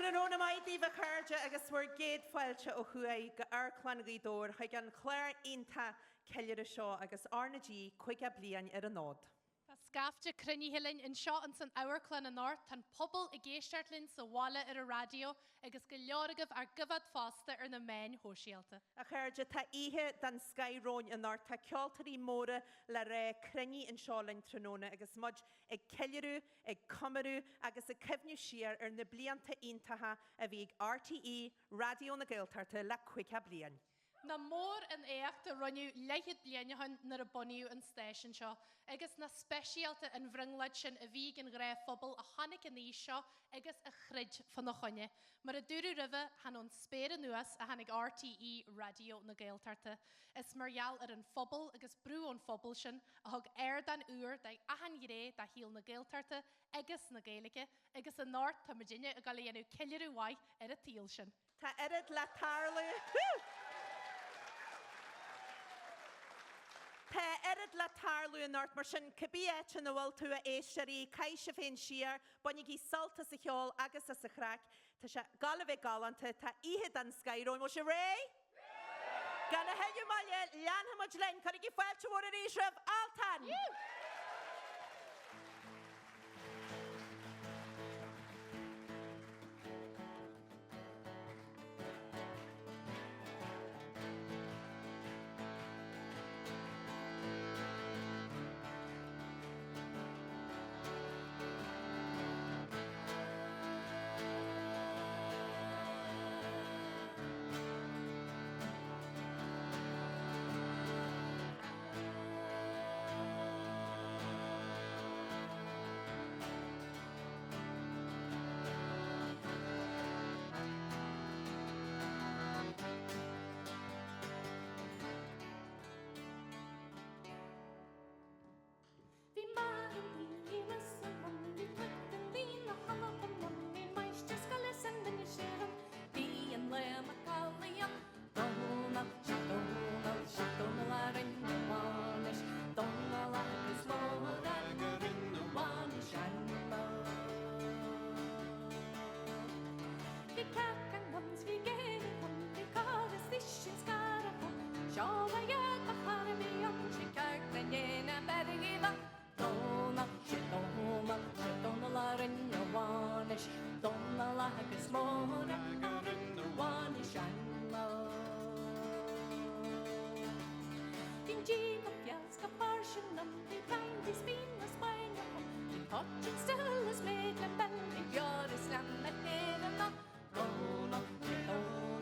Tríona maidí bh cairde agus bhfuair géad foiilte ó chuaigh go Amharclann Ghaoth chuig an chléir ionta ceiliúrtha seo agus RnaG50 bliain ar an nád. Tá scafte crunihilinn in seo an san Amharclann an Áit tan pobl I géisteartlinn sa bhála ar a radio agus go leoragah ar gyfad fásta ar na main hóisialta. A cairde tá ihe dan Skyróin an Áit tá ceoltóirí móra le ré cruní in seolainn Tríona agus mud ag ceiliúrtha, ag cumarú agus ag cefniú siar ar na blianta iontatha a bhí RTÉ Raidió na Gaeltachta le 50 bliain. Na mór an éacht a runniu leichid blianahan nar a buniu an station seo, agus na speisialta an bhringlaid sin a bhí an gré phobal a chanig an níos seo agus a chrid fan na chonne. Mar a dúrú ribh han an spéir nuas a hanig RTÉ Raidió na Gaeltachta. Is margheall ar an phobal agus brú an phobal sin a thug air dan uair da ahan ré da híal na Gaeltachta agus na Gaeilge agus an náirt tá Virginia a galíonú ceiliúrtha waith ar a tíal sin. Tá erid le tarlú. Tá erid le tarlú an Náirt mar sin cibí éite na bhfuil tú a éistearí caiise féin siar, bunig í salta sa Ceol agus sa chrac, tá sé galamh galanta tá ihe dan Skyróin, mo sé ré? Ganna heiú maiile leanhamad lein, chunig í foiilte mór a ríisrah Altan. Dónal agus Moya hAoine Bhín díobh go fias go far sin am bhí bain is bín na Spáine bhí potin still is méid le ben bhí beor is lean na chéile na Dónal hAoine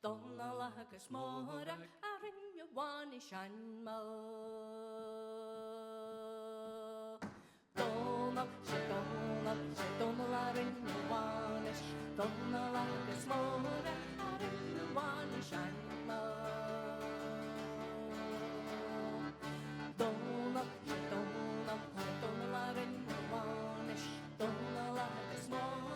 Dónal agus Moya hAoine Dónal hAoine Dónal agus Moya hAoine Dónal hAoine Dónal agus Moya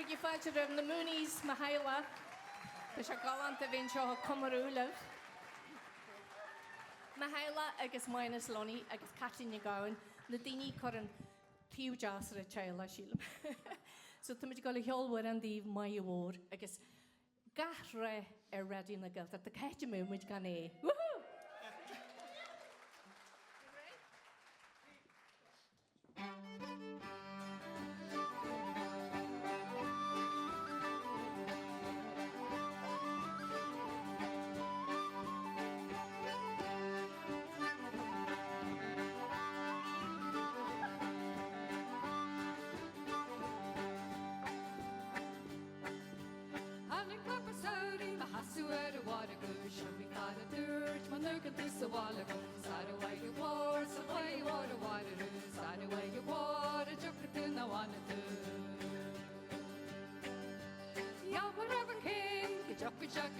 you fáilte na Mooneys Mahaila. Tá sé galanta bhíonn seo cumarúlah. Mahaila agus Moynas Lonnie agus Caitine Gaoin na daoine chuir an tíú deasar a Ceallaigh sílam. So tá muid go le heolhar an díomh Moya mhór agus gathra RaDió na Gaeltachta tá caiite mú muid gan é. Woohoo! Shaka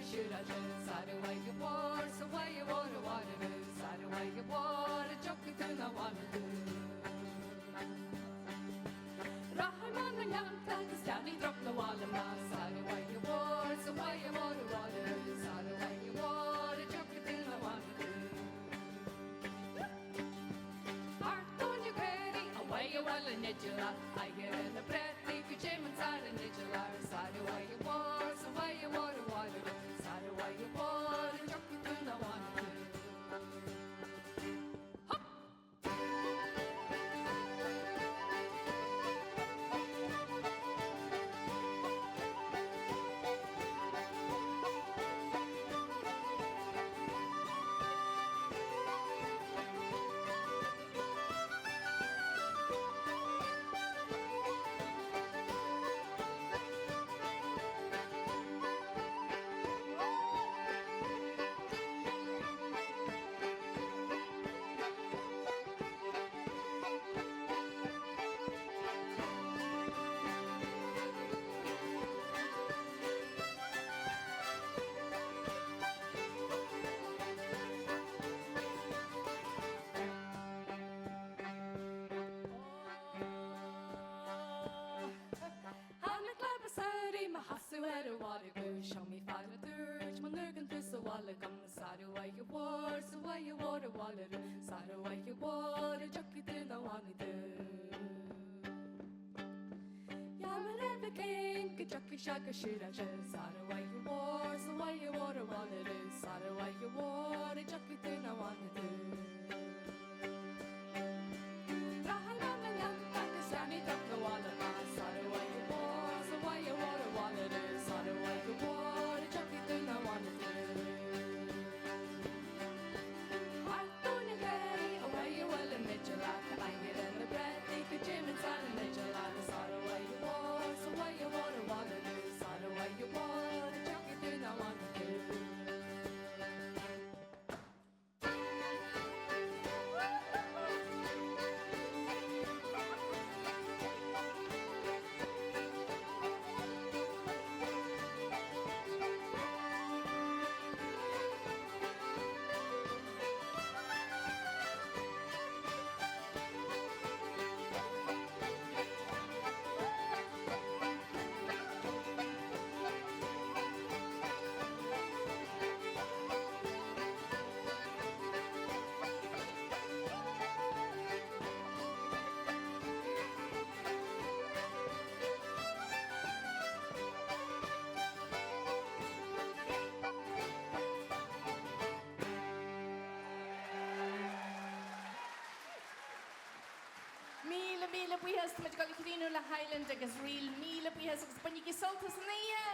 shira sara why you war so why you water wanna do sara why you war it chucky thing I wanna do Rahana na Pakistani tak the walla sara why you war so why you water wanna do sara why you war it chucky thing I wanna do I don't agree away you well in Mitchell I get in the bread think the gym inside in Mitchell sara why you war so why you water wanna do why you want to chuck it in I want to do Míle buíhas tá go cíú le Highland agus riil míle buíhas agus bunig soltas níe.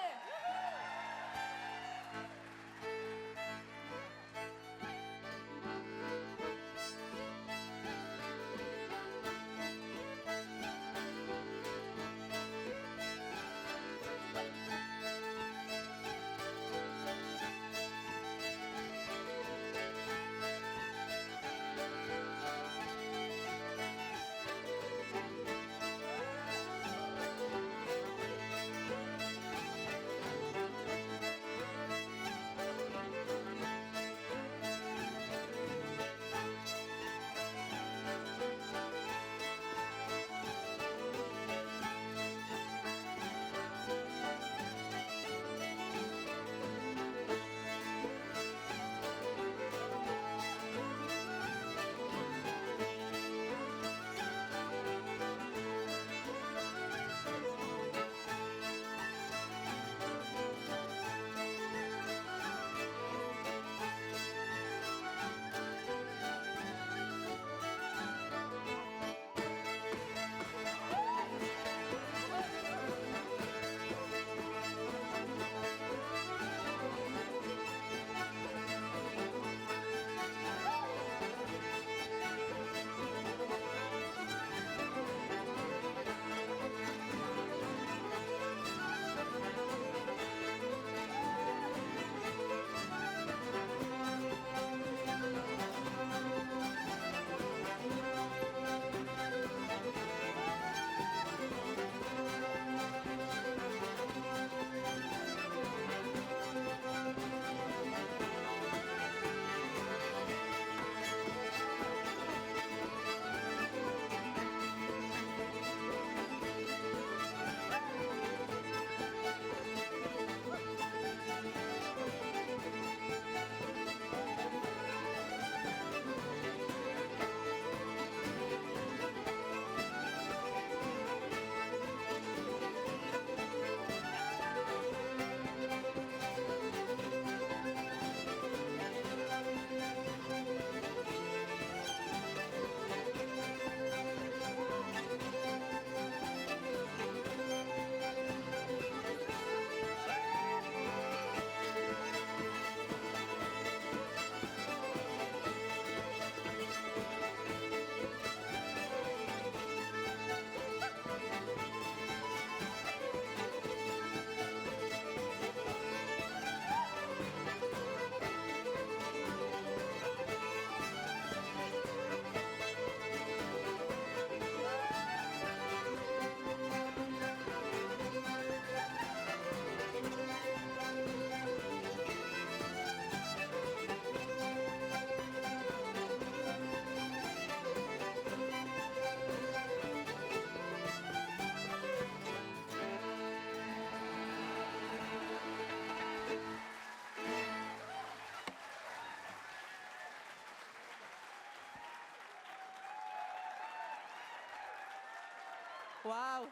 Wow.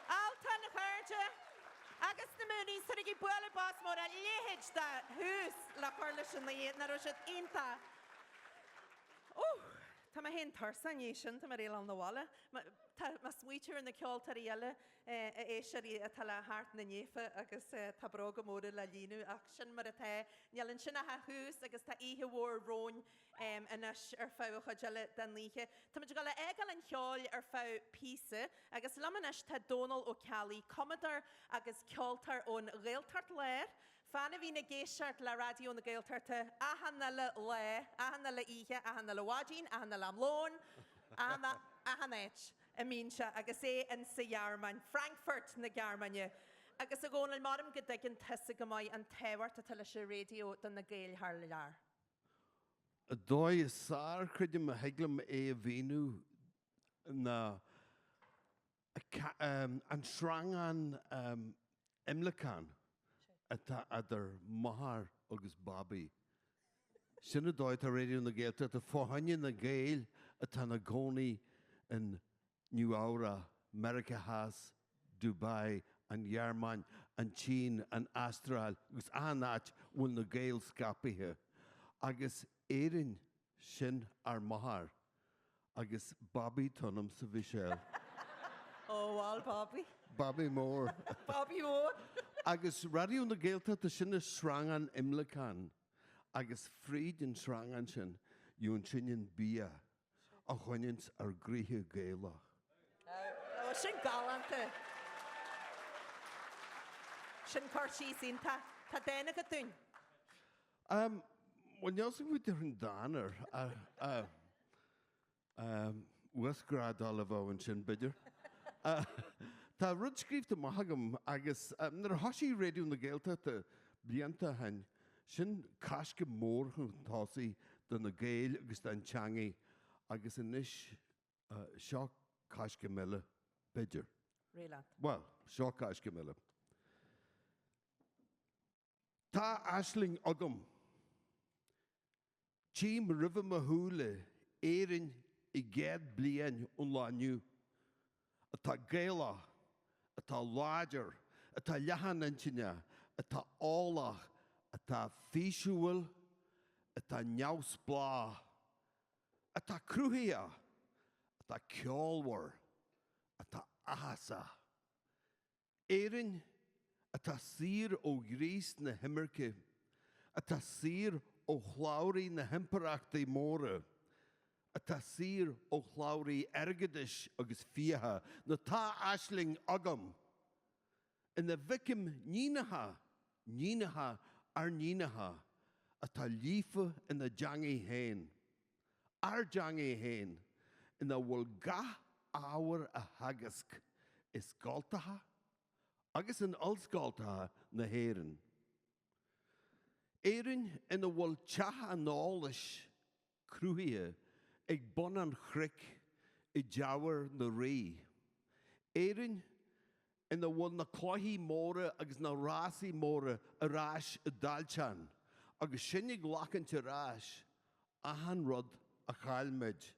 Altan na chuirde, agus na Mooneys ar ag buaile bás mór a léhéid da hús le chuirla sin na dhéad na roisiad ionta. Tá ma hen tarsa níos sin, tá ma réal an na bhála. Ma smuitiúr na ceoltóirí eile éisirí a tal a hart na néfa agus tá bróga móra le línu ach sin mar a tá nealann sin a hús agus tá ihe mhór róin inis ar fáh chuile den líche. Tá muid gal egal an cheol ar fá písa agus lamanis tá Dónal ó Ceallaigh, commodar agus ceoltar ón Gaeltachta léir. Fanna bhí na géisiart le radio na Gaeltachta ahanna le ihe, ahanna le wádín, ahanna le amlón, ahanna éit. Amínse agus an sa Gearmáin, Frankfurt na Gearmáine. Agus a gcónail marm go dtugin tusa go mbeidh an téhairt atá leis radio don na Gael thar le lear. A dói is sár chuidim a heaglam a bhíú na an srangan Imleáin atá adar mahar agus Bobby. Sinna dóid a radio na Gaeltachta fóhaine na Gael atá na gcónaí in New Aura, America has, Dubai, and Yarman, and China, and Astral, agus anat will na Gael scapithe. Agus éireann sin ar mahar, agus Bobby tunam sa bhíseil. Oh, all Bobby. Bobby Moore. Bobby Moore. Agus radio na Gaeltachta sinna srangan Imleáin, agus fríd in srangan sin, yún sinin bia, a chuinins ar gríthe Gaelach. Oh, sin galanta. Sin cortí sínta, tá déna go dún. Well, Nelson with different danar, Westgrad Oliver and Shin Bidder. Tá rud scríbta maithagam agus nar thosaí radio na Gaeltachta blianta hain sin casca mór chun tosaí don na Gael agus den teangaí agus inis seo casca mille bidder. Réileán. Well, seo casca mille. Tá aisling agam. Tím ribh mahúla éireann I gcéad bliain ón lániu. Atá Gaelach, atá láidir, atá lehanantíine, atá álach, atá físiúil, atá neamhs blá, atá cruthia, atá ceolmhar, atá ahasa. Éireann atá sír ó grís na himmirce, atá sír ó chláirí na himpeachtaí móra, atá sír ó chláirí ergadis agus fiatha, na tá aisling agam. Ina bhicim nínacha ar nínacha, atá lífa ina deangaí hain. Ar deangaí hain, ina bhfuil gath ábhar a hagasc is Gaeltachta agus in ollscoiltatha na hÉireann. Éireann ina bhfuil teach an nális cruthithe ag bun an chric I deabhar na rí. Éireann ina bhfuil na chluthaí móra agus na rásaí móra arás I daltean, agus sinnig lachante rás ahan rud a chailmid.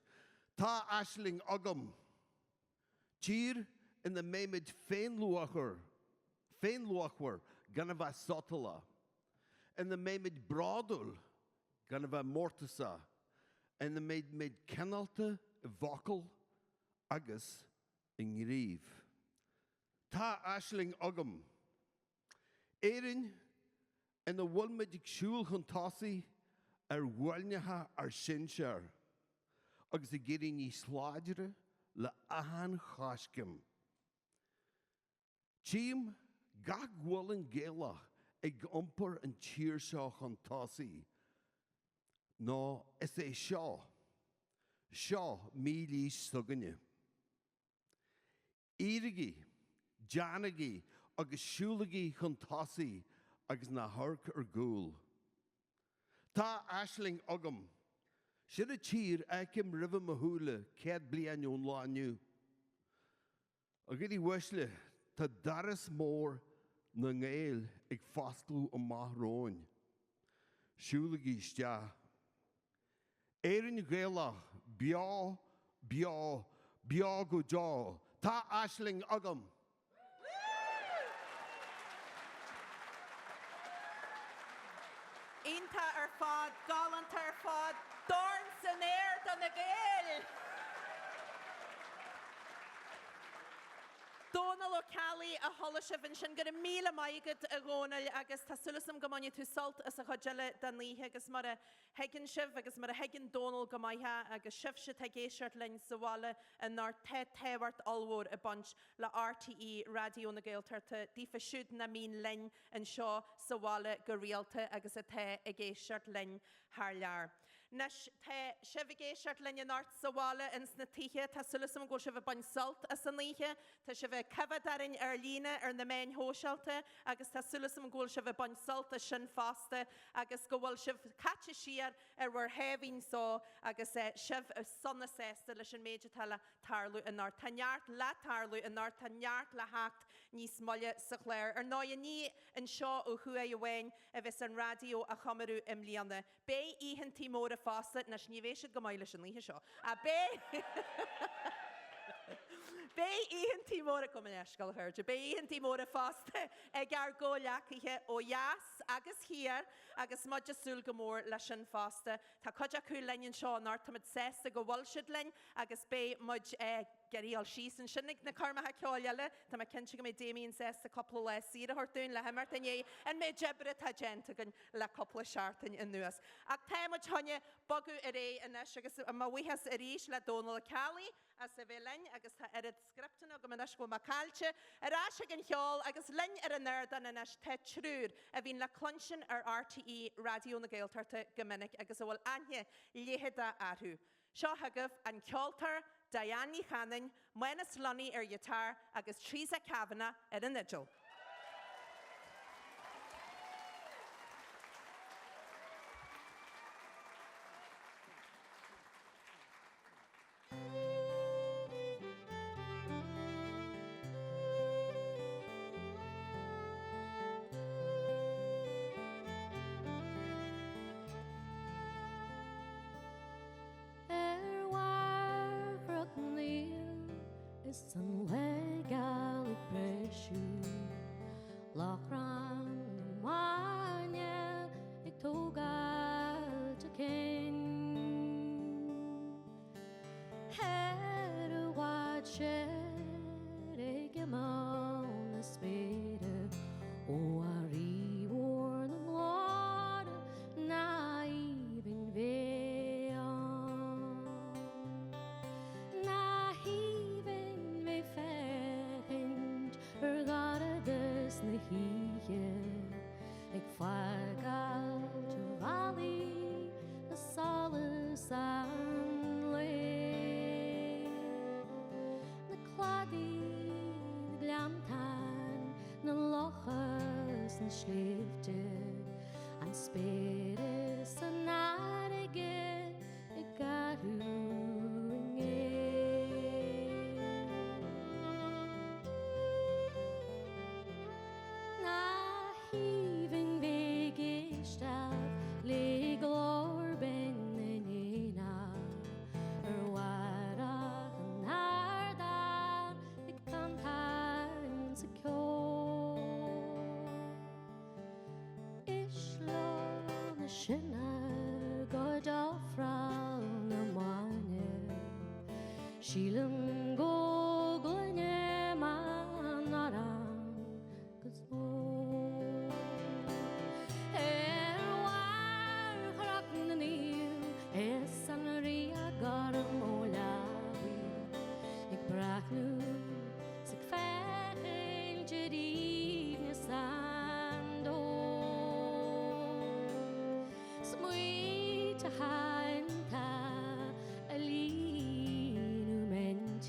Tá aisling agam. Tír ina méimid féinluachar gan bheith sotala. Ina méimid brádul gan bheith mórtasa. Ina méid cenalta vocal agus in gríomh. Tá aisling agam. Éireann ina bhfuil muid ag siúil chun tosaí ar bhfuilnetha ar sin sear, agus I géirí ní sláidere le ahan chascim. Tím gach bhfuil an Gaelach ag iompar an tír seo chun tosaí. No, is é seo mílí suganne. Írigií, deanagaí agus siúlagaí chun tosaí agus na harc ar gúil. Tá aisling agam. Siad a tír eicim ribh mahúla céad bliain ón lániu. A gcuirí Bhreisleáin, tá daras mór na ngéil ag fastlú ó maithróin. Siúlagaí steach. Éireann Gaelach, bia go dá, Tá aisling agam. Ínta ar fád, galant ar fád, dorn san air don na Gael. Dónal ó Ceallaigh a tholas a bhain sin gur míle Maighréad a Dónal agus tá sulasam go maine tú salt as a chuile den líthe agus mar a heigin sibh agus mar a heigin Dónal go maithe agus sibh si te géisiart lein sa bhála a nar tehart almhór a bant le RTÉ Raidió na Gaeltachta dífa siúd na mín lein an seo sa bhála go rialta agus a te a géisiart lein thar lear. Nes te sibh géisiart lein an art sa bhála ins na títhe tá sulasam go sibh ban salt as an líthe tá sibh cefadarin lína ar na main hósealta agus tá sulasam go sibh ban salt a sin fásta agus go bhfuil sibh caite siar ar bhar heimhín só agus sibh sanna sésta leis an méide tala tarlú an art. Tá neart le tarlú an art, tá neart le hacht níos molle sa chléir. Ar ná ní an seo ó chua a bhain a bheits an radio a chamarú im líana. Bé íhan tímóra fásta nes ní bhéisiad go maiile sin líthe seo. A bé... Bé íhan tímóra go an eiscail chuirde. Bé íhan tímóra fásta ag ar ggóleachithe ó Ias agus hir agus muid súl go mór leis sin fásta. Tá chuide acu lein seo an art tamid sésta go bhfuil siad lein agus bé muid geríal síos an sinnig na carmathe ceolaile tá cinse go mé déíonn sésta coppla le síra hortún le hemmart a é an mé jebre tá genta gan le coppla seaartain in nuas. Ach táimid thonne bogu a ré inis agus má bhuihas a ríis le Dónal Ceallaigh as a bheith lein agus tá ar scriptan go manas go macáilte arás an cheol agus lein ar an nerdan inis te trúr a bhín le clansin ar RTÉ Raidió na Gaeltachta gomininic agus bhfuil aine léheada athú. Seo hagah an ceoltar Diane Chanin, Maighréad ar gitar agus Trísa Cabhana ar an nigil. Is an legalig breisiú Láithreoirí Áine ag tógáil te cin Head a bhaid sér ag imán na spéide ó a ríomhór na mláda na íbin bhéan na híbin mé fechint ar garadas na híe ag fágáil te bhallaí na solas an le na cladaí na gleamtain na lochas na sléifte an spéire san airige i garú Sílim go glunne man aran gus ó war chrac na níl an rí a garm ó leabhí ag brathnú sa féil jeríb na sandó smuoit a hainta a líú ment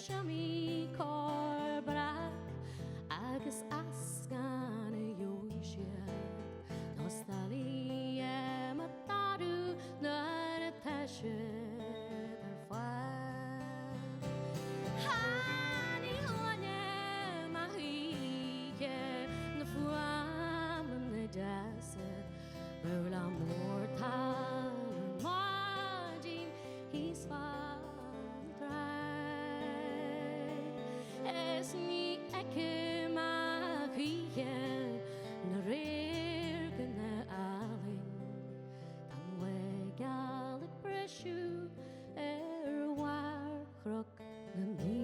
shami corbrak agus asgan yoishia nostali mataru naratashe Hani hone mahike na fuam na desert Rola mortal margin he's far Es ni eke mahike na rerge na alin Dan we Gaeltachta breshu war chrok na ni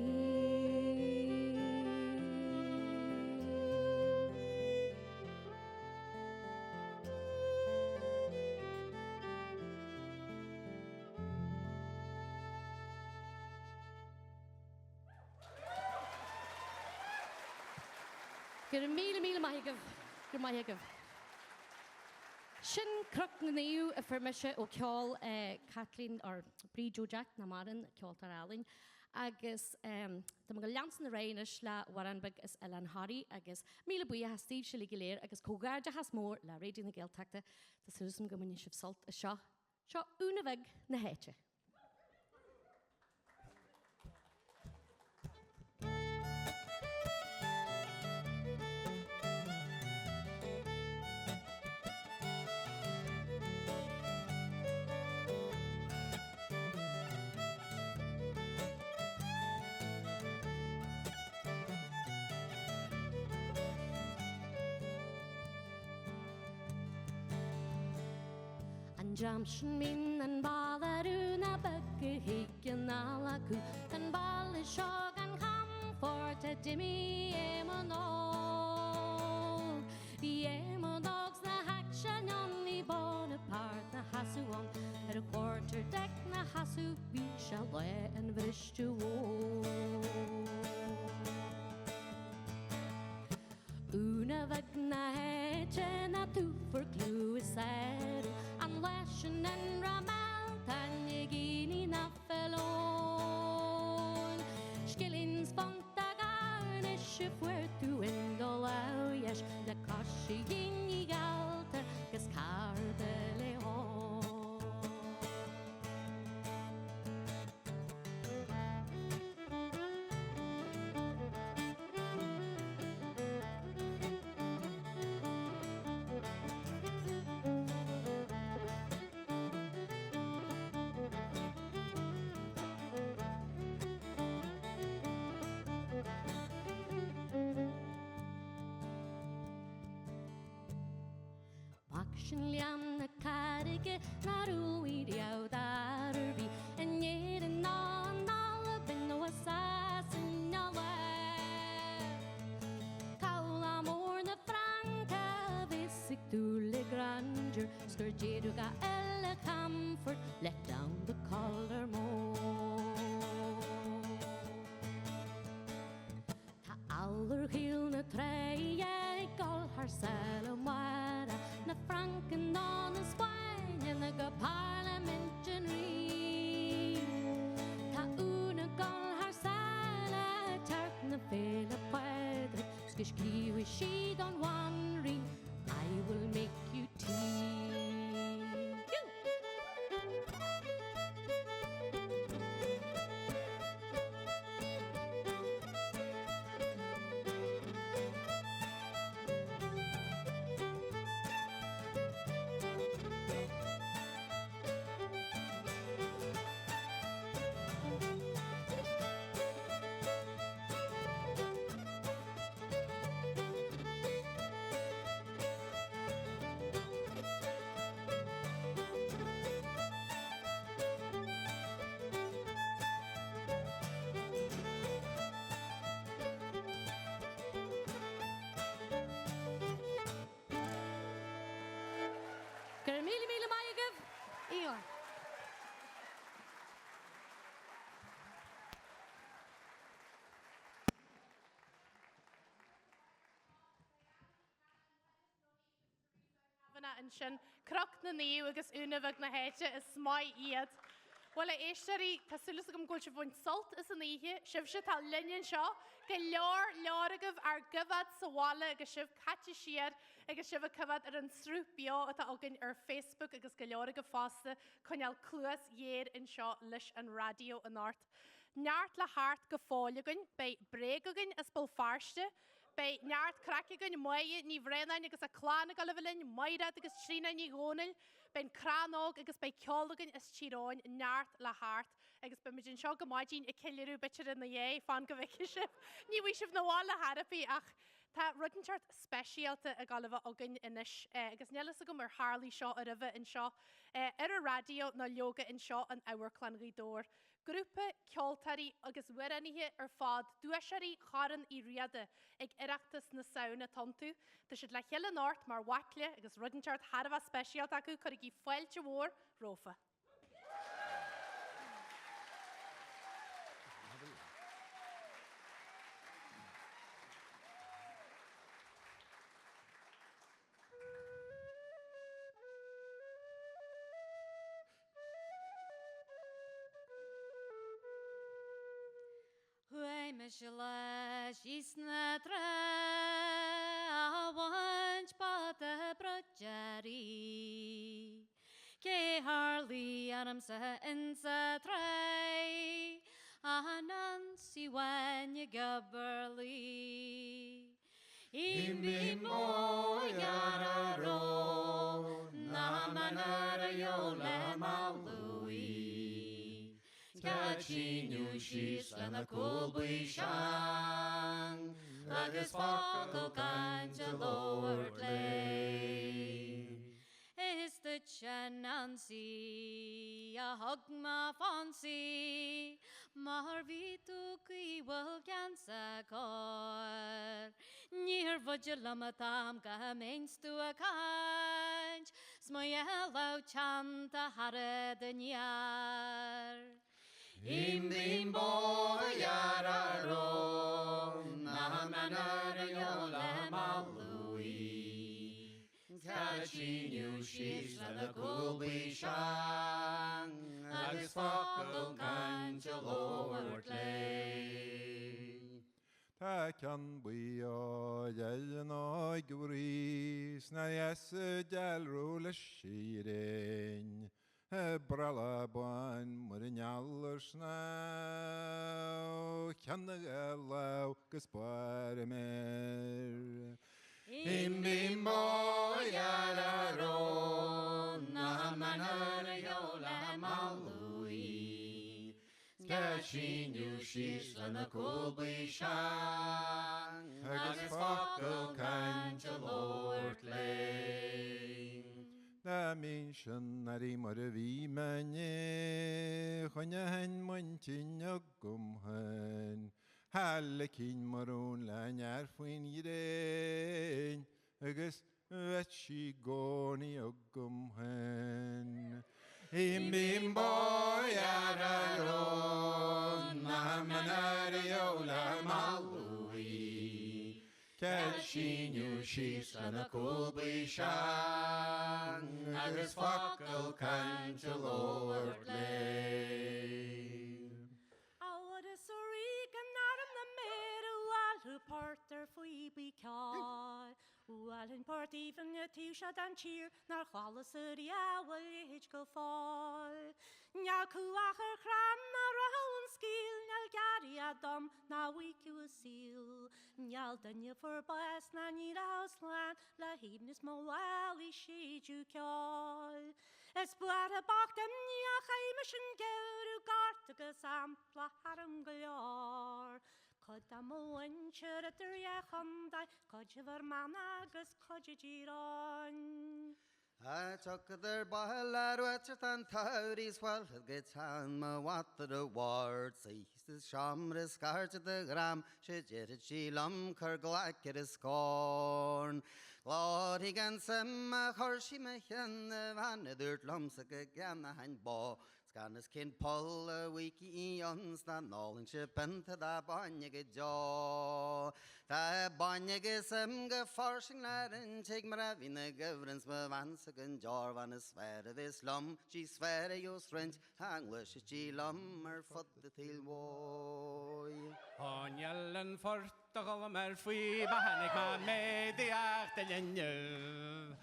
Gyda mil maigaf, gyda maigaf. Sin crach na niu a firmisha o Ceol Kathleen or Bríd Jack na marin Ceol Taralin agus da mag lans na reinish la waranbag is Elan Harry agus mil buia has Steve Shilly Gileir agus cogarja has mór la Radio na Gaeltachta da susum gomini shif salt a sha unaveg na heche. Jamshin min and balaruna bukke hicken alaku and balishog and comfort a dimmy emonol the emodogs na haction only Bonaparte na hasu on at a quarter deck na hasu be shall and vrish to Una vagna heche na tu for clue is sad Leshen and Ramal Tanyagini na felon Skillins Fontagarnish if we're to Indolao Yesh the Kashi Yingi Galter Gascar de Leon Liam na carige na Ruairí Darby and yet and all been no assassin no Caula more na franca visic to le grandeur Scourgeduga ella comfort let down the collar more Ta aller hill na treie gol har salamara na Franken on the spine and the parliamentary Ta una gol har sala tark na fela padre Skishkiwi she don't worry I will make you tea and sin crach na niu agus unavag na heche is mai iad Well, éistearí tá sulas go mgóil se bhain sult is an ihe, sibh se tá linnean seo, go leor agah ar gyfad sa bhála agus sibh caite siar agus sibh a cyfad ar an srúp bio atá agan ar Facebook agus go leor agah fásta chuneal cluas dhéir in seo leis an radio an ort. Neart le hart go fálagan, bei Bréag agan is bil farste, bei neart cracagan Moya ní Brennan agus a Clann a Gaeltachta, Maighréad agus Tríona ní Dónal, bein craoladh agus bei Ceallaigh is Tríona neart le hart, agus bei midin seo go maidín I cheiliúrtha bitir in na dhé fan go bheice sibh. Ní bhí sibh na bhála harapaí ach tá rudanseart speisialta a Gaeltachta agan inis, agus nelas agam ar Harlaí seo a ribh in seo, ar a radio na leoga in seo an Amharclann Ghaoth. Grúpa ceoltóirí agus bhuireannaithe ar fád dúisearí charan I riada ag ireachtas na saona tontu, tá siad le chéile náirt mar wacle agus rudanseart Harbh speisialt acu chuir í foiilte mhór rófa. Mhic isna tra awanch bata brojari ke Harlaí anam sa insa trai anan si wanya gaberli imbi Moya ro na manara yo la malui Catching she's and a cool shang, agus foggle kinds of lower clay. Is the chanancy a hug ma fancy, marvitu qui will cancer car. Near Vajilamatam gamains to a kanch, smoyellow chanta hare the nyar. Imbim Moya ro na manara yo la malui catching you she's and a cool shang agus foggle kind of lower clay Ta can we all no guris na yes del rule shirin Bralaban Murinallers now can the allow Gasparimer Imbi Moya ro na manara yo la malui catching you she's and a cool shang agus foggle kind of lower clay Na minsin nari mar a bhí menne chuine muintin a gumhain Halla cín marún lear faoin iréin agus bheit si gcónaí a gumhain Imbim Moya ro na manara yo la malui catching you she's and a cool shang agus foggle kind of lower clay. Our sorry canadam the middle who porter Phoebe car. Well in part even a t-shirt and cheer nar challasuri will hitch go fall. Nyaku acher cram na rowan skill nal gari adam na week you a seal. Nyal danya for bas na need Ausland la hibnis mo wali she you call. Es blad a bach dem nia chaimishin geru gartaga sampla haram galore. Codam o wincher at the yachondai, codjiver man agus codjigiron. I took their bahalar wetchet and tauris while it gets hand ma what the word sees the shamris scarred to the gram, she jetted she lum kerglak it is scorn. Glory against him, a horshi me hen, van the dirt lumps again, and bo. Ganas cyn pol y wiki ons na nolyn si bynta da banyag y jo. Da banyag y sym gyfforsing narin tig marafin y gyfrans my vansag yn jor van y sfer y ddys lom. Gi sfer y yw strent hanglwys y gi lom ar ffod y til woi. Honiel yn ffortogol am fwy bahanig ma mediach dy lynnyw.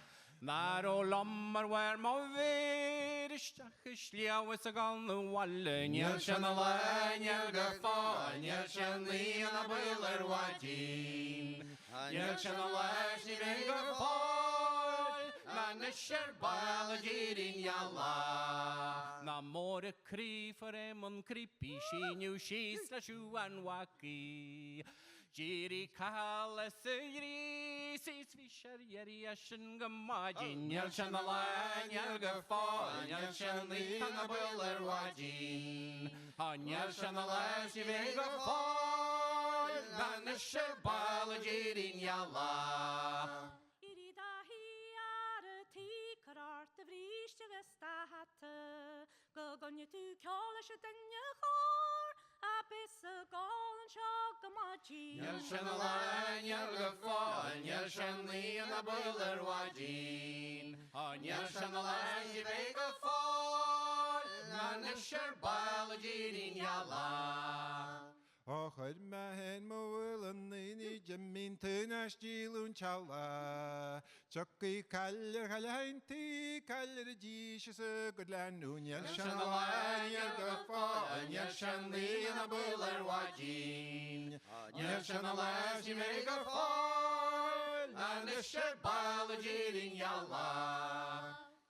Na'r o lom ar wer mo fyr ysdach ysliaw ys y gol nhw walyn. Niel sy'n y le, niel gyffo, niel sy'n li yn y bwyl yr wadyn. Niel sy'n y le, sy'n fe'n gyffo, na nysir bal y girin iala. Na mor y cryf yr emon cripi sy'n yw sys la siwan waki. Giri cael y syri, sys fisher ieri asyn gymagin. Niel sy'n y le, niel gyffo, niel sy'n li yn y bwyl yr wadyn. Niel sy'n y le, sy'n fe'n gyffo, na nysir bal y girin iala. Iri da hi ar y tî cyrart y frist y gysdata. Gygonio tu ceol ys y dynia chor, a bys y gol yn siog gymagin. Niel sy'n y le, niel gyffo, niel sy'n li yn y bwyl yr wadyn. Niel sy'n y le, sy'n fe'n gyffo, na nysir bal y girin iala. O choirm a hen mwyl yn ein I jymyn tyn a stilwn Ceallaigh. Choci caller hain ti caller gis y gydlan nhw. Niel sy'n y le, niel gyffo, niel sy'n li yn y bwyl yr wadyn. Niel sy'n y le, sy'n fe'n gyffo, na nysir bal y girin iala.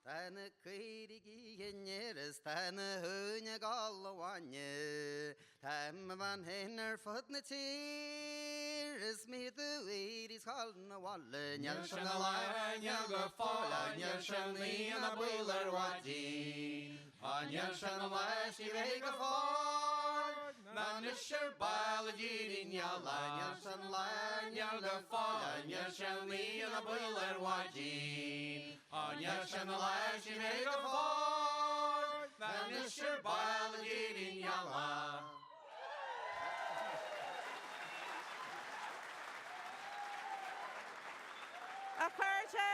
Tan y ceirig I hynnyrs, tan y hwne gol o wanye. Tam y fan hyn ar ffod na tir, ys mi ddwyr I sgol na wale. Niel sy'n y le, niel gyffo, niel sy'n li yn y bwyl yr wadyn. Niel sy'n y le, sy'n fe'n gyffo, na nysir bal y girin iala. Niel sy'n le, niel gyffo, niel sy'n li yn y bwyl yr wadyn. Niel sy'n y le, sy'n fe'n gyffo, na nysir bal y girin iala. A chuirte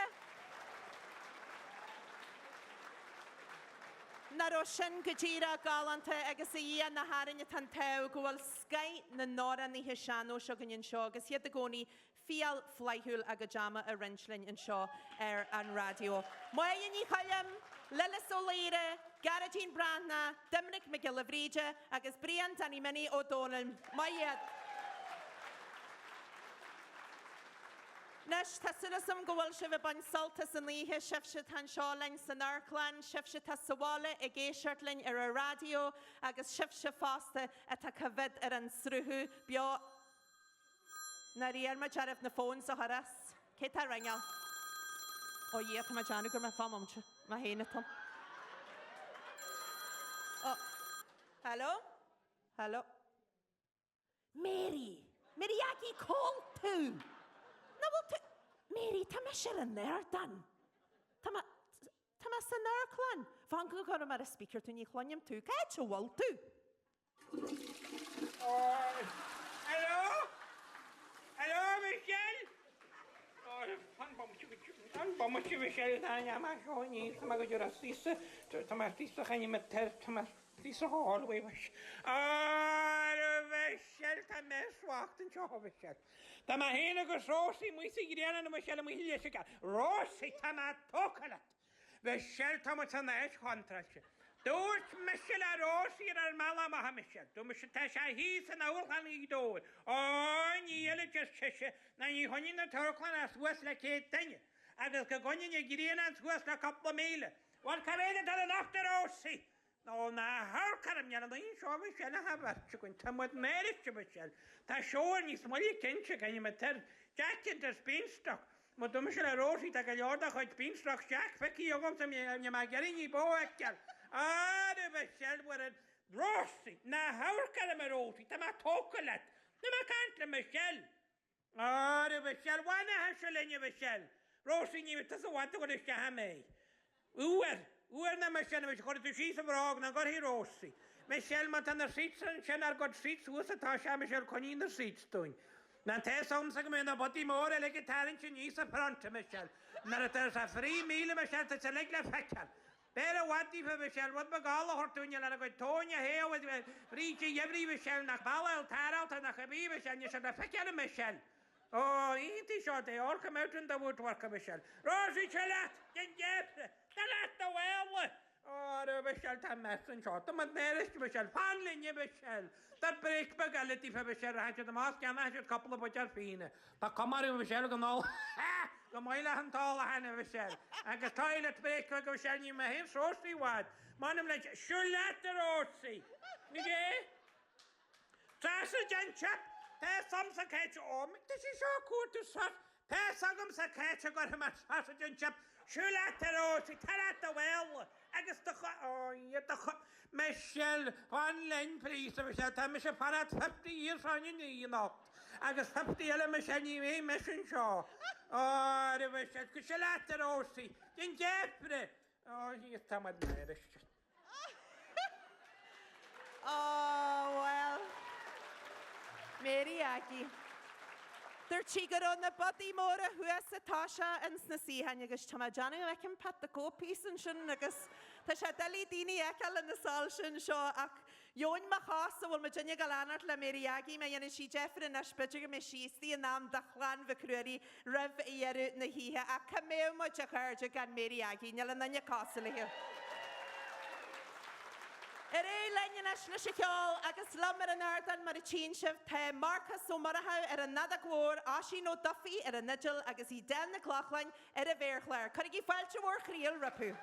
na rosin go ddíra galanta agus I na harinne tan tew gwyl sgai na nora ni hisiano sio gynny'n sio agus iad y goni fial flaihul ag a jama a rinslin yn sio an radio. Moya ni choirm, Lillis o Leire, Garatine Brandna, Domhnaill Mhic agus Brennan Danny Mini o Dónal. Maighréad. Nes tasuna sam gwyl sef y ban saltas yn lihe sefsyd han siolain sy'n Amharclann, sefsyd ta sywale y geisiartlin ar y radio agus sefsyd fasta a ta cyfyd ar yn srwhw bio na riar ma jaraf na ffôn sa haras. Ceta ringel. O ie, ta ma janu gyr ma ffam omtio. Ma hen y tom. O, hello? Hello? Mary! Mary agi call tu! Na wel, Mary, ta ma siar yn there, dan. Ta ma sy'n Amharclann. Fan gyda gorau mae'r speaker tu'n i chloniam tu. Ca eto wal tu? Hello? Hello, Michelle? Han bom ti Michelle na ja ma hAoine, ta ma gyda rastisa, ta ma rastisa chan I mater, ta ma rastisa hallway was. Michelle, ta ma swagt yn sio Michelle. Ta ma hen agos Rosi, mwy sy'n Grianna na Michelle, mwy hili eisiau gael. Rosi, ta ma tocalat. Michelle, ta ma ta na eich contract. Dŵrt Michelle a Rosi ar mala ma ha Michelle. Dŵ Michelle ta siya hys yn Amharclann I dŵr. O, ni ele just chysio, na ni honi na Amharclann as wes la ket dynja. Agus gagoni ni Grianna as wes la couple of mile. Wat kabele ta na after Rosi. No, na Amharclann ni na in sio Michelle ha vartje kun ta mod meris Michelle. Ta sjoer ni smali kenche kan je met ter jacket der spinstock. Maar dŵ Michelle a Rosi ta galjorda choit spinstock jack fekki jogom som je ma gerin I bo ekkel. De Michelle wordt een Rosi, na Amharclann me Rosi, ta ma tocalat, na ma cantle Michelle. De Michelle, wana hasel in je Michelle. Rosi ni met tasa wanta gwada shaha mei. Uwer, Uair na Michelle, mis chod tu sí sa Bréag na gur hi Rosi. Michelle mat an seats an sin ar god seats usa tá sé Michelle coní na seats tuin. Na te somsa go na body mór le gitarin sin ní sa pronta Michelle. Na ta sa free meal Michelle ta le le fecal. Bera wadi fa Michelle wat bagala hortunya la go Tonya he with Richi every Michelle na bala tarot na khabi Michelle ni sa fecal Michelle. Oh, inti shot they all come out in the woodwork Michelle. Rosie Chelat, Gingebre, the well. Oh, Michelle Tamasson shot the Madnerish Michelle, Panlin Michelle. That break bagality for Michelle Hatchet the mask and a couple of butcher fine. The commander Michelle Gonal. The Moya and tall Hannah Michelle. I got toilet break for Michelle in my head, Rosie what? Manum like Charlotte Rosie. Okay? Sausage and chap. There's some catch on. This is so cool to such. There's some catch. I got him a sausage and chap. Charlotte Rosie. Tell at the well. I guess the oh, yet the Michelle, 1 line, please. Michelle, tell Michelle, for that 50 years on you know. I guess 50 years, Michelle, you may mission show. Oh, the Michelle, Charlotte Rosie. In Jeffrey. Oh, he's some admired. Oh, well. Mary Aggie. They're cheaper on the body more who has a Tasha and Snissy Hanigus Tamajani. I can pat the go piece and Shunagus. Tashatali Dini Ekal and the Salshin Shaw. Yon Mahasa will Majania Galanat La Meriagi, Mayanishi Jeffrey and Ashpetcher Meshisti and Nam Dachlan Vicruari, Rev Yerut Nahia, a cameo much a Kurjak and Meriagi, Yalananya Castle here. Lenyanash Ceol, agus lummer an Ardan mar a chin shift, Marcus so Maraha another gwar, Ashi no Duffy a nigel, agus he den the clockline a verchler. Carigi falch work real rapu.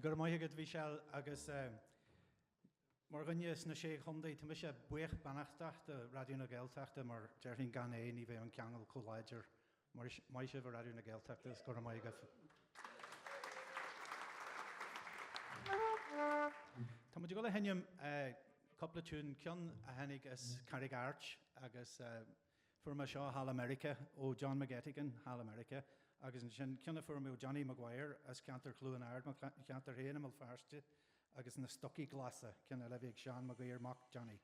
Gur Maighréad Bhreisleáin agus mar gunne na sé chundaí tá se buich banachtacht Radio na Gaeltachta mar dearfinn gan é ní bheith an ceangal choláidir mar mai se bh Radio na Gaeltachta gur Maighréad. Tá muid go le henim coppla tún ceann a henig as Carrig Arch agus forma seo Hall America ó John McGettigan Hall America agus sin ceanna forma ó Johnny Maguire as ceantar clúan ard má ceantar héanam al farste agus na stocky glasa ceanna le bheith Sean Maguire mock Johnny.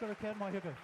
gur a céir maithe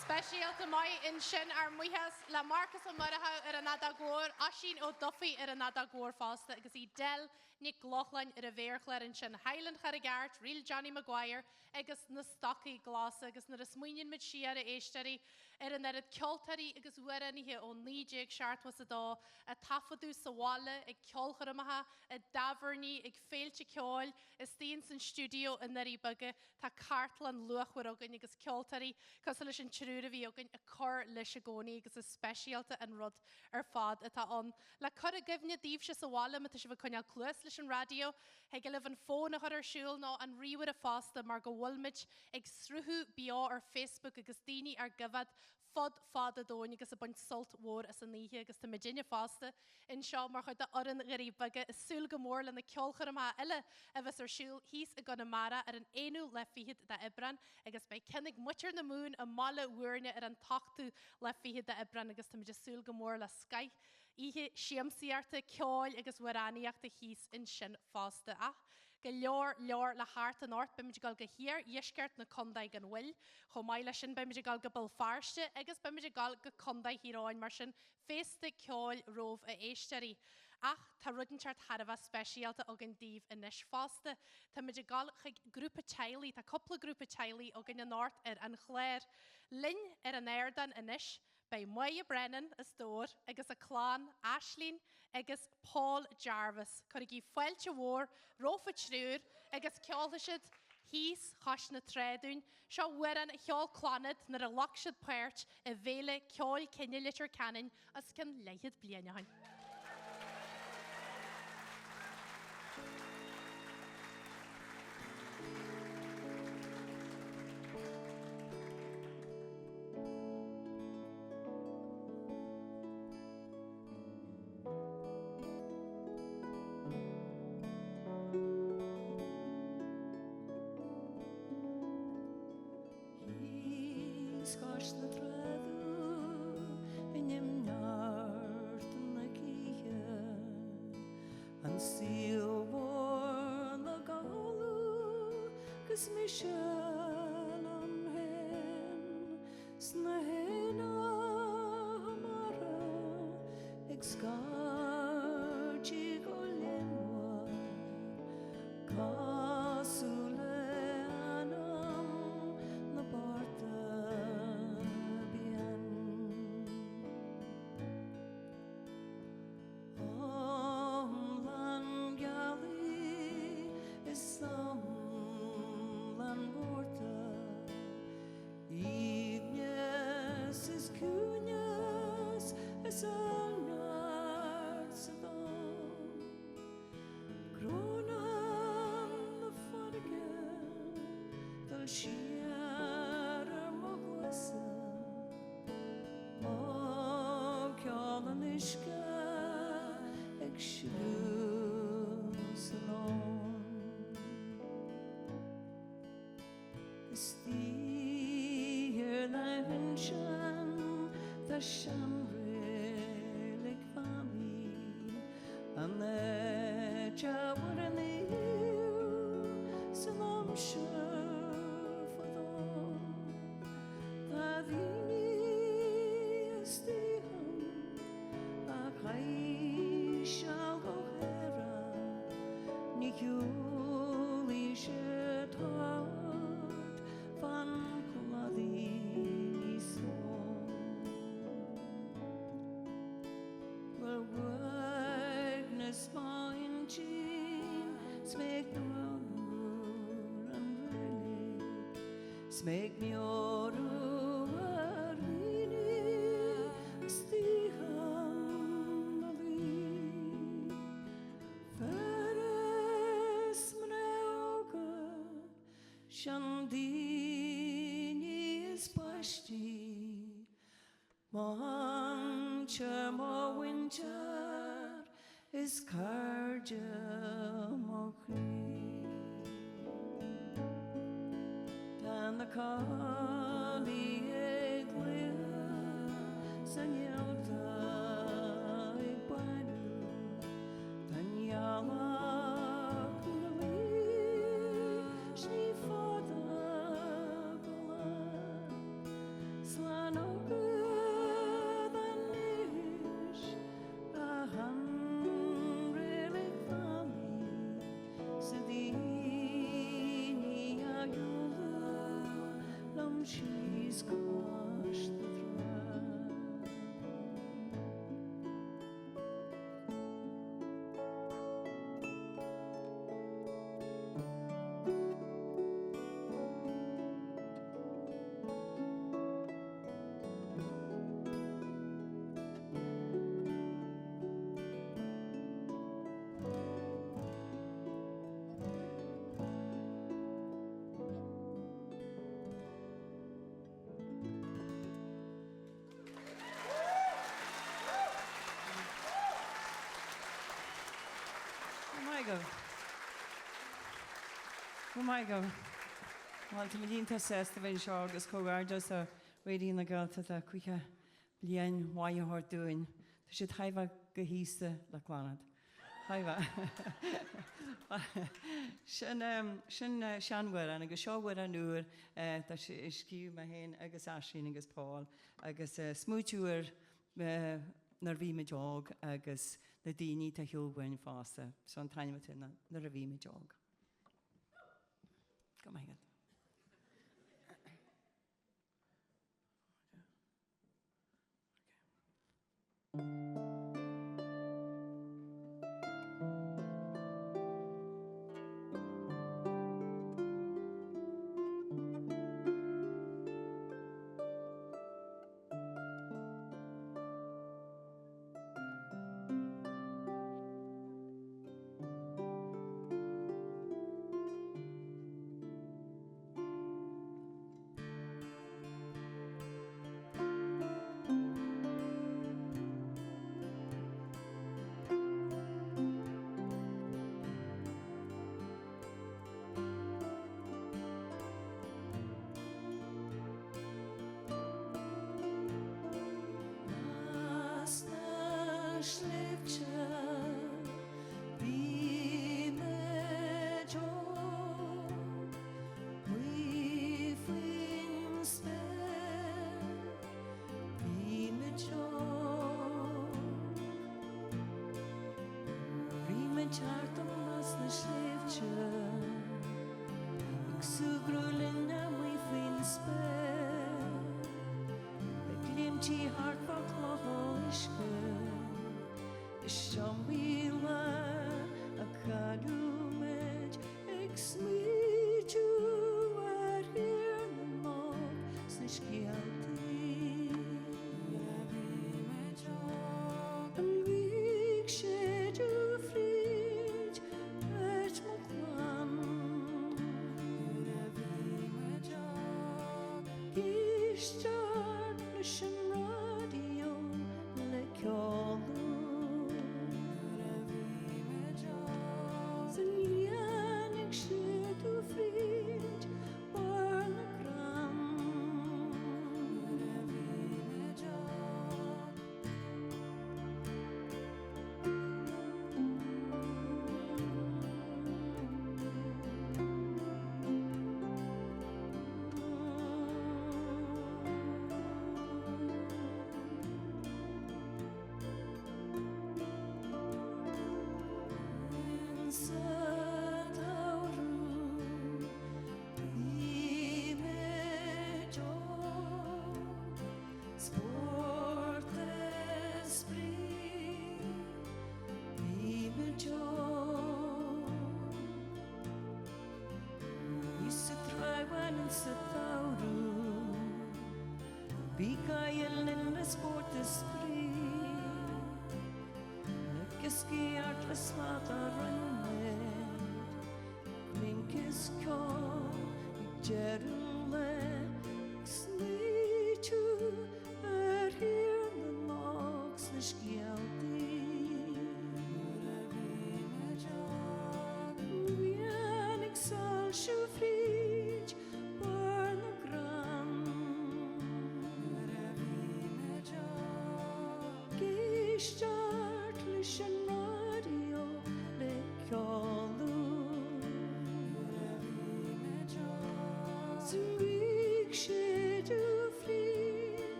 Speisialta mai in sin ar muchas le Marcus an maratha ar an adagóir a sin ó dufaí ar an adagóir fásta agus í del ní glochlein ar a bhéirchleir in sin Highland Charigart, Real Johnny Maguire agus na stocaí glása agus na smuoinn mit siar a éisteí ar an erad ceoltóirí agus uaireanithe ó níideag seart was a dá a tafadú sa bhála ag ceolcharamatha a davarní ag féilte ceáil is tíon san stúdio in narí baga tá cartlan luachhuiir agan agus ceoltóirí cos leis an trúr a bhí agan a chur leis a gcónaí agus is speisialta an rud ar fad atá an. Le chur a gimne díobh se sa bhála mata se bh coineal cluas leis an radio he go libh an fón a chur ar siúil ná an riomhar a fásta mar go bhfuilmid ag sruthú bia ar Facebook agus daoine ar gabhad fad a dóin agus a buint sult mhór as an níthe agus tá Virginia fásta in seo mar chuid oran garí baga is súil go mór le na ceolcharamá eile a bheits ar siúil híos a gona mara ar an éanú le fihiad de Ibran agus bei cinnig muir na mún a mala uairne ar an tachtú le fihiad de Ibran agus tá muidir súil go mór le Sky. Ihe siamsaíarta ceáil agus bhraníoachta híos in sin fásta ach. Go leor le háart an ort bimidir gal go hir, iesceart na condaig an bhfuil, cho mai lei sin bimidir gal go bil farste, agus bimidir gal go condaig hiráin mar sin fésta ceáil rómh a éisteí. Ach, tá rudanseart Harbh speisialta agan díobh inis fásta. Tá muidir gal chuig grúpa cheiliúrtha, tá coppla grúpa cheiliúrtha agan an ort ar an chléir. Linn ar an airdan inis, by Moya Brennan is dór, agus a Clann, Aislinn, agus Paul Jarvis. Corrig í foiilte mhór, rófa trúr, agus ceolthaisiid híos chas na tréadún, seo uaireann cheol clánad nar a lochsiad páirt a bhéle ceol cinne litir canin as cin leiad blianahain. Smeg mi oru arvini stihan ali Feres mneoga shandini spashti Mancha mo winter is karja mokri And the Kali Eglia Sanyelta Igbanu Danyala Kuli Oh my God. Well, to me, the sest of Inshaw, agus Cogardas are reading the Gaeltachta, quicker, Lian, why you are doing. To should have a gahisa la Clann. Have Shanwar and agus Shawar and Ur, that she is Q, Mahain, agus Ashin, agus Paul, agus Smoochuer, Nervima jog, agus the Dini to Hill when faster. So I'm trying to the Nervima jog. Come on.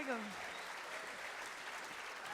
go.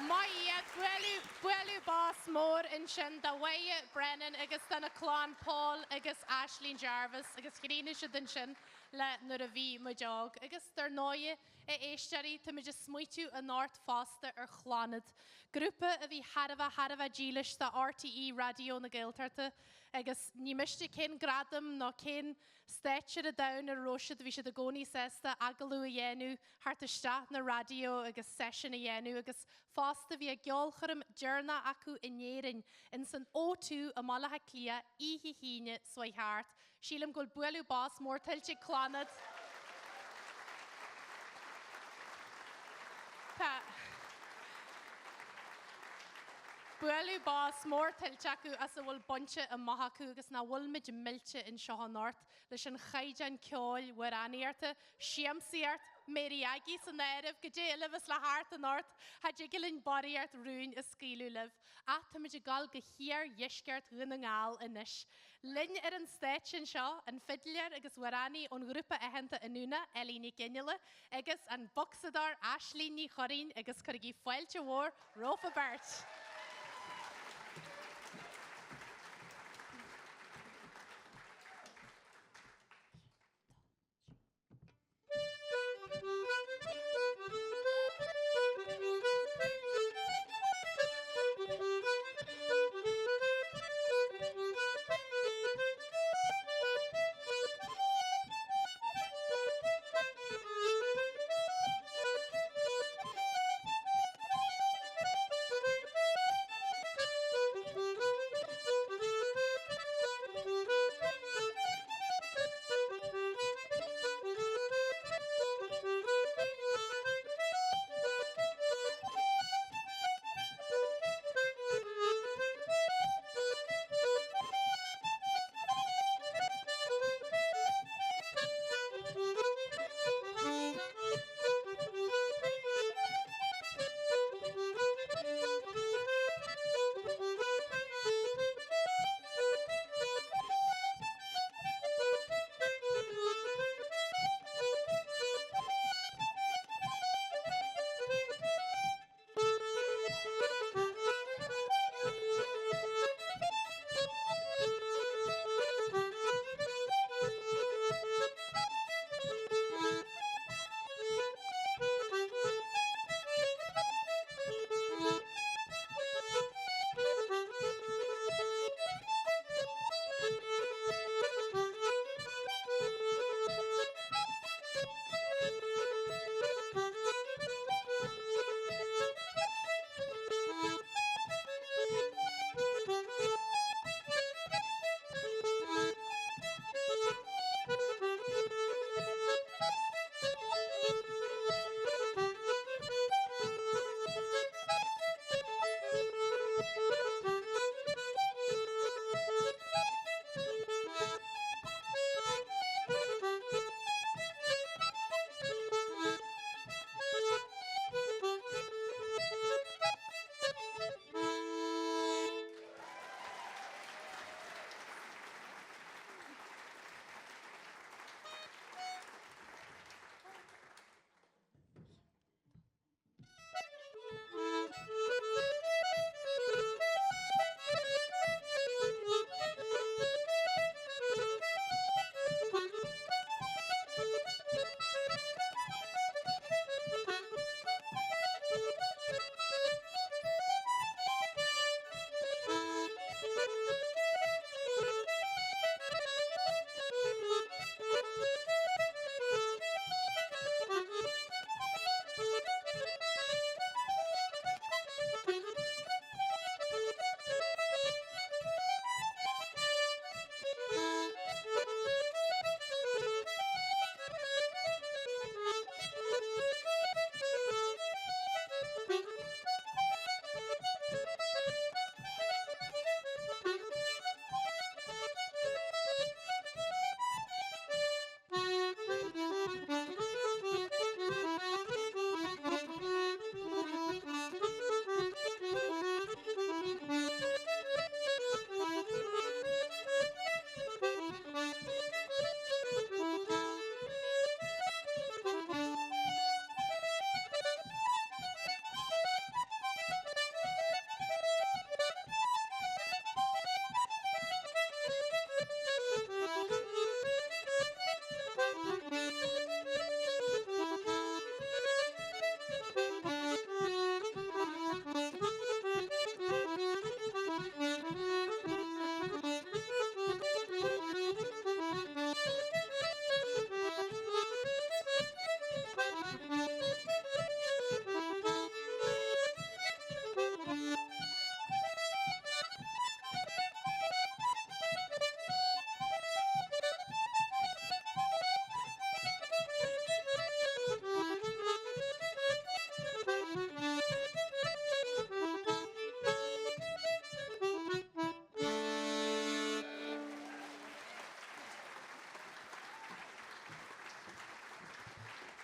Maighréad bualú bás mór in sin da Moya, Brennan agus dana Clann Paul agus Aisling Jarvis agus Grianna siad in sin le nuair a bhí mo deag. Agus tar náide éistearí tá muid smuitiú an áirt fásta ar chlánad. Grúpa a bhí Harabh dílis da RTÉ Raidió na Gaeltachta agus ní miste cén gradam nó cén stáitse a dain ar roisiad bhí siad a gcónaí sésta agalú a dhéanú thart isteach na radio agus session a dhéanú agus fásta bhí a geolchoirm dearna acu inéirin in san ó2 a malatha clia ihe híine soithart. Sílam gol bualú bás mórtailte clánad. Bualú bás mórtailte acu as a bhfuil bonte a maithacu agus na bhfuil muid millte in seo an áirt leis an chaidean ceol Ruairíarta, siamsaíart, Maighréad san éirih go dé ilibhas le háart an áirt, ha digilinn baríart rún is scílú libh. A tá muid gal go hiar dhiisceart ghna ngáil inis. Linn ar an stáitse seo an fidliar agus Ruairí ón grúpa aitheanta inúna Eilíní Giniile agus an boxadar Aisling choirm agus chuirgí foiilte mhór Rófa Bert.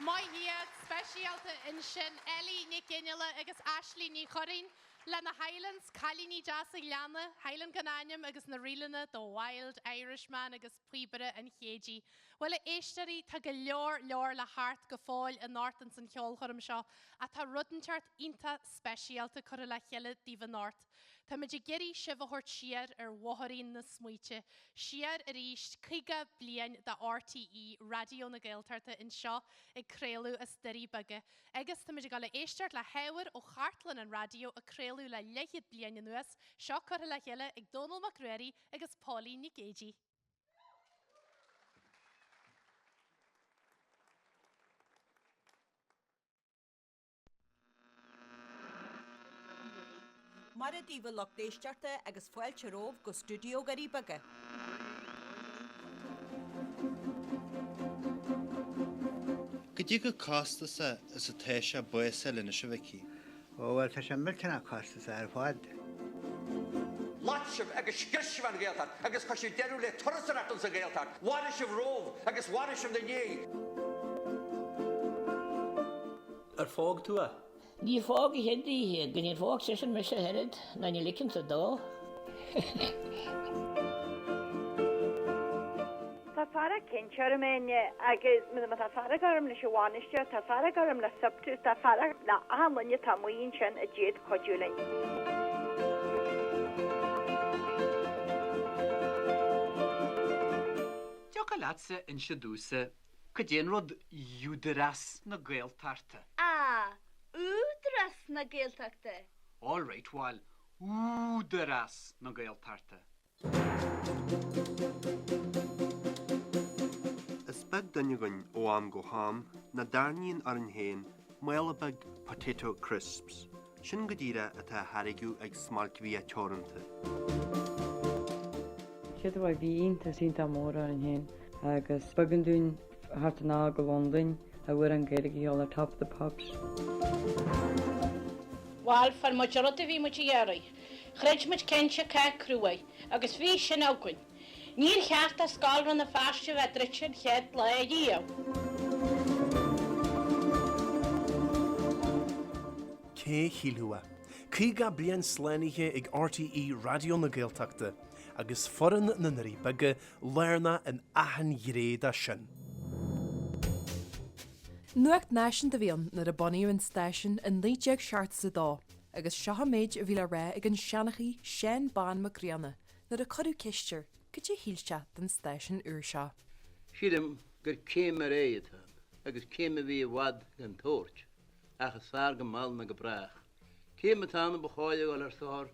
Maighréad speisialta in sin Ellie ní Grianna agus Ashley ní choirm le na Highlands Cailíní Deasa Leanna, Highland Gananium agus na Rianna the Wild Irishman agus Feabhra an chéidí. Well éistearí tá go leor le hart go fáil in Norton san Ceol chorm seo a tá rudanteart ionta speisialta chur le cheile díomh Nort. Tá muidir geirí sibhthart siar wathaín na smuoite, siar a ríist chuige bliain de RTÉ Raidió na Gaeltachta in seo ag craoladh a stirí bige. Agus tá muidir gála éisteart le hAoire ó Chartlann an Raidió a craoladh le leiad bliain nuas, seo chur le cheile ag Dónal Maighréad agus Paulí ní géidí. Mar a díomh lech d'éistearta agus foiilte rómh go stúdio garí bige. Go dtí go cástasa is a téise buasa lena se bhicí. Ó bhfuil tá sé miltena cástasa ar fád. Láitseh agus sciisih an Gaeltacht, agus chu sé deirú le torasarachtas a Gaeltacht, mhaidisih rómh agus mhaidisih na nné. Ar fág tú a? Die fog is het die hier. Geen fog tussen met zijn head. Dan je likken te door. Tá fara cinsear méine agus tá fara garm na seháiste, tá fara garm na subtú, tá fara na alanne tá muoin sin a déad codúlainn. Deocha leatsa in sedúsa, go déan rud údaras na Gaeltachta. Údras na Gaeltachta. All right, while údaras na Gaeltachta. Is beg dunnegan ó am go ham na darníon ar an héin muilebeg potato crisps. Sin go díire atá harigú ag smalcmhí a teoranta. Siad bhah bhíon tá sínta mór ar an héin agus began dún hart ná go London a bhfuair an gaiige all ar top the pops. Wel, fan mo jarod fi mo tiaroi. Chreid mo kensia ca crwai, agus fi sin awgwyn. Níl cheart a sgalran na fastio fe Richard ched le a dío. Cé chilhua. Cíga blian slénithe ag RTÉ Raidió na Gaeltachta, agus foran na narí bige learna an Mhic a sin. Nuacht náisian de bhíon na a buíú an stáisisin an líteag seart sa dá, agus seocha méid a bhí le ré ag an seannachaí sean bán mo Grianna, na a choirú cisteir, go dtí híilte den stáisisin uair seo. Siadam gur céim ar éiad, agus céim a bhí a bhad gan tóirt, achas fear go mal me go breach. Céim a tána bacháile gáil ar sár,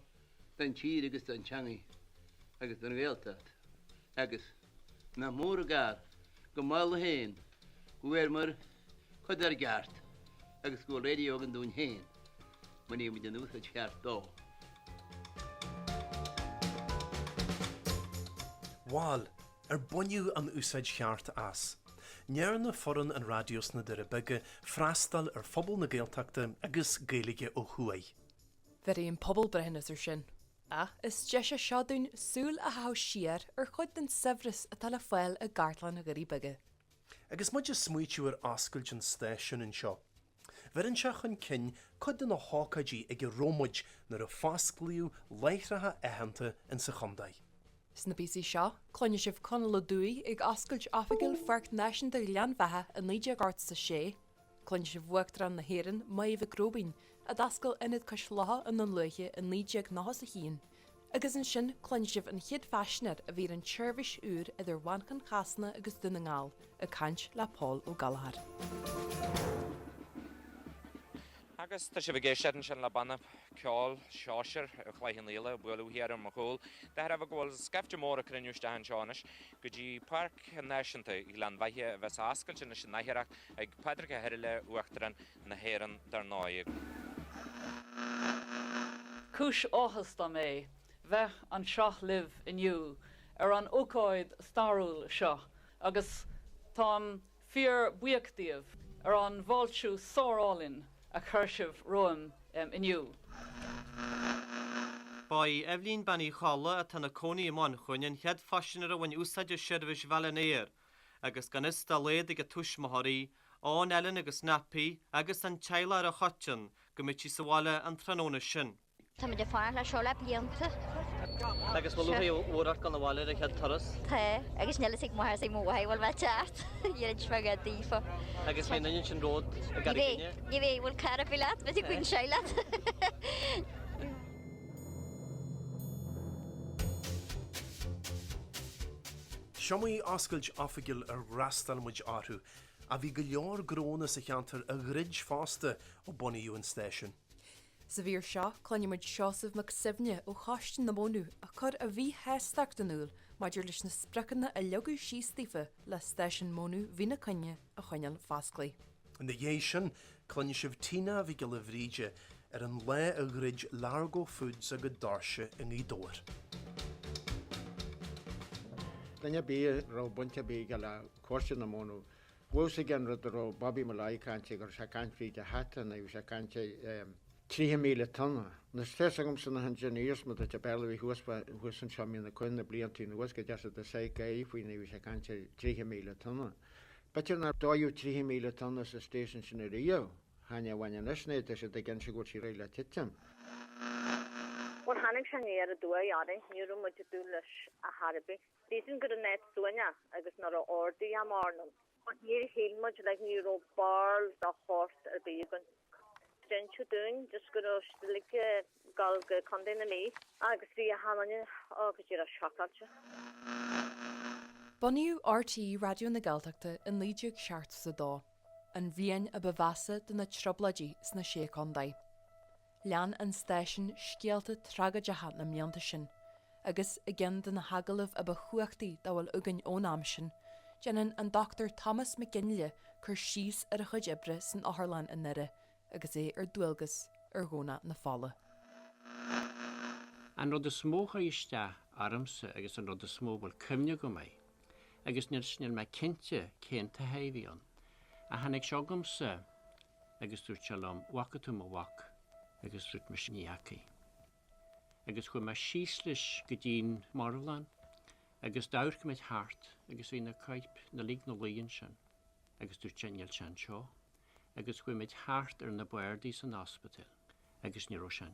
den tír agus den teangaí, agus den Gaeltacht, agus na mór a gar, go mal a héin, go bhfuir mar chud ar gart, agus go radio gan dún héin, man í den ús a cheart dó. Wal, buinniú an úsáid cheart as. Near na foran an radios na de bige freastal ar phobal na Gaeltachta agus Gaeilge ó Huaigh. Bheith an pobl brehin is ar sin. Is deise seádún súl a há siar ar chud den sefris a tal a foiil a Gartlan a gurí bige. Agus muid is smuitiú ar ascailt an stáisiún in seo. Bheith an seach an cin chud den a hácaidí ag a rómuid nar a fáscliú Láithreoirí éhananta in sa chondaid. Sna bísí seo, cloinne sibh conal dúí ag ascailt afagail farc náisian de lean bhethe a 9 gart sa sé, cloinne sibh bhuachtar na héireann Moya grobín a dascail inad coslatha an an luiche a 9 náthas a híon. Agus an sin cloinne sibh an chiad feisnead a bhí an tseirbhis úr idir bhanchan chasna agus duna ngáil a caint le Paul ó Galahad. Agus tá sibh géisiad sin le banna ceol seáir a chhlaithín léile buú hiar an macóil, de a bh ghfuil scaifte mór a cruniúiste an seánis, go dtí parc náisianta i lean bhaithe bheits ascail sin sin naithreacht ag Padraic Heirile uachtaran na héireann dar náig. Cúis áthas dá mé, bheith an seach libh inniu ar an ócáid starúil seo, agus tá fíor buíochtaíomh ar an bháiltiú sórálinn a chuirsibh roim inniu. Ba Evelyn Banny Challa a tanna cónaí amán chuin chead fasinar a bhain úsáidir seirbhis bhealanéir, agus gan is dá léad ag a tuismathirí Án Ellen agus Napi agus an cheiliúrtha a chotin go mit sáile an Tríona sin. Tá de fáin le seola blianta. Agus bhfuil luí órat gan bháile a chead toras? Tá, agus Lillis ag mar sé móhail bhil teart. Dhéad sfagad dífa. Agus mé nain sin ród a garíine? Ní bhé bhfuil carafilat, beth i gwn seilat. Siomí ascailt afigil ar rastal muid áthú, a bhí go leor gróna sa cheantar a grid fásta ó bunaíú an stéisiún. Sa bhír seo clanimid seosamh mac sibne ó chaistin na mónú a chur a bhí héisteach denúil maidir leis na sprachanna a legaú síostífa le stéisiún mónú hí na cynne a chuineal fásclaí. In the sin, clanne sibh tína bhí go le bhríide ar an le a grid Largo Foods a go darse in í dóir. Danne bí rá bunte bí go le cuairte na mónú. Bhús gan rud rá Bobby Malaicante gur se cantrí de hatan a se cante 3,000 tonna. Na stesagum san na engineers mu a bell hí husan seomí na chuinna bliantí na go de a sé gaí faoine bhí se cante 3,000 tonna. Betir na dáú 3,000 tonna sa station sin a Rio, haine bhaine nesnéid a se de gan se go sí réile titim. Wel hannig sy'n ar y dwy ari, ni'r rhwm wedi dwy lys a harbi. Dysyn gyda net swynia, agos na'r o ordi am arnyn. Ond ni'r hyn mod ni'r o barl da hort ar bygon. Dyn siw dyn, jyst gyda stilig gael condyn y mi. Agos fi a hamani, agos i'r a siacal siw. Buniu RTÉ Raidió na Gaeltachta in líideag seart sa dó, an bhíon a bhheasa den na trobladí sna sécondai. Lean an stéisiún scialta tragadeach na mionta sin, agus a gin den na hagalah a chuachtaí dáhfuil ugain ónam sin, jeanan an Dr. Thomas McGinley chur síos ar a chuid ibre san Amharclann in Nire, agus é ar dúilgus ar ghóna na fála. An rud a smócha iste armsa agus an rud a smó bhfuil cymne go mé, agus níl me cinnte cénta haimhíon, a hanig seogamsa agus dúirt se lom wacatú mo wac, agus rút me sníacaí. Agus chu me síoslis go dtín Amharclann, agus dair go meid hart, agus bhí na caip na lí na líon sin, agus dúirt teanil sin seo, agus chu meid hart ar na Bhreag san ospital, agus ní ro sin.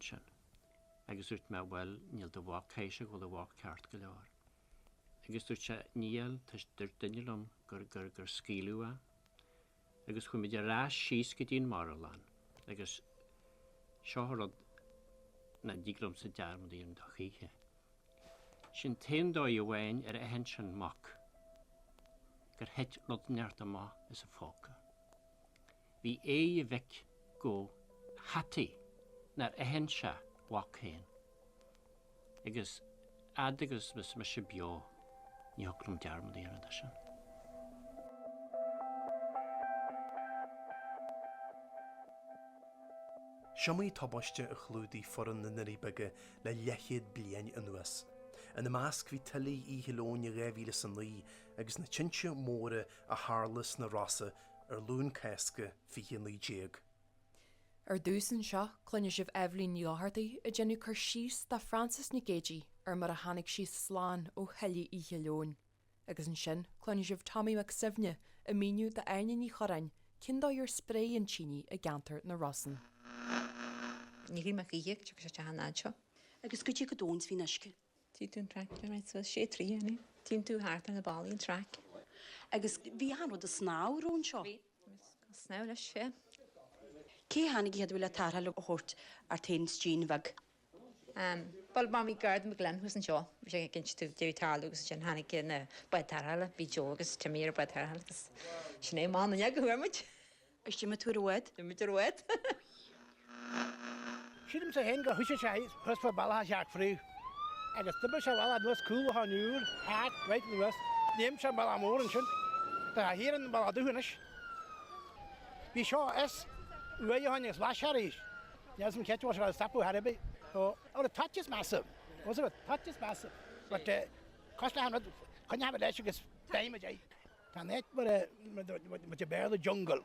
Agus dúirt me bhfuil níl do bhhac chéise go le bhhac ceart go leor. Agus dúirt se níl tas dúirt duine lom gur scíliúa, agus chu meid a rás síos go dtín Amharclann, agus seoharad na díglum sa dearmad íon do chiche. Sin taon dó i bhhain ar a hen sin mac, gur het lod neart amá is a fóca. Bhí é i bhic go hataí nar a hen se wac héin. Agus adagus was me se bio ní hoglum dearmad íon da sin. Siomí tabaiste a chlúdaí foran na naríbege le lechiad blian anuas. An na másc bhí talí í hilóne réhíle san lí agus na tinte móra a hálas na rasa ar lún césca fihin lí déag. Ar dúsan seo clunne sibh Evelyn Neohartaí a genú chur síos da Francis Nigéji ar mar a hanig síos sláán ó heilí í hilón. Agus an sin clunne sibh Tommy McSivne a míniu de Áine ní chorain cin dá ar spray an tíní a gantar na Rossan. Ní rí mac íag tu se tehanna seo. Agus go go dóns hí neisce. Tí tún tre sé tríana, tí tú háart an na bailíon tre. Agus bhí hanrad a snáhrún seo. Sná leis fé. Cé hánig iad bhfuil a tartha le hort ar tain stín bhag. Bal má mí gard me glen hús an seo, bhí sé gin tú deútáil agus sin hánig na buid tarthala, bí jogus te mír buid tarthala agus sinné mána neag go bhuimuid. Is me tú roiid? Du mit roiid. Sidim sa hen go huise sé hus pa balla seach frú. Agus tuba se bhil a nuas cúla há núr, hát, reit nuas, níim se balla mór an sin, tá hir an balla dúhanis. Bhí seo is uai haine slasharíis. Yes, some catch was a stapu harabi. Oh, the touch is massive. Also, the touch is massive. But cost I couldn't have a less because damage. And that with a bear the jungle.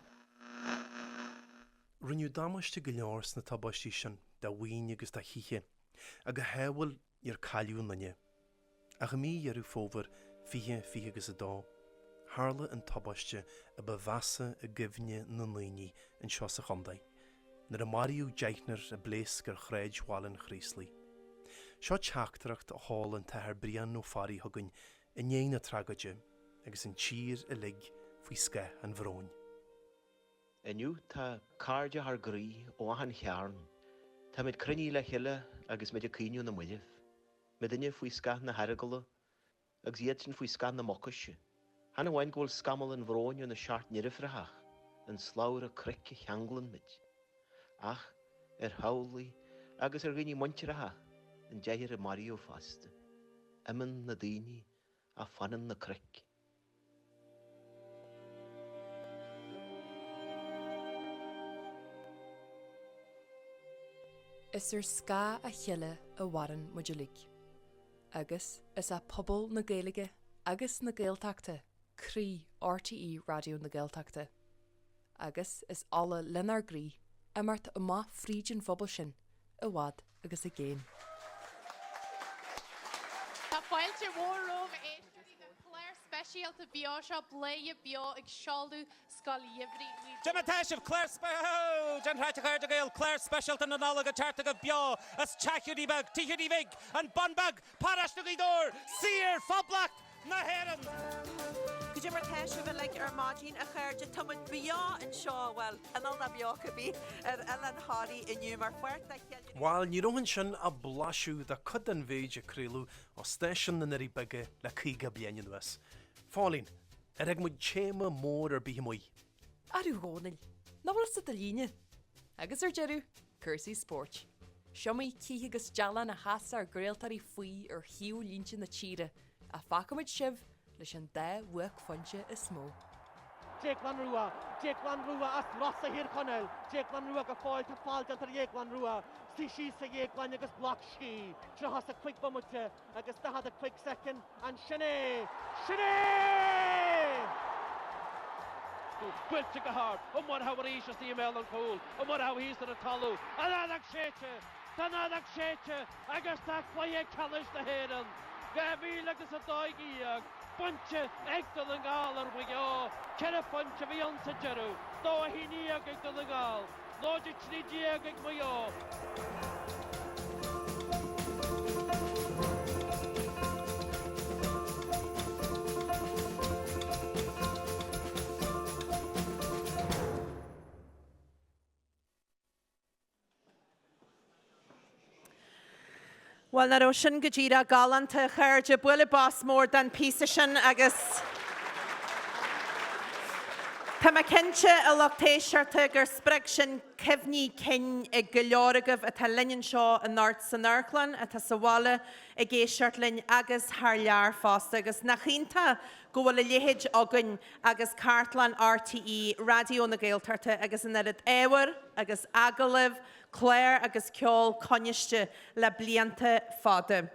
Rinneú damáiste go leors na tabaistí sin de bhaoine agus de chiche, a go heabhfuil ar caiiliú nanne. A go mí arú fómhar fiche agus a dá, Harla an tabaiste a bevasa a givne na líní in seo sa chondaí. Nar a Mariú deithnar a blés gur chréid bhálan chríslí. Seo teachtracht a hall an tahar brian nó farí thugann in éana tragaide agus an tír a lig faoi sce an bhróin. Iniu tá cáde ar grí ó an chearn. Tá mid cruní le heile agus mid a cíniú na muileh. Mid inne faoi sca na haragala agus iad sin faoi sca na mocaise. Hanna bhain ghfuil scamal an bhróin na seart nirifrathach an sláir a cric cheanglan mid. Ach, haulaí agus gine muintiratha an deir a Mariú fasta. Iman na daoine a fanan na cric. Is sca a chiile a waran muidilig. Agus is a pobl na Gaeilge agus na Gaeltachta crí RTÉ Raidió na Gaeltachta. Agus is alla lenar grí a mart a má frídin fphobal sin a bhd agus a géin. Tá fáilte mhórróh éisteí na chléir speisialta beo seo bléie beo ag seáldú scalaíomhrí. Demetáisih Claire den Ráiteachar de Gael Claire specialta na nálaga tartaga beo as teachúdí bag, tíchúdí vig an bonbag, parasnagí dór, sír, fablacht na héran. Go mar teisih le ar mágin a chuirde tumid beo an seo well anal na beocha bí ar Ellen Hardy inniu mar fuirt a cheil. While ní rohann sin a blasú de cud an bhéid a crílú ó stéisian na narí bige le cíga blianain was. Fálín, ag muid chéma mór ar bhí muoi. Arú Dónal, nábhfuil sa líne. Agus ar jeú, Cursí Sport. Seomí cíthe agus deala na hasar ar Gaeltarí faoi ar hiú línte na tíre a facamid sibh leis an dé bhuac fonse is smó. Clann Rua as losa hir Connell. Clann Rua go fáil tá fáilte tar Clann Rua. Sí sa Clann agus block sí. Tro has a quick bumute agus da had a quick second and Sinead. Gwilte go hard. Mar how is the email on cool. Mar how he's to the talu. RnaG séte. Agus tá quaie callis the head. Gabi agus a doigi bunche egdal an gáil ar bhuiá, ceire bunche bhí ansa jeru, dó a híní ag egdal an gáil, nóidir trídí ag bhuiá. Well, na sin go ddíra galanta chuirde buile bás mór den písa sin agus Tá ma cinse a lochtéisiarta gur spreag sin cefhní cin ag go leoragah a tá linn seo an náirt san Amharclann a tá sa bhála ag géisiart linn agus thar lear fásta agus nach chinta go bhfuil léhéid agann agus cartlan RTÉ Raidió na Gaeltachta agus an erid éhar agus agalah Claire agus Ceol coneiste le blianta fada.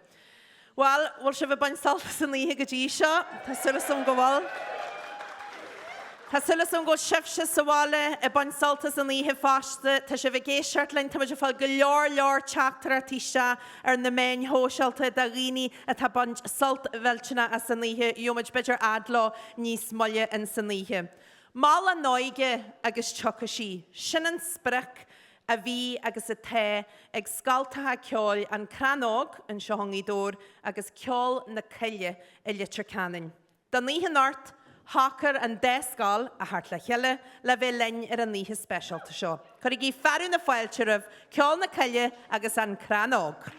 Well, bhfuil se bh bain saltas an líthe go dtí seo, tá sulas an go bhfuil. Tá sulas an go sibse sa bhála a bain saltas an líthe fásta, tá se bh géisiart linn tá se fáil go leor teachtar tíise ar na main hósealta da riní a tá bain salt bhiltena a san líthe iomid beidir adlá níos molle in san líthe. Mála nóige agus teochaisí, sin an sprech a bhí agus a té ag scaltatha Ceol an craoladh an seohangaí dór agus Ceol na Ceallaigh i litir canin. Da níthe náirt, hácar an déscáil a thart le cheile le bheith linn ar an níthe speisialta seo. Chuir í fearú na fáilte rah Ceol na Ceallaigh agus an craoladh.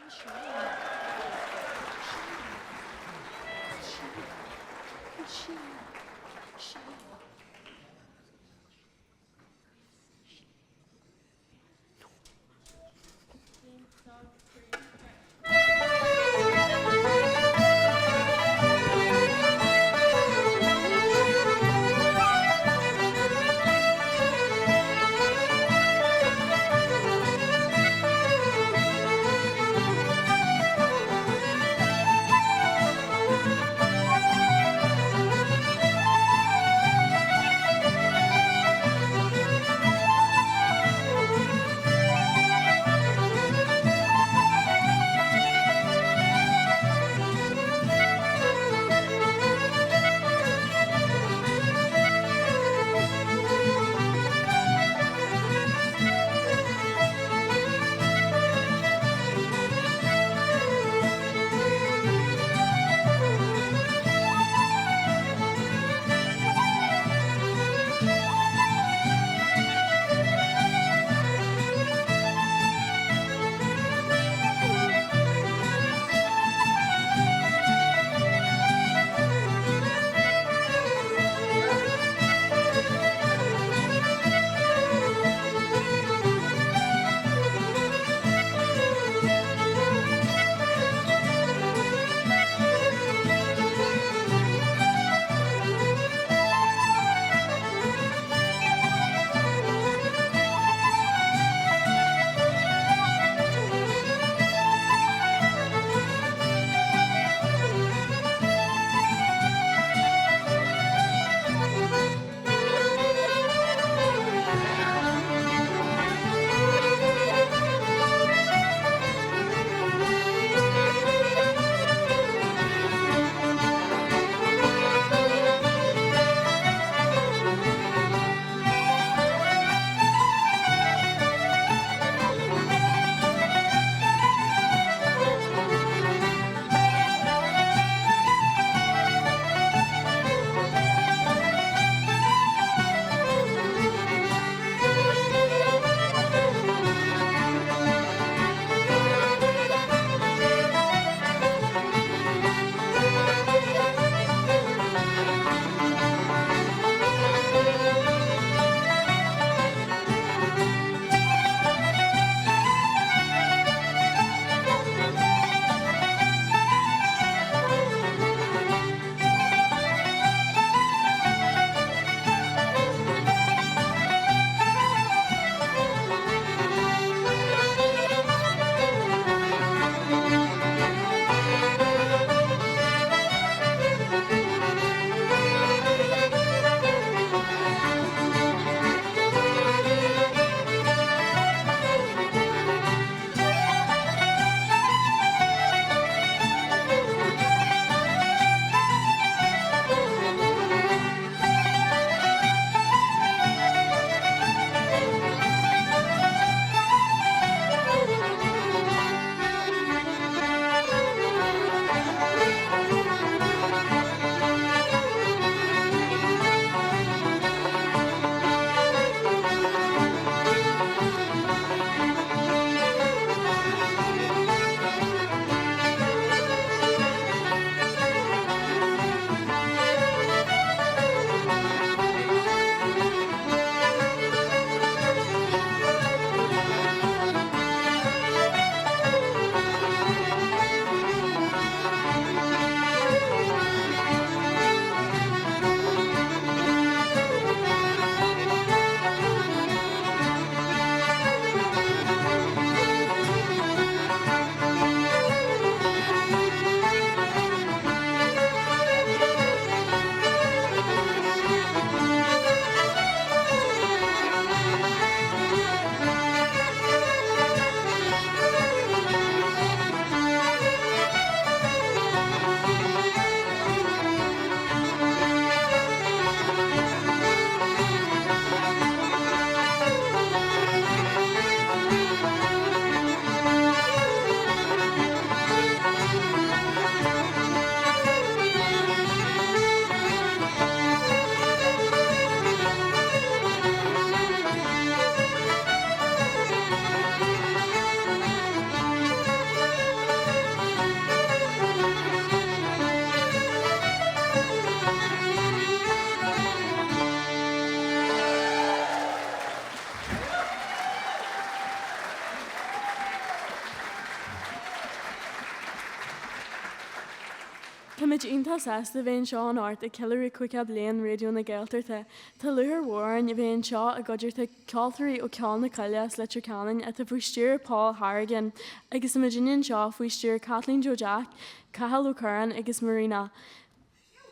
muid ionta sesta bhéon seo an ort a Ceallaigh cuiceab léon Raidió na Gaeltachta. Tá luthar mhórin a bhéon seo a gcuidirta ceoltóirí ó Ceallaigh na Ceallaigh le Clann a tá faoi stír Paul Harrigan agus na Virginian seo faoi stír Kathleen Jo Jack, Cathal O'Curran agus Marina.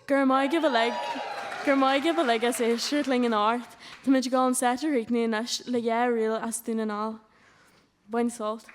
Gur maiid give a leg as é siúrtling an ort, tá muid gáil an setar riicní le dhé riil as dúnanáil. Bain salt.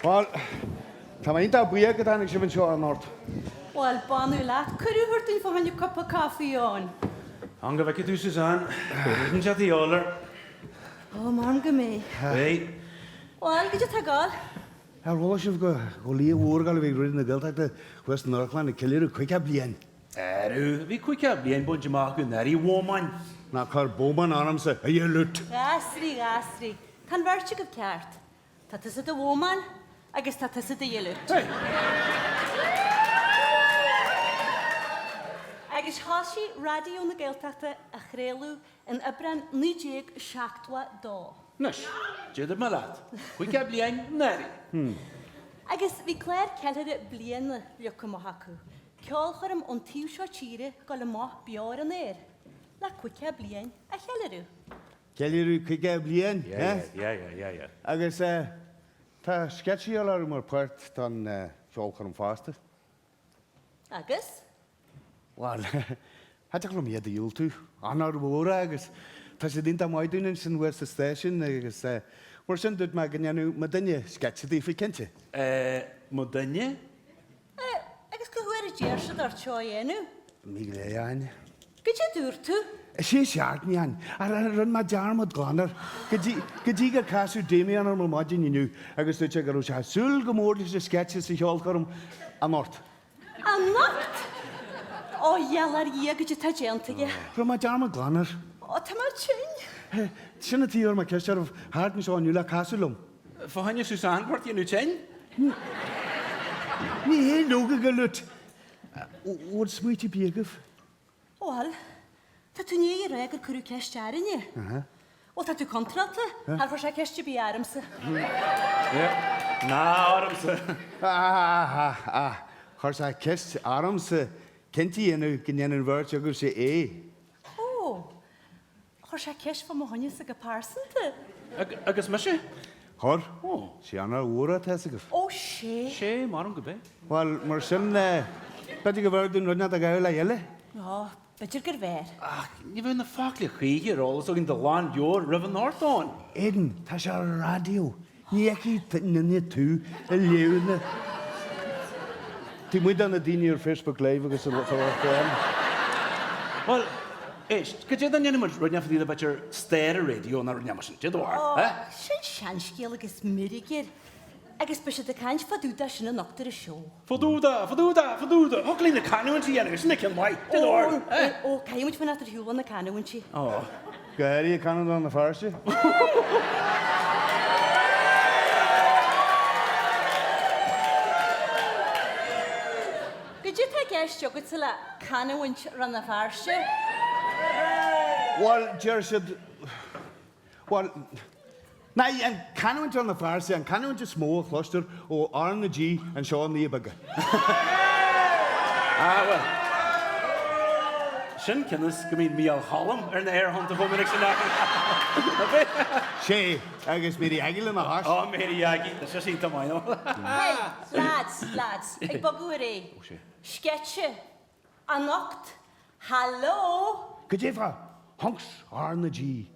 Wel, ta mae'n da bwyau gyda ni sy'n sio ar nord. Wel, banu lat, cyrru hwrtyn fo hannu cup o caffi on. Anga fe gydw Susan, gwrdd yn oler. O, man gymi. Hei. Wel, gyda tagal. Ar ôl sy'n go li wr gael fi rwy'n y Gaeltachta West Amharclann y Ceiliúrtha cwica blien. Fi cwica blien bod jymach yn eri woman. Na car boman anam se, a ye lut. Gasri, gasri. Tan versi gyf cart. Ta tysyd y woman, agos ta tysyd y lut. Agus hasi radio na Gaeltachta a chréalú yn ybran 1972. Nys, jydd yma lad. Cwica blien neri. Agus fi Claire celir blian liwc yma hacw. Ceol choirm o'n tiw sio tîre gol y moch bior yn La cwica blien a chelir Ceiliúrtha cwica blien? Ie. Agus ta sketchy olar mor part dan ceol choirm fasta. Agus? Wel, hadach lo miad y iwl tu. Anar bwra agus. Ta sydd un dam oedyn yn sy'n West Station agus. Mor sy'n dod mae gynnu mydynia sketchy di ffi cynti. Mydynia? Agus gyhwyr y gyr sydd o'r sioi enw. Maighréad. Gydja dŵr tu? Si siart ni an. Ar rhan ma jarmod glanar. Gyddi ga casw demi an ar mol modyn i nhw. Agus dweud gar oes sŵl gymwrdd sy'n sketchy sy'n hiol gorym anort. Anort? O, ialar i gydja ta gent ige. Rhan ma jarmod glanar. O, ta ma chyn. Sinna tíor ma ceistar of hart ni seán nula casulum. Fáinne Susan Port you chen? Ní hé nóga go lut. O'r smwyt I biegaf? Wel, ta tu nie regur cwrw cestiarinne. O ta tu contrata, har for seg cesti bi armse. Na, armse. Chor sa cest armse. Kenti enw gynnian vart agor se O, chor seg cest fa mo hynny sy'n gyparsynta. Agus mysio? Chor? Si anna ora tesagaf. O, she. She, marm gybe. Wel, mar sy'n beth I gyferdyn rydnad ag ael a iele? O, bydr gyrfer. Ni fe yna ffacli chwi hier ol, so gyn dy lan dior ryfyn northon. Eden, ta siar radio. Ni eki nynnu tu y liwna. Ti mwyd an y dyn i'r Facebook Live agos y lwfawr. Wel, eist, gydyd yn ymwyd rydyn ni'n ffydd about your RTÉ Raidió na rydyn ni'n dyd o'r. O, sy'n siansgiel agos mirigir. Agos bysio dy cains fadwda sy'n yn octor y sio. Fadwda. Hoglin y canw yn ti enw, sy'n ni'n mai, dyd o'r. O, cael mwyd fan at yr hiwl yn y canw yn ti. O. Gari y canw dan y farsi? Gydyd ta gestio gyda canw yn rhan y farsi? Wel, Gershad... Wel... Na, yn canw yn y farsi, yn canw yn smó chloster o RnaG yn Sean the Ibaga. Wel. Sin cynnes gymryd mi al cholam na air hont o fominic sy'n agor. Se, agos Mary Agil yn y hash. O, Mary Agil, that's just eat mine. Hey, lads, ik bagwr e. Sketje, anocht, hallo. Gydefa, honks RnaG.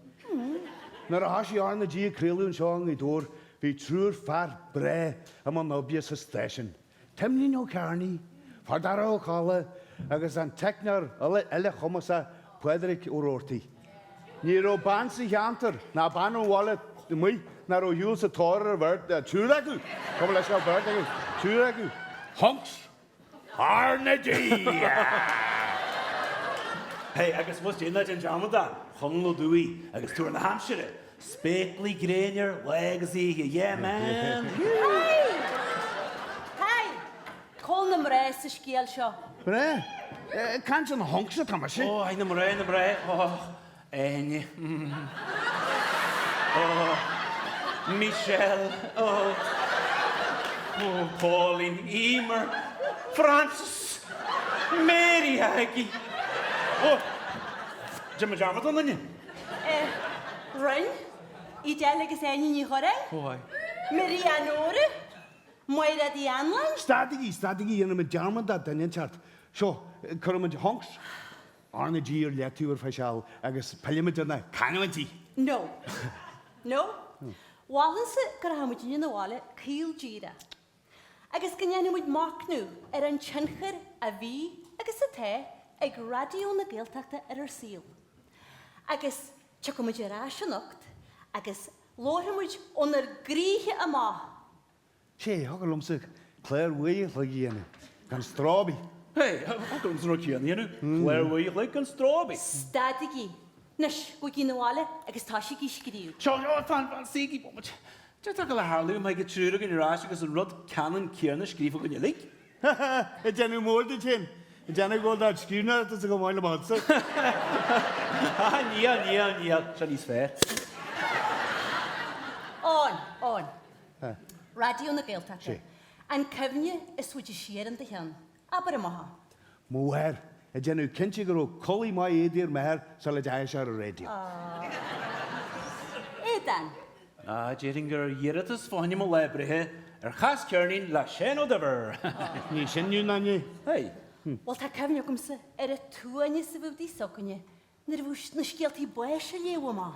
Na'r a hasi RnaG y creulw yn siong I dŵr, fi trwy'r far bre am o'n obias y station. Temlin o carni, fardara o chala, agos an tecnar ele chomasa Pwedric o'r orti. Ni ro ban sy hiantar, na ban o'n wallet, mwy, na ro hiwl sy tor ar verd, tŵragw. Kom leis gael verd agw, tŵragw. Honks RnaG! Hey, agus was dyn yn jamon da. Chonglo dwi, agus tŵr na Hampshire. Speckley Granier, legacy, yeah man. Hey, col na mres y sgiel sio. Bre? Cant yn honks y tamasi? O, ein na mre. O, Áine. O, Michelle. O, Pauline, Emer, Francis, Mary Aggie. O, Jim Jarmut on onion. Run, I delegas Áine ni chore. Why? Marianore, Moya di Anlan. Stadigi, yn y Jarmut da, dyn ni'n chart. So, cwrwm yn honks. RnaG o'r letu o'r ffasial, agos paliamid yna, canw yn ti. No. Walan sy gyda hamwyd yn y wale, Ceol gira. Agos gynnian ymwyd moc nhw, yn chynchar a fi, agos y te, ag radio na Gaeltachta yr Ceol. Agos tiac ymwyd i'r asio nocht, agos lor ymwyd o'n yr grich yma. Se, hog yr lwmsig, Claire Way lagi yna, gan strobi. Hey, hog yr lwmsig rwy'n cian yna, Claire Way lagi gan strobi. Stadigi. Nes, gwy gyn y wale, agos tasig I sgriw. Fan sigi, bomod. Just ac ala harlu, mae gyda trwy'r yn i'r asio, agos yn rod canon cyrna sgrif o gynnu lig. Y dynnu môl dy tyn. Y dynnu gweld ar sgrifna, ydych chi'n gymryd am odsa. Nial, sian I sfer. On. Radio na Gaeltachta. An cyfni yswyd I sir yn dy hyn. Aber yma ha. Mwyr. Y dynnu cynti gyro coli mai eidir meher sy'n le dais ar y radio. Edan. Jerin gyr ieratus fo hynny mo lebre he. Chas cyrnin la sien o dyfer. Ni sy'n yw na ni. Hei. Wel ta cyfni o gymsa, y tŵan I sy'n fawd I sogni. Nyr fwys na sgiel ti bwys y lew yma.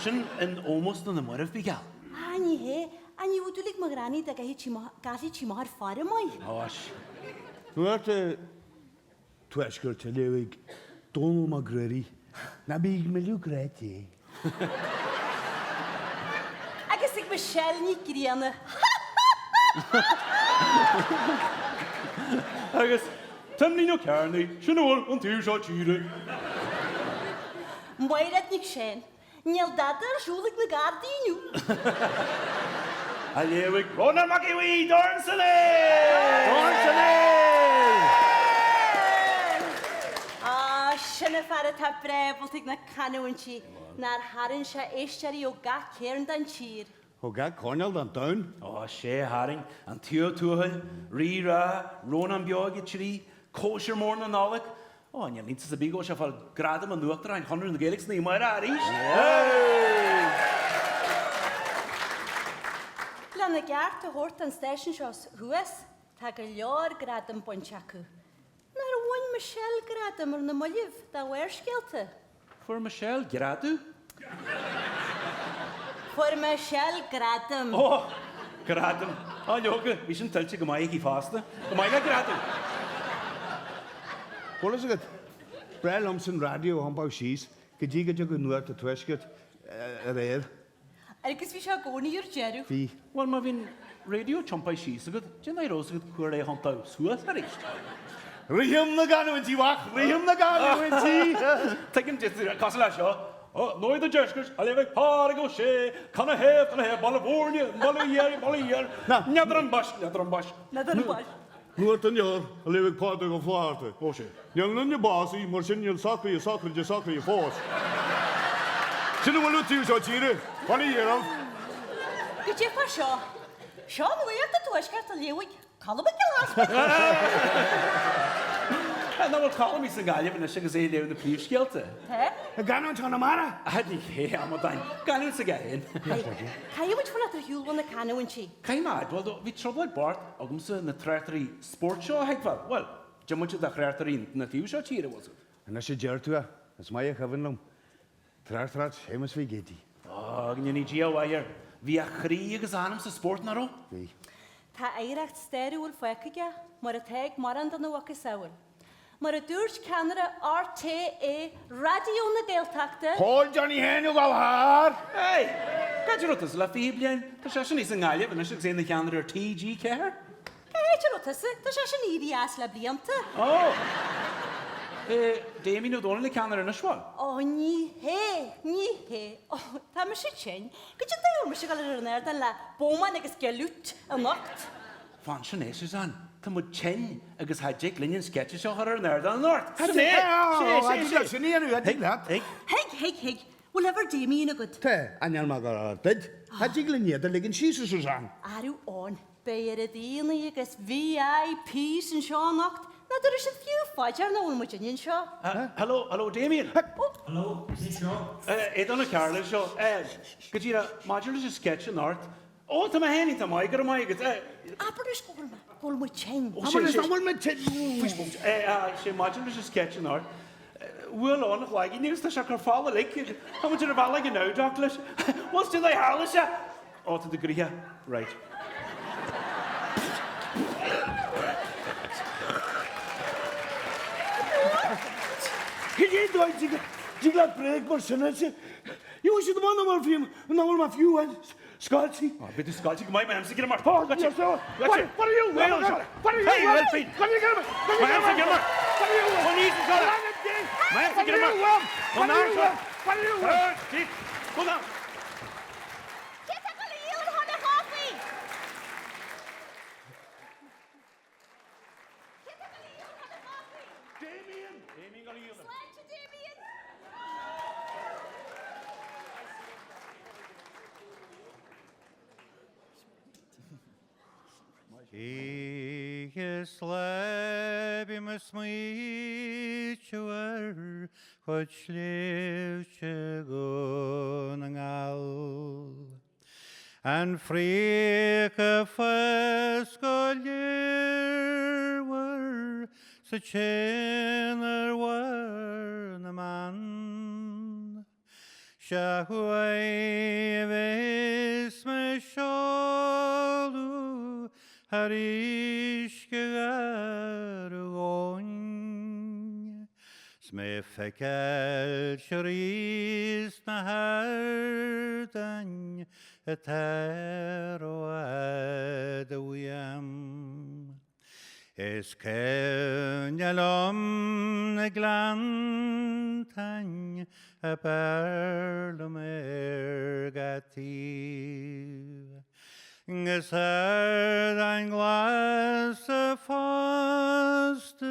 Sy'n yn almost yn ymwyrf bigal. Ni he. Ani wdwlig Maighréad da gallu ti mar far yma. Nwyd twesgyr te lewig Dónal Maighréad. Na big miliw gred I. Agus ag Michelle ni Grianna. Agus, tymni no carni, sy'n ôl o'n tiw sio tîri. Maighréad nig sin. Níl dadar siúlaigh na gardaíniu. A léigh Rónar mag i wí, Dorn sa lé! Dorn sa lé! Sinna fara tá breboltaigh na canúintí na'r harin se éistearí ó ga céirn dan tír. Ó ga corneal dan down? Ó, sé haring, an tío túhail, rí rá, rón an beag i trí, cóisiir mór na nálaigh. Ó, níl línta sa bígó se fáil gradam an nuachtar an chonir na Gaeltachta ní mar a ríis. Le na gceart a hort an station seos huas, tá go leor gradam bonte acu. Na'r bhain Michelle gradam ar na moilih da wersgealta. For Michelle, gradu? For Michelle gradam. Ó, gradam. Á, leoga, bhí sin tiltte go maiigh í fásta. Go maiigh gradu. Bhfuil is agad Bhreisleáin radio hampá síos, go dtí go go nuair a tuisgad a réad. Agus bhí seo gcónaí ar jeirú. Bhí. Wel, má bhín radio chompá síos agad, dyn na rós agad chuir é hampá suas a ríist. Rihim na ganúintí wach, rihim na ganúintí. Tegin cos le seo. Nóid a deisgurs, a léibh pár go sé, canna héh, balla bhórne, balla dhéir. Neadar an bas. Neadar an bas. Nuair an deor, a léibh páda go fláirta. Ó sé. Neall na básaí, mar sin neall sacraí i fós. Sinna bhfuil tíú seo tíre, bhana dhéireamh. Go dtí par seo. Seo nuair a tuaisceart a léigh, calab a glas. Na bhfuil chalamí sa Gaillimh na sigus é léir na príomhscéalta. He? A ganúint anna mara? Ní hé am dain. Ganúint sa gain. Caimid fan ar hiúlhan na canúintí. Caiimid, well, bhí troblaid bart agamsa na Tríotarí sport seo heagfad. Well, demuid a Tríotarí na fiú seo tíre was it. Ana sé deirtua, as mai a chahanlum. Tríotarí sémas bhí gétí. Gníní díomhair. Bhí a chrí agus anam sa sport na ró? Bhí. Tá éireacht stériúil foicaige mar a teag mar an dan uaca saoil. Mar a dúirt Canada RTÉ Raidió na Gaeltachta. Paul Johnny Henú gáhar! Hey! Gaidirútas le Feabhra, tá sé sin níos an Gaillimh a sé sé na Canada TG ceir? Gaidirútas, tá sé sin íri as le blianta. Déimí nó Dónal na Canada na sháil? Ní hé. Tá mar sé tsin. Go dtí daoir mar sé gal ar an airdan le bóman agus gealút a nacht. Fan sin é Susan. Tá mu tsin agus haidig líonn sketche seo ar an airdan an North. Heig. Well, ever Damien a good. Te, anel mag ar dyd. Haidig líniad a ligin sísa, Susan. Arw on. Beir a dîna agus VIPs yn sio nacht. Na dyr ysyn fiw ffajar na wn mwyn yn sio. Hello, Damien. Hello, is sio? Edan y Carla sio. Gydira, magi'r ys sketch yn North. O, ta ma hen i ta mai, gyda mai gyda. Aber ys gol mwyn chen. Aber ys amol mwyn chen. Se magi'r ys sketch yn North. Wel on, like, news ta siacar fála lig. How much are the valley, you know, Douglas? What's to thy harless? Oh, to the Grianna. Right. Can you do it? Digla Bréag mar sinnaise. You should want to have him, and now my few and Scotty. Oh, bit of Scotty, my man, get him up. Oh, gotcha. What are you? What are you? Hey, Redfeet. Come here, get him. My man, get him up. What are you? One easy, got it. My man, get him up. What are you? What are you? Hold on. Slab im smuichuar, what slewche gonangal. And freaka fascolyer were such a war the man. Shahuay ves me sholu harish gargoin. Sme fekel sharis na hardan etero adwiam. Es kenyalom ne glantan a berlum gatíh. Gus ein glas a faste,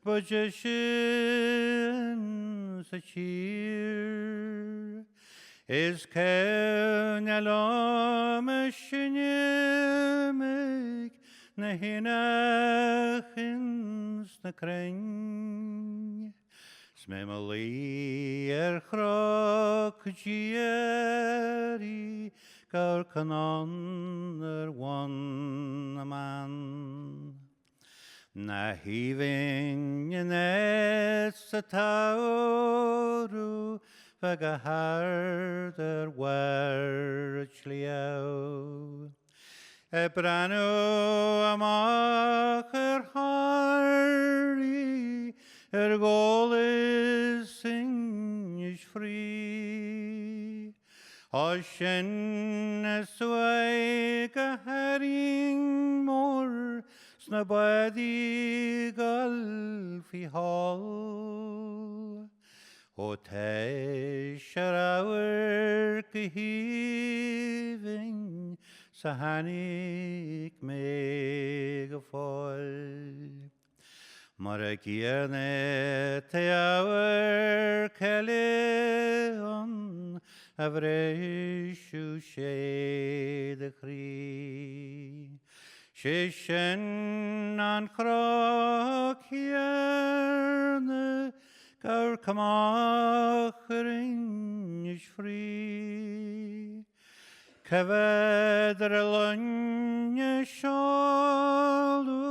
budge sin sa tír. Is ceann alám a sinneamig na hinachins na crainn. Sme ma lí chroch diari gaur canon wan a man. Na hífin nes a tauru fag a hard war chliau. Brano amach Harry goal is is free. Oshin sway a herring more sna body golfi hall. O te sharawer heaving sa hanig megafol. Mar a Grianna te awer Ceallaigh a bhreisleáin sé de chrí. Sé sin an chroch Grianna gaur camach is free. Cefed a lunne siolú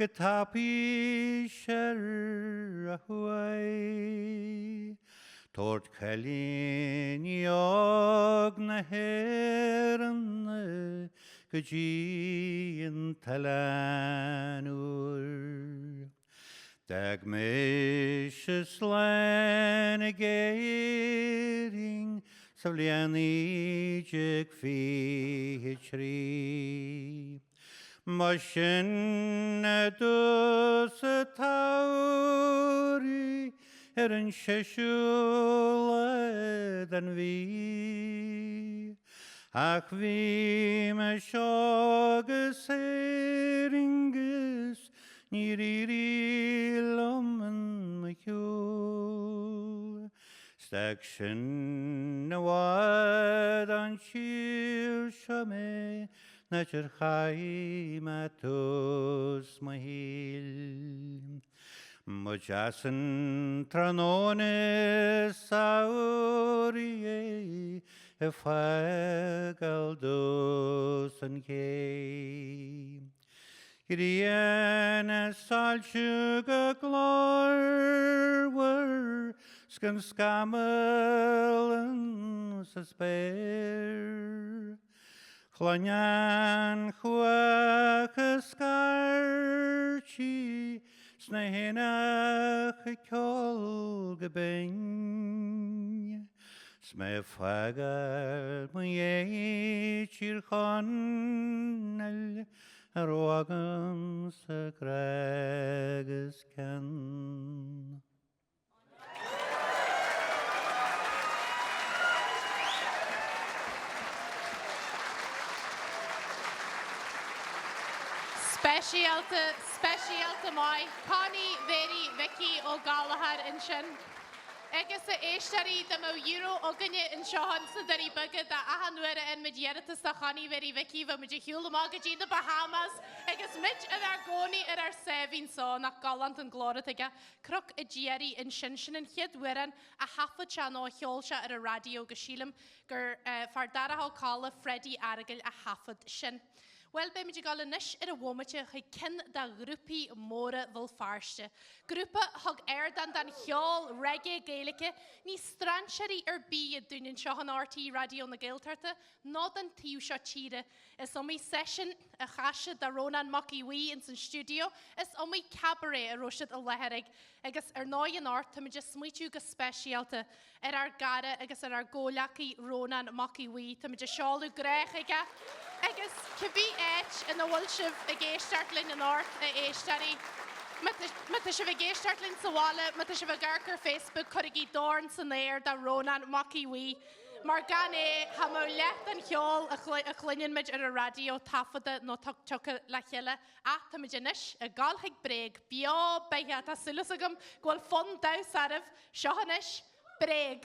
Getapi a huai. Tord Ceallaigh og na héireanna go dtí talanúr. Dag mis sláin a géiring sa bhlianaídeag fiche trí. Mar sin a dus a taurí an seisiúla an bhí. Ach bhí me seo agus éiringus ní rirí loman me ciúil. Stag sin na bhfad an síl seo mé na tir chaim a tus ma híl. Mo jasan tranóna saorí é a feagal dus an cé. Grianna sáilte go glór scan scamalan sa spéir. Chlann chuach a scartí sna hinach a ceol go bain. Sme feagal mu tír Dónal ar ógam sa cragus can. Speisialta mai, Connie, Mary, Vicky ó Gaeltachta in sin. Agus a éistearí do mó euro ó gunne in seohan sa darí bugad a ahanúra in midéirtas a Connie, Mary, Vicky bh muidir hiúla mága dí na Bahamas agus mit ar gcónaí ar séhín só nach galant an glóra aige croc a ddíirí in sin an chiadhuiran a hafa teanó cheolse ar a radio go sílam gur fardaraá cála Freddie Argyle a hafad sin. Wel, be mi di gael nis ar a womate chu cin da grúpi móra bhil farste. Grúpa hog dan cheol reggae Gaeltachta ní stranserí ar bí a dúnin seo an RTÉ Raidió na Gaeltachta ná an tíú seo tíre. Is omí session a chaise da Ronan Maighréad in san studio is omí cabaret a roisiad a leherig agus ar 9 an ort tá just smuitiú go speisialta ar gara agus ar ggólachaí Ronan Maighréad tá just seáú grech aige. Agus cybí éit yn y wylsif y geistart lyn yn ort y eisteari. Mata se bh géisteartlinn sahála, mata se bh garcar Facebook chuigí dorn san éir da Ronan Macií. Mar gan é ha mó lecht an cheol a chluinn mid ar a radio tafada nó tucha le cheile a tá mid inis a Gaeltachta Bréag bio beithe tá sulas agam ghfuil fun da sarah seohanis Bréag.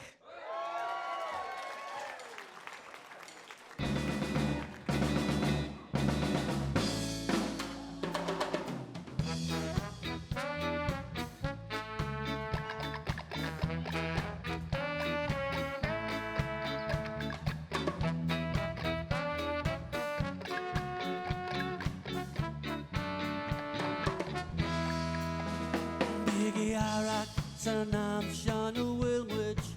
Sanam Shanu Wilwich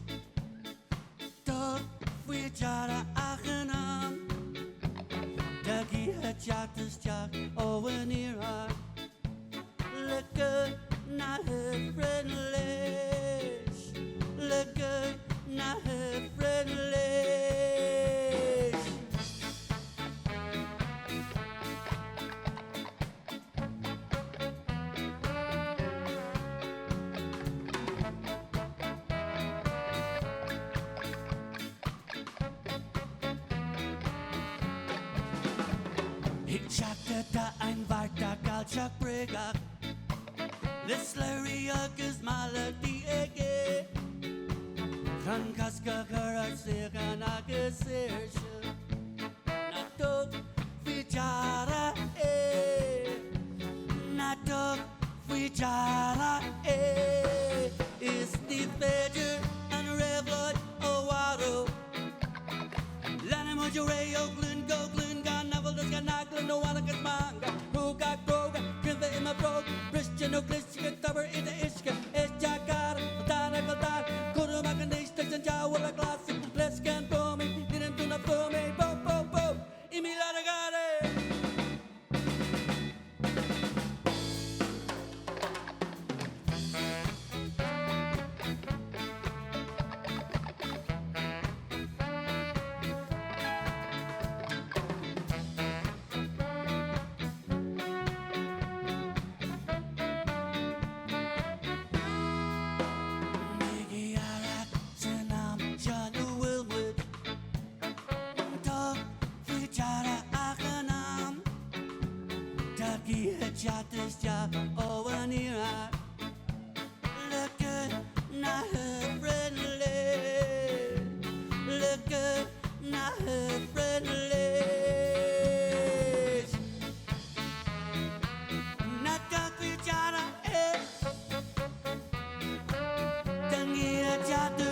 Dog Fujara Achanam Dagi Hachatas Jack Owen Ira Lecca Nahe Friendly Lecca Nahe Friendly Chakta ein weiter Gaeltach Bréag Lislairí agus maladi ege Clann casca chuir sigan agus séirse Na dog fujara Na dog fujara Is the Fader and Revlod Owaro Lana Mojareo Glyn Go Glyn Gan Navel Nagla no one gets manga. Who got broga? Give the imma broke. Christian no Christian cover in the Ishka. Es Jagar, Dana Gadar, Kurumaganish, and Jawala Glassy. Let's get booming. Didn't do not for me. Bo, bo, bo. Emilada Gare. Chatters job over near look good, not her friendly. Look good, not her friendly. Not the creature, Tangi a chatter.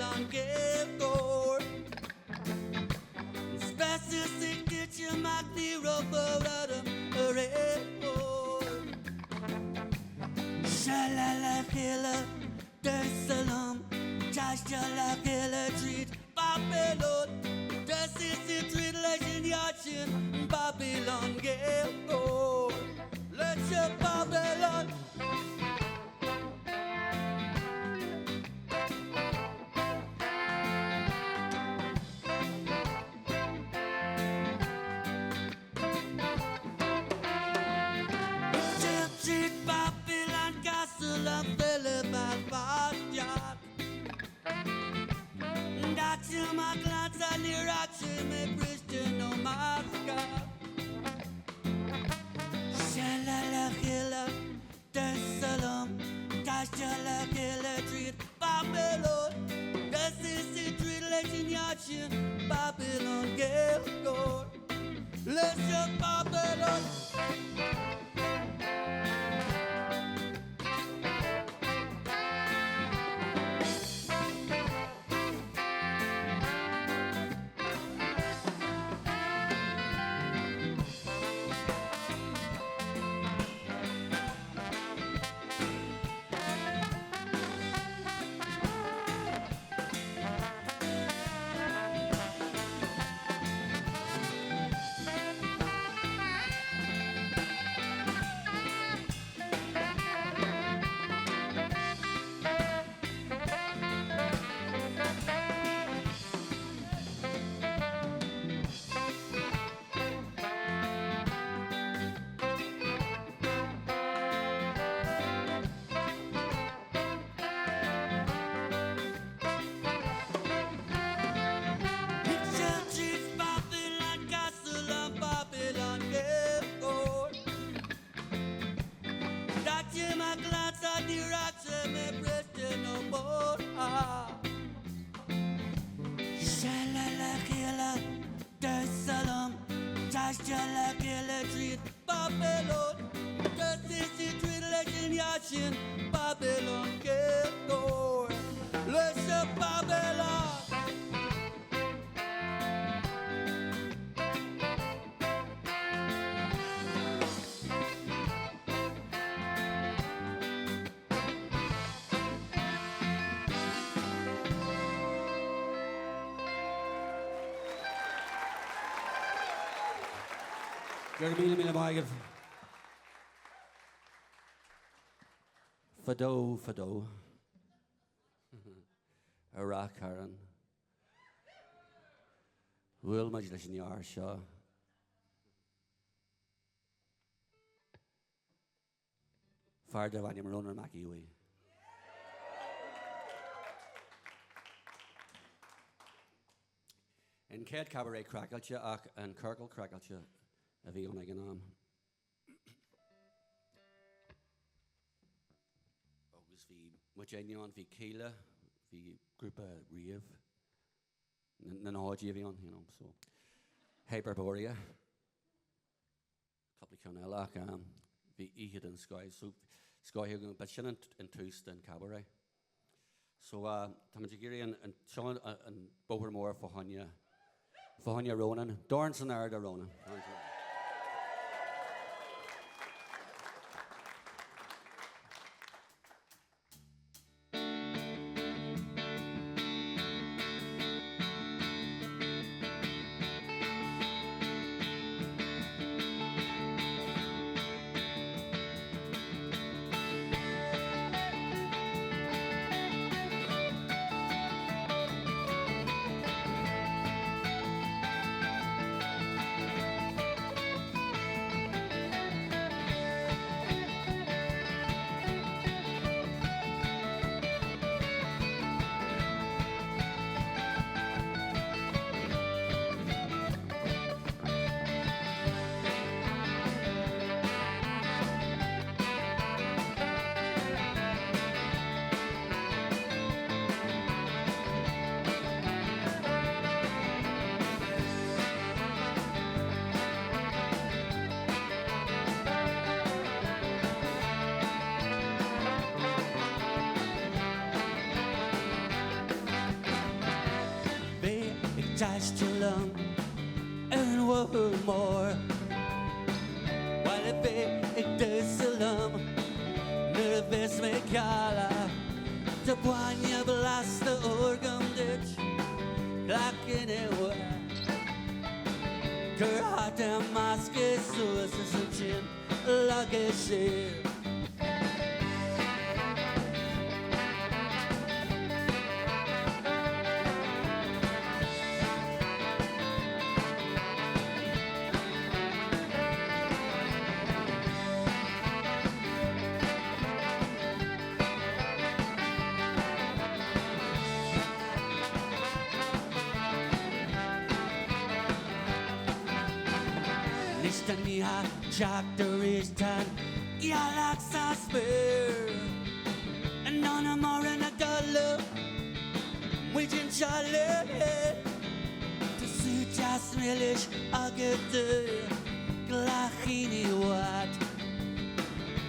Amharclann Ghaoth Dobhair Dé Specific Ditch Maighréad Ceallaigh Salam Ceallaigh Treat Babylon This treat legend Yachin Babylon Ghaoth Dobhair Let's your Babylon Babylon Ghaoth Dobhair Let's your Babylon Ceallaigh electric Babylon. Just this is election yashin Babylon get door. Let's up Babylon. Mille Maighréad. Fado. Iraq Haran. Will Majlis in Yar Shah. Feabhra Vanya Marona Makiwi. In Ced Cabaret Cracklecha Ach and Kirkle Cracklecha. A bhí anna gnáam. Agus bhí muéineán bhí céile, bhí grúpa riamh, na náidí a bhí an, so. Hyperborea. Couple of Canella, bhí iad an sky, so sky here going, but sin an tús den cabaret. So, tá muid géirí an seán an bóthar mór fáinne Ronan, Dorn san aird a Ronan. Dash too long and one more. While it be does alum, nervous me cala. The one you blast the organ ditch, clacking it away. Her heart and mask is so as a chin, like a ship. Jack the Ristan, Galaxa Spear, and none more in a dollar, which in Charlotte to see just Lillis, I get the Glachini what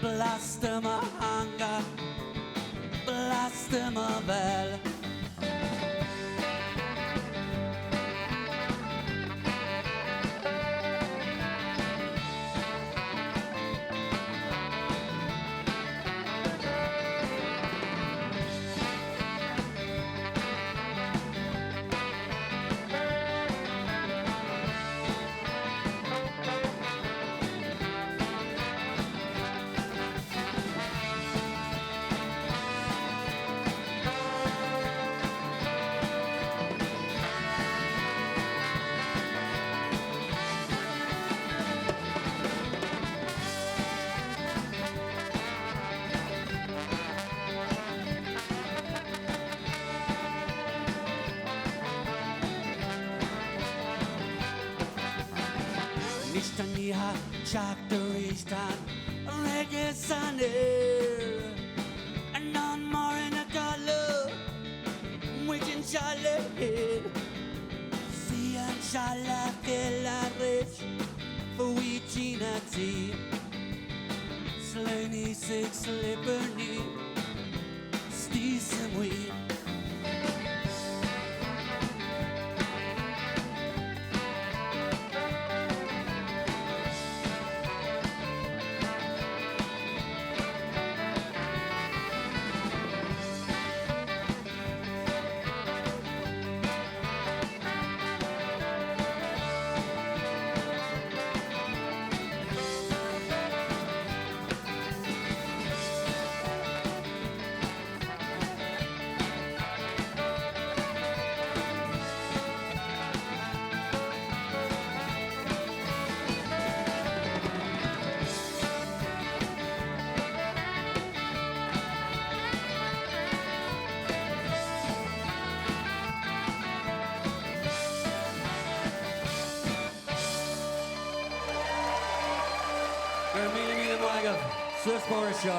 blast them a hunger, blast them a bell. Jack the Ristan, reggae Sunday, and none more in a dollar, which in Charlotte, see and Charlotte, la rich, ag slipper ní stí sa muí. Sus mór seo.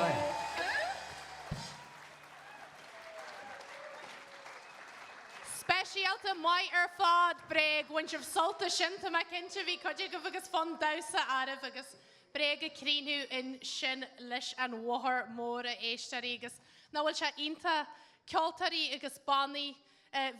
Speisialta mai fád Bréag bhain sibh solta sin tá mai cinnte bhí coide go bhgus fan dasa arah agus Bréag a críú in sin leis an bhthar móra éistearí agus náhfuil se ionta ceoltóirí agus bannaí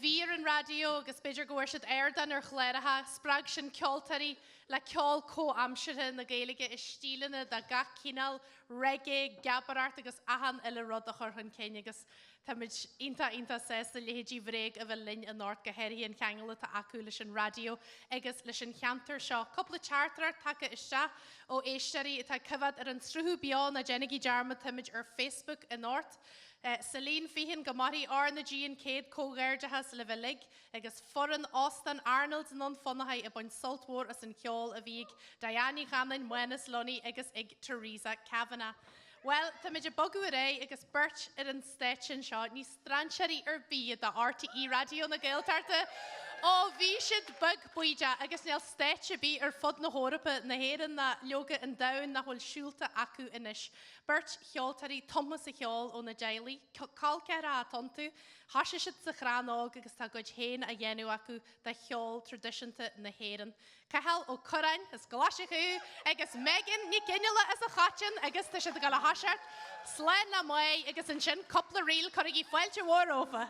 bhí an radio agus beidir go bhfuir siad airdan ar chléirithe sppraag sin ceoltóirí le ceol có-amseithe na Gaeilge is stílanna de gach cíneal reggae gabarart agus ahan eile rud a chur chun céine agus táid ionta sésta léhéidí Bréag a bheith linn an North go heirí an cheangaile tá acu leis an radio agus leis an cheantar seo. Coppla chartar take iste ó éistearí tá cyfad ar an strúthú beán na Jennigy Jarma táid ar Facebook in North. Celine fihin go maithí RnaG an céad cógairdethe le bheith agus foran Austin Arnold non fonnaithe a bain saltmór as an ceol a bhíg Diana Gannon Mooneys Lonnie agus ag Teresa Kavanagh. Well, tá méid a bogu ré agus burt ar an stáitse seo ní stransearí ar bí de RTÉ Raidió na Gaeltachta ó bhí siad bug buide agus níl stáitse bí ar fod na hórappa na héan na leoga an dain na hfuil siúlta acu inis. Burt cheoltóirí Thomas a cheol ó na Ceallaigh, cáilceara a tontu, hasise siad sa chranág agus tá goid héin a dhéanú acu de cheol tradiisianta na héan. Cathal ó Corain is gláisiú agus Megan ní cineala is a chatin agus tá siad go le hasart, Slen na mai agus an sin coppla riil chuigh foiilte mhórófa.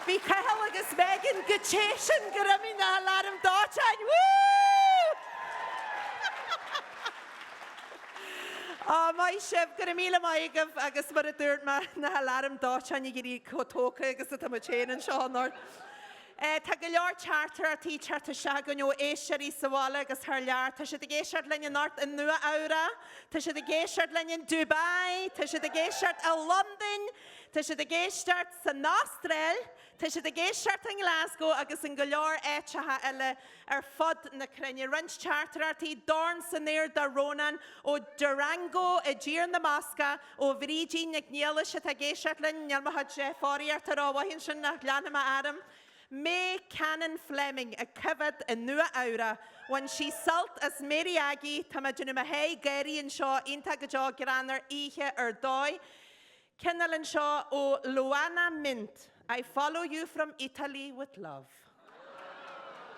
Bhí Ceallaigh agus Megan go téisian go raibh mí na alarm dátein. Mai sibh go míle maigah agus mar a dúirt na alarm dátein i ggurí cotóca agus a tamachéan an seánar. Tá go leor charter RTÉ charter seagan ó éisiirí Ceallaigh agus th lear, tá si a géisiart lein nát in nua ára, tá si a géisiart lein in Dubai, tá si a géisiart a London, tá si a géisiart san Austrail, tá si a géisiart in Glasgow agus in go leor éitethe eile ar fud na crunne Ranch charter RTÉ dorn san néir da Ronan ó Durango i ddír na Masca ó Bhreagí na Gníala si a géisiart lein nealmacha Jeff Áíart ar áhainn sin nach Grianna Adam. May Canon Fleming a covered in nua aura when she salt as Maighréad tamadunu mahei geri and shaw intagajaw granar ihe dói Kennel and shaw o Luana Mint. I follow you from Italy with love.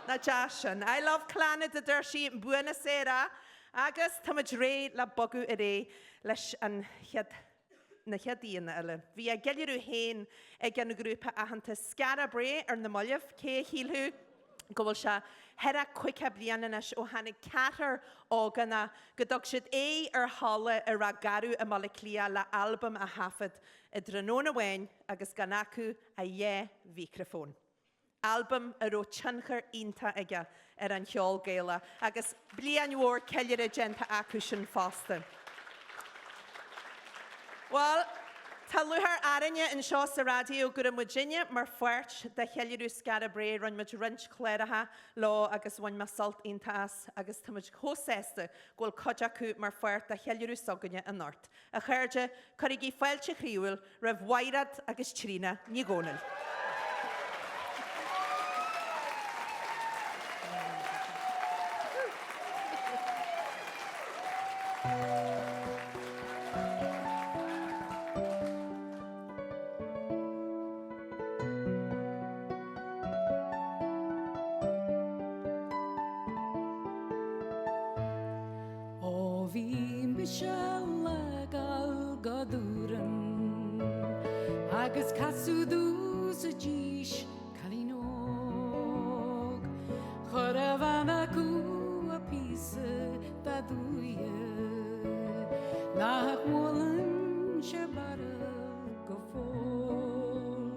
Na jashan. I love Clann de Dershi in Buenos Aires. Agus tamadre la bogu ere lesh an hiad. Na cheadíana eile. Bhí a geilirú hain ag an grúpa a hananta scara bré ar na moileh cé hílthú go bhfuil se hera cuice bliananas ó hanig ceatar áganna go dog siad ar hála ar a garú a mala clia le album a hafad i Dróna Bhain agus gan acu a microphone. Album a ró tsionchar ínta aige ar an cheol Gaeltachta agus blianúir ceilire genta acu sin fásta. Well, tá luthar Áine in seo sa radio go Virginia mar fuirt de cheiliúr scara bré run muid rinch chléirithe lá agus bhain me salt intas agus tá muid chóséasta ghfuil coide acu mar fuirt de cheiliúr soganne an Nort. A chuirde chuirigí fáilte chríúil raibh Maighréad agus Tríona ní Dónal. Agus casúdú sa díis calínog Choravana cu a písa da dúia Nach mólan se bara go fól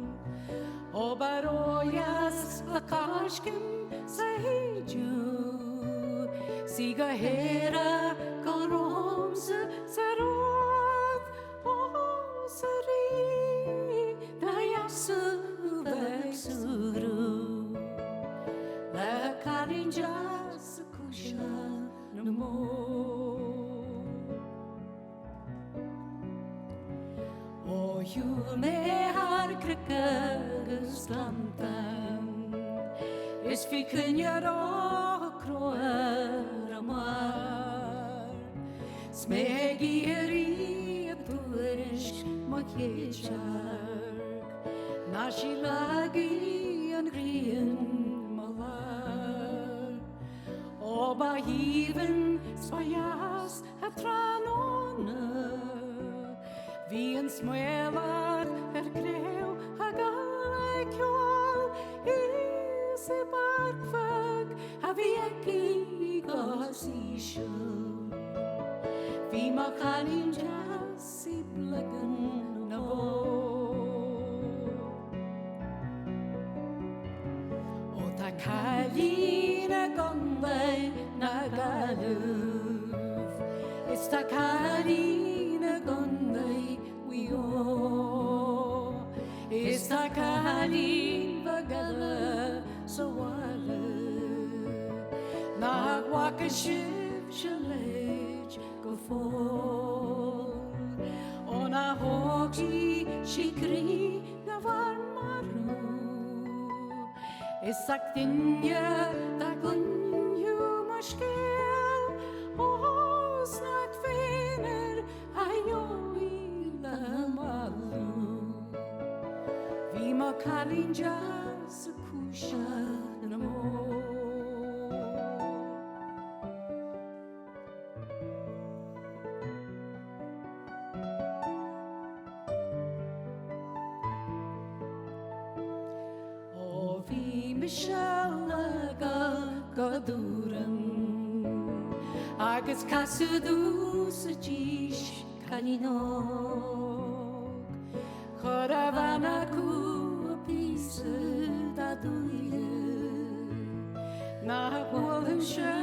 O baróias a cáiscin sa héidiú Si go héra go rómsa sa rád ó sa rí Suru La carinja sa kusha no mo O you me har krakagas lantan Is fi kunya ro kroar amar Smegi eri purish makechar Na she lagi an grian malar O ba even svayas a tranona Bhí an smuelar crew a gal ceol is I barfag a bhí eci gos isio. Bhí má chalín jas I blagan na bó. O ta chalín a gondai na galúf. Is ta chalín a gondai we o. Is ta chalín bagala so wala. Na waka shib shalej go for. On a hoji shikri na var maru. Is saktinja da gunju mashkel. O snak fener ayomi la malu. Vima kalinja sakusha namo. Ceallaigh godúran agus casúdú sa tíis canínog chur a bhana cú a písa da dúile na bhfuil se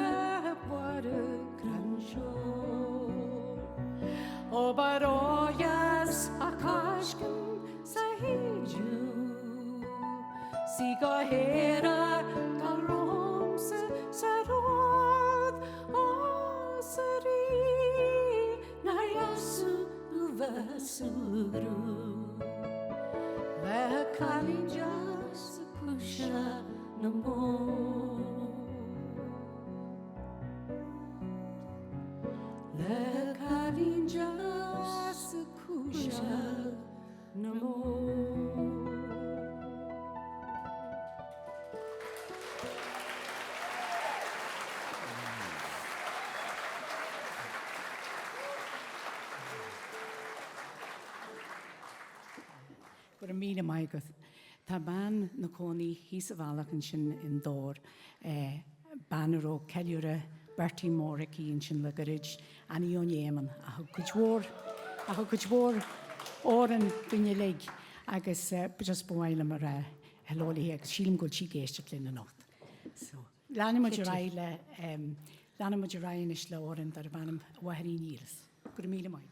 buar a granseo ó baróias a cáiscin sa héidiú Si go hera gal rom sa rod o sari na yasu vasuru le kalinja sa kusha no mo le kalinja sa kusha no mo. Gur míle maigat. Tá ban na cónaí hís a bhealach an sin in dór banar ó ceiliúrtha Bertie Mórach íon sin le gorid aní ó Éaman a thug cuidmhór óran duine le agus just bhhaile mar helólaí agus sílim go sí géiste lin na nacht. Leanna muid rain is le óran dar bhanam Ruairí nílas. Gur míle mai.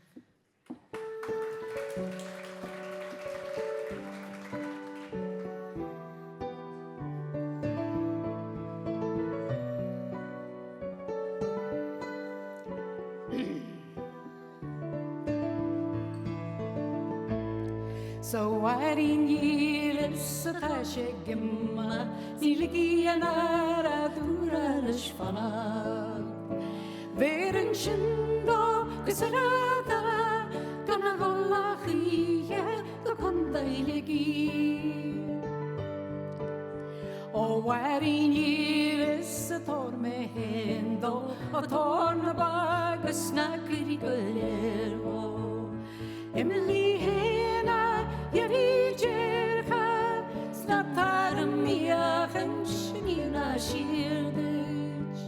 So Ruairí nílas a táise gimma níligi an ara dúra leis fanna. Bhéir an sin dó gus a ráda gan a bholachaíe go condailigi. O Ruairí nílas a tór me hendó a tór na bagus na guri go léiró. Emily héna Yari jercha snatar miachan shnina shirdich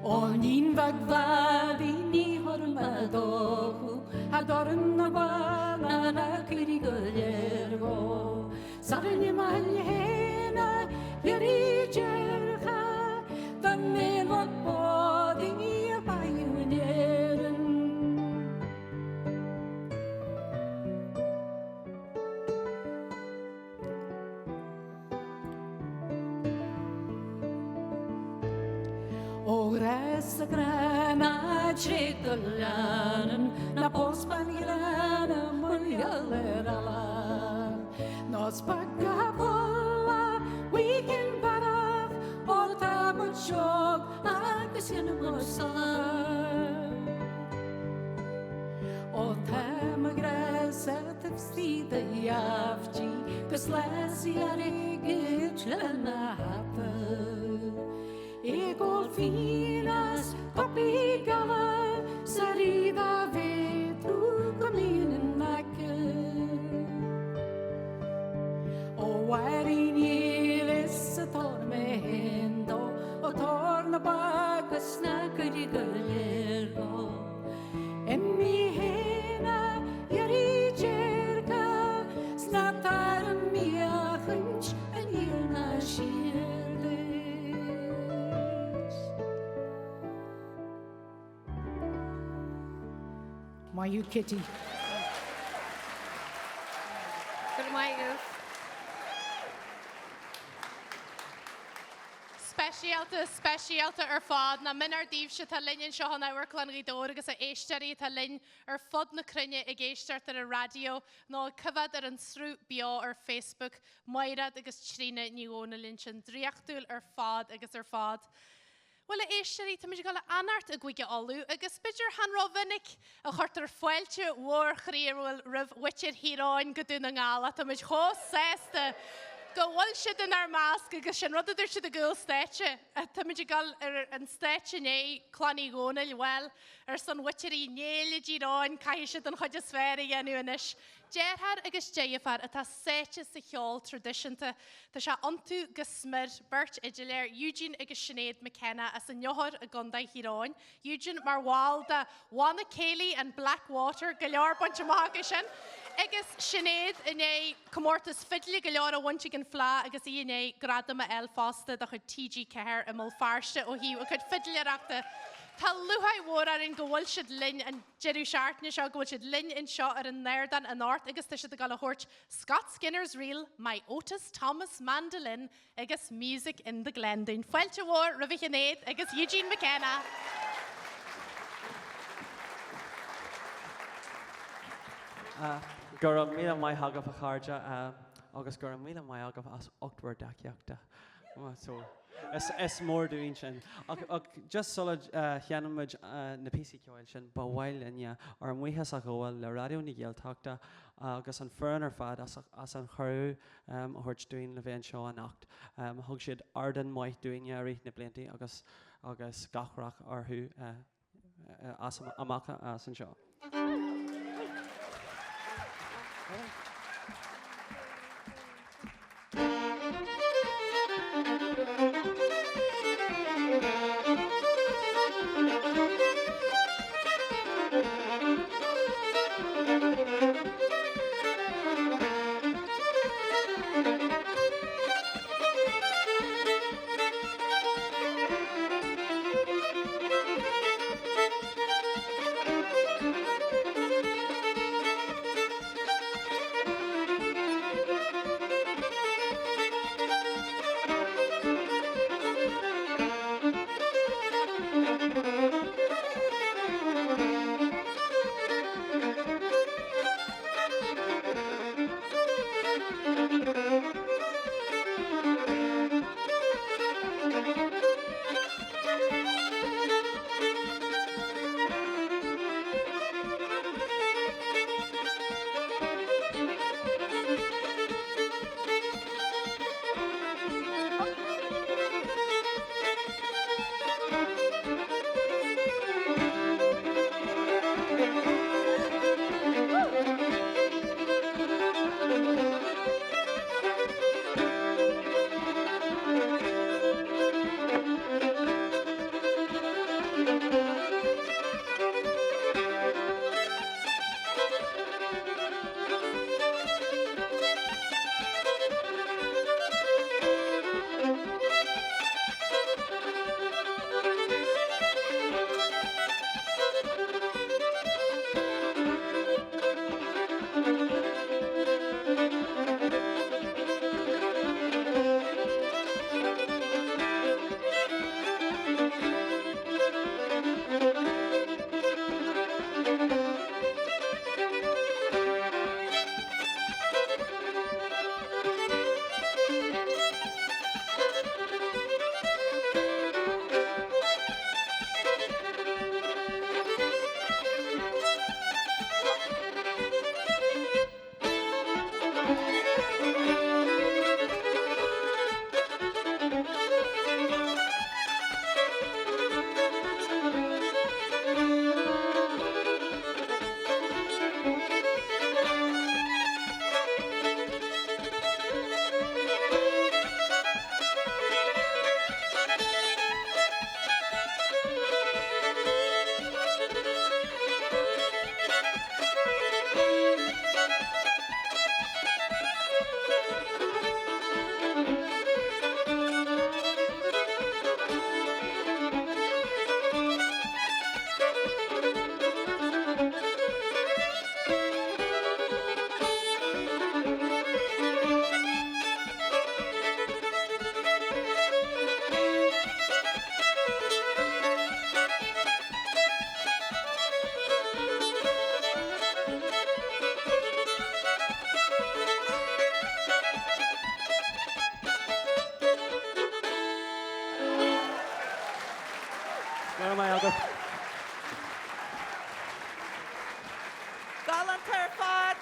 Onin vagvadi ni hormadohu Adorn nabana na kirigollergo Sarni malhena yari jercha Damme vakbodi apayuneren Ora grana cetolanan na pospanirana mulyalerala nos pagavola weekend baraf o tabachog agus yanamosala o tamagrasa tafstida yafji kaslasiari gichlana hapa Egol finas copigala sarida vetru Mayu Kitty. Good Maighréad. Speisialta ar fád na minar díobse tá linn seo an Amharclann Ghaoth agus a éisteirí tá linn ar fod na crunne i ggéisteart ar a radio nó cyfad ar an srú bio ar Facebook Maighréad agus Tríona ní Dónal sin dríochtúil ar fád agus ar fád. Well a éisteirí tá muidir gal anart a gcuige olú agus beidir hanráhannic a chuirt ar foiilte mhór chríomhfuil rih witir híráin go dún an gála tá muid chós sésta go bhfuil siad in ar másc agus sin rud idir siad a gúil stáitse. Tá muidir gal ar an stáitse né Clann Dónal well ar san witirí néile díráin cai siad an chuide sféra dhéanú inis. Déirthar agus déafar a tá séite sa cheol tradiisianta tá se antú go smir beirt idiléir Eugene agus Sinead McKenna as an neothar a gandaigh híráin. Eugene mar bháil de Wanna Ceallaigh and Blackwater go leor buinte maithaga sin. Agus Sinead iné comórtas fidli go leor a bhainte an flá agus iné gradam a elfásta a chud TG ceir i mó farste ó hiú a chud fidlireachta. Tá luhaid mhór ar an go bhfuil siad linn an jeú seaartna seo go bhfuil siad linn in seo ar an neirdan an áirt agus tá siad a gal a thuirt Scott Skinner's Reel, My Otis Thomas Mandolin agus Music in the Glendon. Foiilte mhór Roimh Sinead agus Eugene McKenna. Gur mí mai hagah a cháirde agus gur mí mai agah as 8 daceachta. So is mór dúin sin. Just solid cheanamid na PC ceáil sin ba bhhail inne ar an mhuithe a ghfuil le radio na Gaeltachta agus an fearn ar fad as an chorú a thuirt dúin le bhéon seo an 8. Thug siad ardan maith dúine a rith na bliantaí agus gachrach orthú as amacha as an seo. Galantar fad,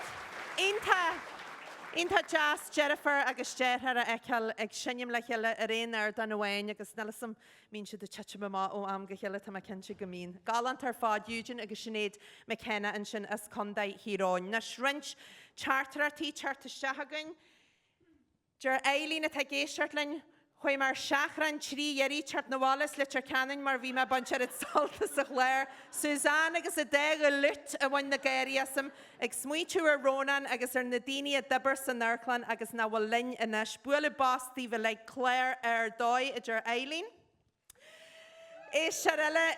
Inta jazz Jennifer agus Jerhar a Ceol ag sinnim le chéile a réon ar don bhhain agus nelasam mín siad a teitse má ó am go chéile tá cinse go mín. Galantar fád Eugene agus sinnéad McKenna an sin as condaid híráin. Na srint chartartí chartasteagain, Jar Eileen a tá géisiartlainn chuoi mar seachran trí dhéirí teart na bhálas le cannin mar bhí me bansead saltas a chléir. Susan agus a déag a lut a bhain na géiriasam ag smuitiú ar Ronan agus ar na daoine a dabar san Amharclann agus na bhfuil linn inis bualadh bástí bhfuil le Claire ar dóid a Jar Eileen. Éis eile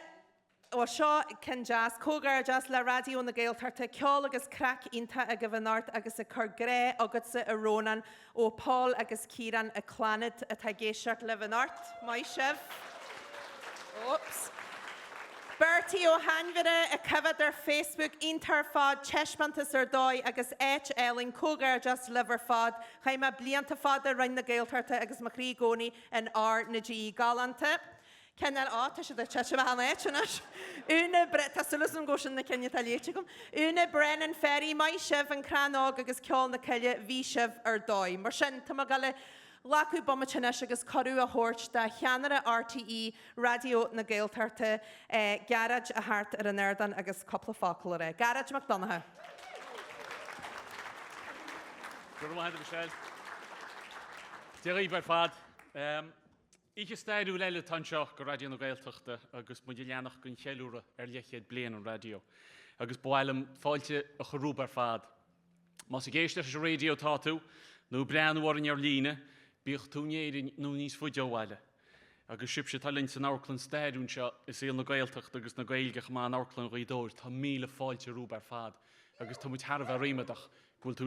ó seo cin jazz, cógar jazz le radio na Gaeltachta, Ceol agus crack inta a gyfanart agus a chur gré agus a Ronan ó Paul agus Kieran a Clann a tá géisiart le fanart. Mai sibh. Oops. Bertie ó Hanmhire a cyfad ar Facebook intar fad teismantas ar dóid agus éit Elin cógar jazz liver fad chaim a blianta fad a rein na Gaeltachta agus Maighréad gcónaí an RnaG galanta. Cenneal áta se de teise bhean éitenas. Una tá sulas an gosin na cenne talléite gom. Una Brennan ferry mai sibh an craoladh agus Ceol na ceile bhí sibh ar dóid. Mar sin tá gala lacu bomatenis agus corú a thuirt de cheanara RTÉ Raidió na Gaeltachta garage a hart ar an airdan agus coppla fáclaire. Garage McDonagh. Gurmhaid Michelle. Déirí bar fad. Ich staidú leile tanseach go radio na Gaeltachta agus mu leannach gon cheiliúrtha ar leichéad blian an radio. Agus bhailim fáilte a chorúb ar fad. Mas i géiste a radio táú, nó breanúhain ar líne, bíoch túnéidir nó níos fuideohhaile. Agus sib se talinn san Amharclann staidún seo is éal na Gaeltachta agus na Gaeilgeach má an Amharclann Ghaoth tá míle fáilte rúb ar fad. Agus tá muid tharbh a réimeadach gúil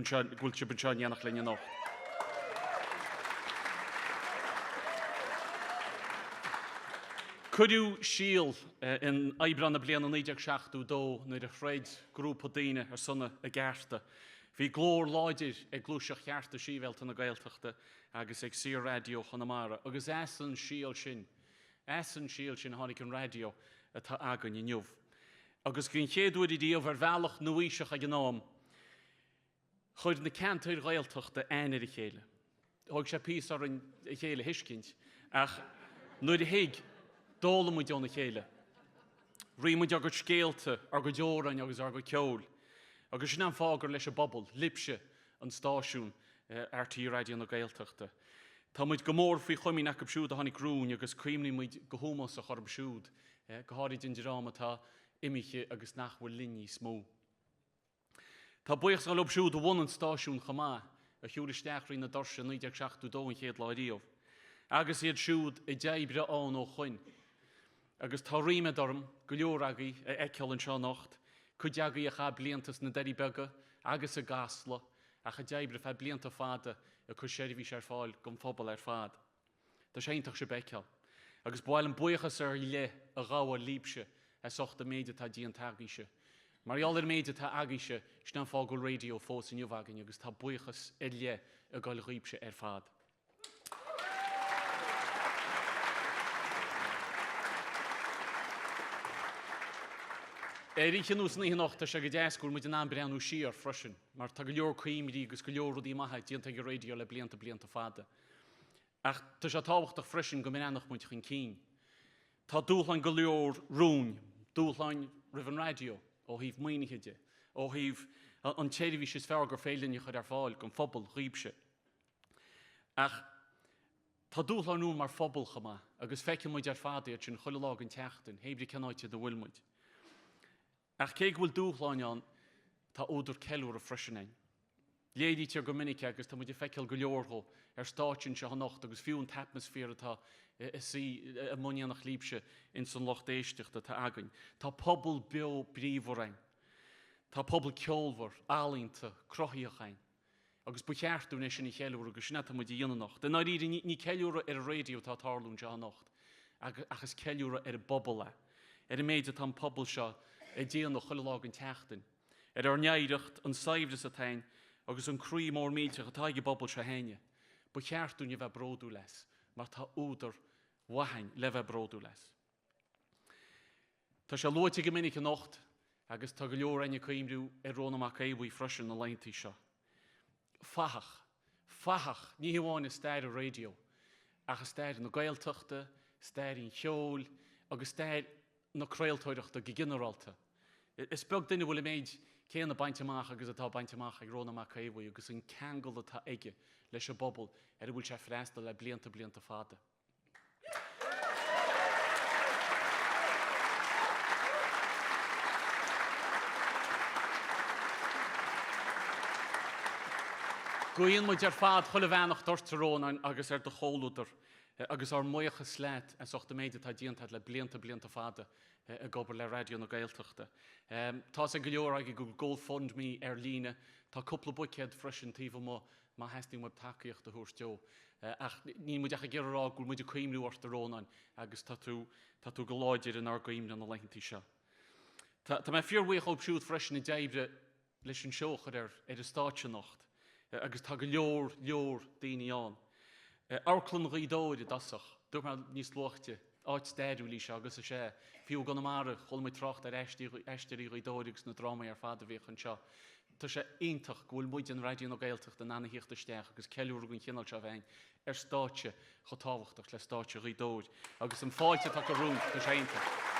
sib an seán dhéanach lenne nach. Cuidiú síl in Aibran na blian an 1972 nuair a chreid grúpa daoine ar sunna a gcearta. Bhí glór láidir ag glúiseach chearta síbhéalta na Gaeltachta agus ag RTÉ Raidió Chonamara. Agus esan síl sin tháinig an radio atá agan i nniuh. Agus gyn chéadúid i díomh ar bhealach nuíseach a gnám. Chuid na cantair Gaeltachta éanair i chéile. Thug sé pís ar an chéile hiscint ach nuair a hiig dóla mu deonna chéile. Rí mu agur scéalta ar go deorainn agus ar go ceol. Agus sin an fágur leis a bobbal, lipse an stáisiún RTÉ Raidió na Gaeltachta. Tá muid go mór faoi chuimín ac siúd a tháinig grún agus cuimní muid go thumas a chorb siúd. Go háirid in dirám atá imiche agus nachhfuil linní smó. Tá buíoch go lob siúd a bhain an stáisiún chamá a thiúristeachraí na dorse 1972 chéad láidíomh. Agus iad siúd i deibre an ó chuin. Agus tá ríme dorm go leoragaí a Ceol an seo nacht, chuideagaí a cha bliantas na deirí bega agus a gasla a cha deibre fe blianta fada a chu séirhís ar fáil gom phobal ar fad. Tá sé intach se Ceol. Agus bhil an buochas ar le a gáha líbse a sochta méide tá díon tagaise. Mar eall méide tá agaise sna fágul radio fós in jobhagan agus tá buochas i le a gáil líbse ar fad. Ríchan ús na hinachta se go deascúil mu an breanú síar freisin, mar tá go leor cuimí agus go leorúí maithe díanta go radio le blianta fada. Ach tá sé táhachtach freisin go minach muid chun cín. Tá dúchlein go leor rún, dúchlein rihan radio ó híh muoineide, ó híh an téirhís is fear gur félinne chud ar fáil gon phobal ríbse. Ach tá dúchleinú mar phobal chama agus feice muid ar fadaíad sin choileág an teachtain, héibre cenáite do bhfuil muid. Ach cé bhfuil dúchláin an tá úidir ceiliúr a freisin. Léadíte go minic agus tá muid feiceil go leorthó ar stáitsin se nacht agus fiún atmosfér atá a muíannach líbse in san locht éisteachta tá againn. Tá pobl beo bríomhrain. Tá pobl ceolmhar, álínta, crothaíochain. Agus bu cheartú é sin i cheiliúr agus sinna muid dhéana nacht. Den áirí ní ceiliúra ar a radio tá tálún se nacht. Agus ceiliúra ar a bobbal le. Ar a méid tá pobl seo a déan no choileág an teachtain. Ar neidreacht an saibhras a tain agus an crí mór míteach atá go bobbal se haine. Bu cheartún a bheith bródú leis, mar tá údar wahain le bheith bródú leis. Tá se loite go minic an nacht agus tá go leor aine chuimrú rónamach éhí freisin na leintí seo. Fachach, ní hamháin is stair a radio, agus stair na Gaeltachta, stair in Ceol, agus stair na craoladh go ginearálta. Is beag duine bhfuil méid céan na bainteach agus atá bainteach ag rónamach éhí agus an ceangal atá aige leis a bobbal bhfuil sé freistal le blianta fada. Goíonn muid ar fad chuile bheannach dortaróin agus ar do chóúidir agus ar muocha sléit a sochta méide tá díontad le blianta fada a gobar le radio na Gaeltachta. Tá sé go leor ag go GoFundMe ar líne, tá cúpla bucéad freisin tíomh má heisting web takeíocht a thuairteo. Ach ní muid a ggéarrá gúil muid a chuimrú ortaróin agus tá tú go láidir an argaimne na leintí seo. Tá mé fíorhuaoch óbsiúd freisin i dtéibre leis an seochar ar a stáitse nacht. Agus tá go leor daoine an. Amharclann Ghaoth Dobhair Dé dasach, dúir me níos luachte, áit staidú lí se agus a sé, fiú gan amara chul mé trocht ar eistearí Ghaoth agus na dráma ar fada bhíoch an seo. Tá sé ionintach ghfuil muid an radio na Gaeltachta na híocht isteach agus ceiliúr gon chinál se bhain ar stáitse chu táhachtach le stáitse Ghaoth Dobhair, agus an fáilte tá go rún tá sé ionintach.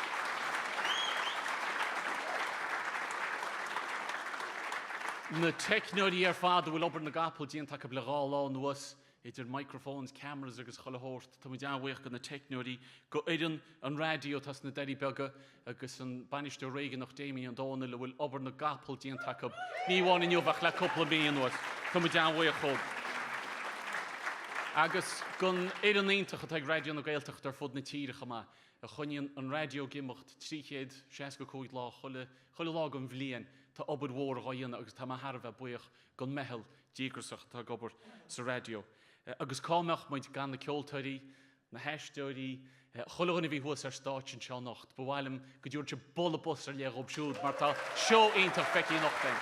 Na technóirí ar fada bhfuil obair na gapal díon take le gáil nuas idir microphones, cameras agus cholathirt, tá muid anhaoch go na technóirí go éireann an radio tas na deirí bega agus an banisteoir réige nach déimi an Dónal bhfuil obair na gapal díon take ní bháin inniuhach le coppla mí nuas, tá muid anhaoch chomh. Agus gon éireann ionintach ag radio na Gaeltachta ar fud na tíreach ama a chuineann an radio gimocht 365 lá chuile lá an bhliain. Tá obair mhór ghaíonna agus tá Tharbh buíoch gon meitheal dígrasach tá gobar sa radio. Agus cámeach muid gan na ceoltóirí, na haisteoirí, choilúna bhí thuas ar stáitsin seo nacht, bhhailm go dúirt se bolla bus ar le óbsiúd, mar tá seo ionintach feicí nachtain.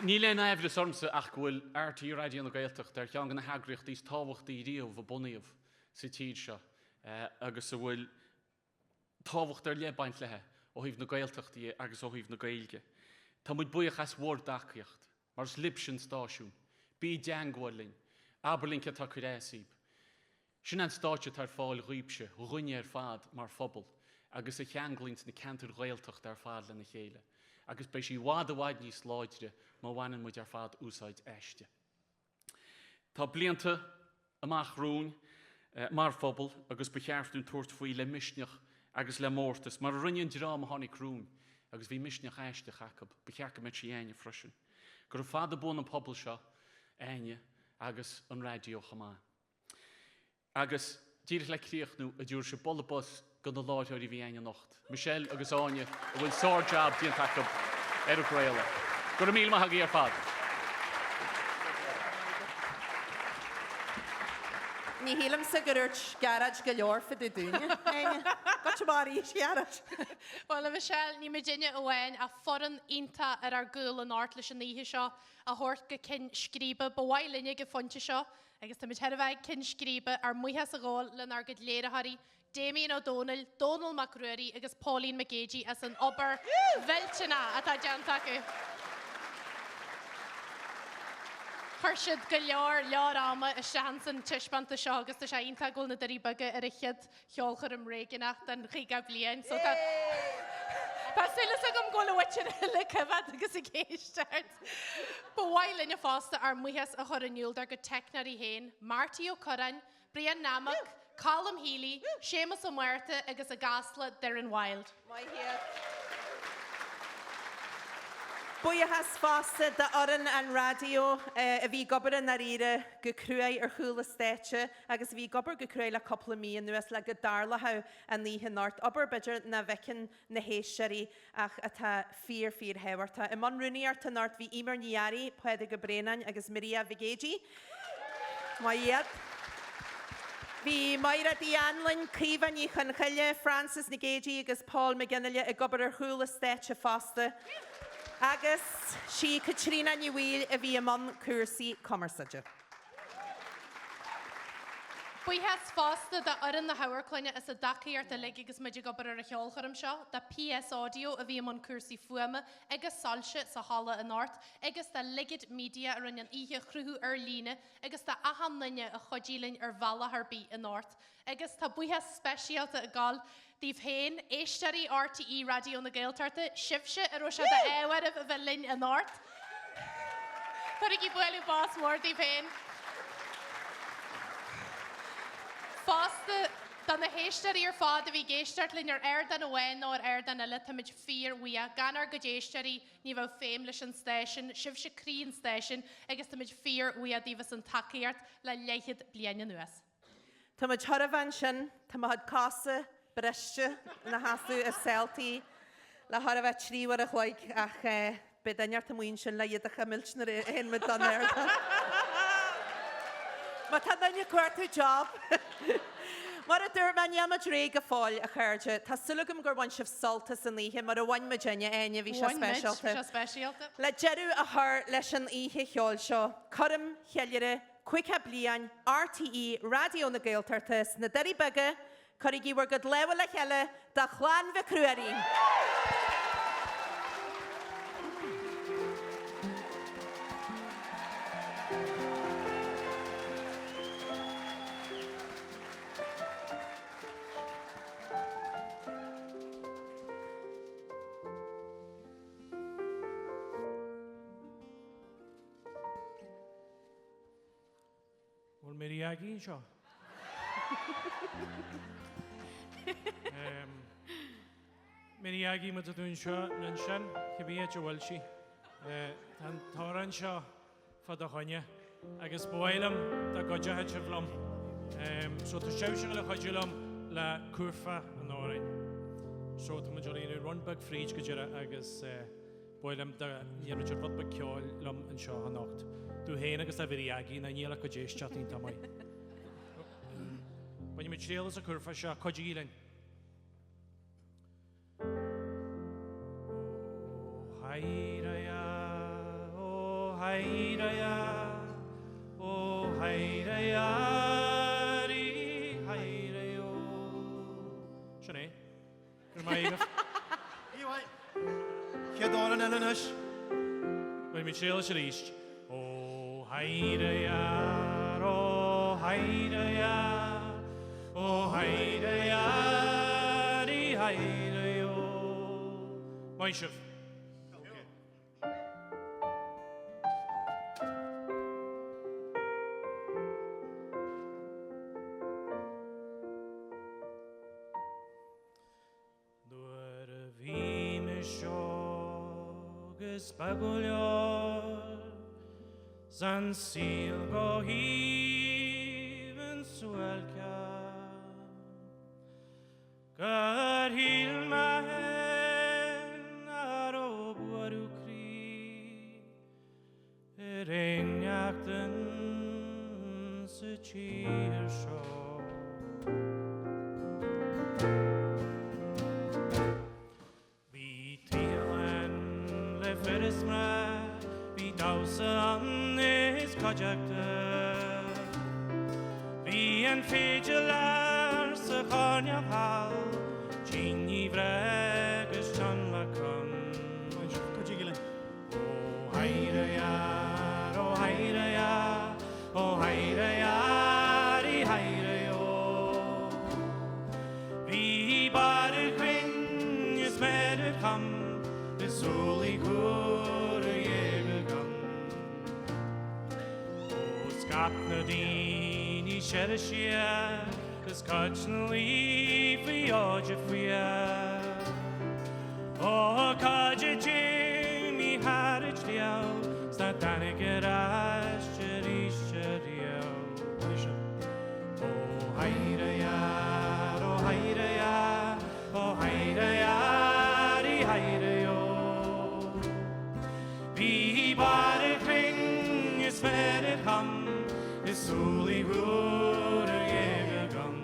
Ní le éimhre sormsa ach bhfuil RTÉ Raidió na Gaeltachta ar cheann na heagraíocht díos tábhachtaí riamh a bunaíomh sa tíd seo. Agus a bhfuil tábhacht ar lebaint lethe ó híomh na Gaeltachtaí agus ó híomh na Gaeilge. Tá muid buíoch as mhór dacaíocht, mar slibsin stáisiún, bí deangháilin, aberlinn ce tá cuiréisíb. Sin an stáitse tar fáil ríbse, runne ar fad mar phobal, agus a cheanglínt na cantar Gaeltacht ar fad le na chéile. Agus bei sí bhád a bhaid níos láidre má bhaineann muid ar fad úsáid eiste. Tá blianta amach rún mar phobal agus becheartún tuairt faoi le misneach agus le mórtas, mar rinneann drám a tháinig crún agus bhí misneach eiste chacab, bechearcha mit sí Áine freisin. Gur fada bun an pobl seo, Áine agus an radio chamá. Agus díirich le críochnú a dúir se bollabus go na Láithreoirí bhí Áine nacht. Michelle agus Áine a bhfuil sár job díon tacab ar a Gréile. Gur míl maithagaí ar fad. Ní hílam sa gurúirt garage go leor fa dúine. Got se mar ís garage. Well, Michelle, ní Virginia óhain a foran ínta ar gúil an art leis aníthe seo a thuirt go cin scríbe bhhaillinne go fonte seo, agus tá muid cin scríbe ar muithe a gáil le ar go léirethirí Damien ó Dónal, Dónal Maighréad agus Pauline McGagey as an obair bhiltena atá deanta acu. Chuirsiad go leor ama a seansan tiispanta seo agus tá sé ionta ghfuil na darí baga ar a chiad cheolchar réigeach den chuige bliain. So tá sulas a gom ggóla bhaite le cyfad agus i géisteart. Ba bhhaillinne fásta ar muitheas a choraniúil ar go technarí héin, Marty ó Coran, Brian Namach, Callum Healy, Seamus ó Muirte agus a gasla Darren Wild. Buíochas fásta de oran an radio a bhí gobar na riire go cruaigh ar chúla stáitse agus bhí gobar go cruaigh le coppla míon nuas le go darlathe an níthe náirt obair beidir na bhecin na héisiirí ach atá fír hehairta. I man runúíart an náirt bhí imar níarí puide go Brennan agus Maria Vigégi. Maighréad. Bhí Maighréad Anlin, Cívan í Chunchaile, Francis Nagégi agus Paul McGinnill a gobar ar chúla stáitse fásta. Agus sí Tríona Nihil a bhí man cuasaí commerceide. Buíhes fásta de aran na Amharclanne is a dacaíart a legigus muidir go bar a cheolchoirm seo, da PS audio a bhí man cuasaí fuama, agus salse sa hala an ort, agus da ligid media ar an ihe chrúthú ar líne, agus da ahanlinne a chodílinn ar bhela harbí an ort, agus tá buíhes speisialta a gáil díobh hain éistearí RTÉ Raidió na Gaeltachta, sibse ar ó se da éhharibh a bheith linn an ort. Thurig í builú bás mór díobh hain. Fásta dan na héistearí ar fád a bhí géisteart linn ar dan a bhain nó ar dan a le tamid fíor wia, gan ar go déistearí ní bheith féim leis an stéisisin, sibh se crín stéisisin, agus tamid fíor wia díobh an tacaíart le leichid bliana nuas. Tá muid thorabhain sin, tá muid casa breiste na hasú a Ceoltaí, le thorabhaid tríomhar a chuig ach bedainart a muoin sin le iad a chamilsnar hen mit an airda. Ma tá daine cuairtú job. Mar a dúir man iamad ré go fáil a chuirde, tá sulúgam gur bhain sibh soltas an ihe mar a bhain Virginia Áine bhí se speisialta. Le jeú a thir leis an ihe cheol seo, choirm cheiliúrtha, cuiche bliain, RTÉ Raidió na Gaeltachta na deirí beige, chuirigh íhar go leabhar le cheile da Clann bheith Ruairí. Maighréad seo. Maighréad mu a dún seo nan sin, chibíad a bhfuil si. Tá táran seo fad a hAoine, agus bhailam da goidethe se bhlum. So tá seibhse le chuidiúlam le cuairfa an árainn. So tá muidir líonú runbag fríd go deire agus bhailam da níanaidir fadbag ceol lum an seo an nacht. Dú héana agus a bhíag na níla go déisteatín tamai. Bain mit tréalas a cuairfa seo codílainn. O hairaya, rí hairayó. Sinné? Gur maigh. Íhai. Cheadálan Eleanais. Bain mit tréalas a ríist. O hairaya, rí hairayó. Main sibh. Bagulhor San Ceol go hívan suelca Gar hil mahen ar o buaru crí Reinachtan sa tír seo Ferismra, vi dausan is kajagta. Vi en figelar sa charnia hal, chini vregus chan makam. O hairaya, o hairaya, o hairaya, ri hairayo. Vi bare quinn is med kam. Soli kur yegan O skapna din I shershia Is kachnli fioja fia O kaja jimi harich diao Statane gerash cherish cheriao O hairaya, o hairaya, o hairaya, ri hairaya Vi bare kring is sværet ham is sol I hodet jægergang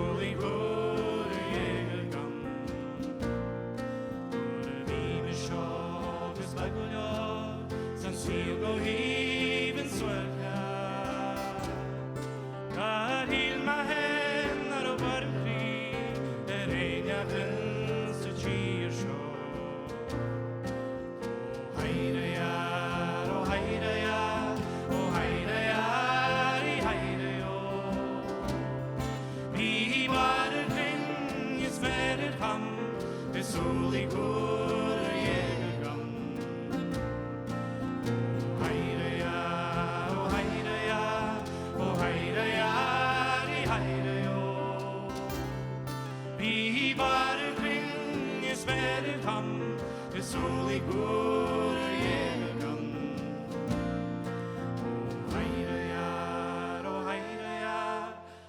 súlaí gúir dhéag gan. Gúir bhí me seo agus le go leor, san síl go híomh an suailthe. Gar híl ma hen ar ó Bhreisleáin, réideachtain sa tír seo. Ó hairear, í haire ó. Bhí barir glynn is ferir ham, is súlaí gúir dhéag gan. Ó hairear, í haire ó. Bhí barir glynn is ferir ham, is súlaí gúir dhéag gan.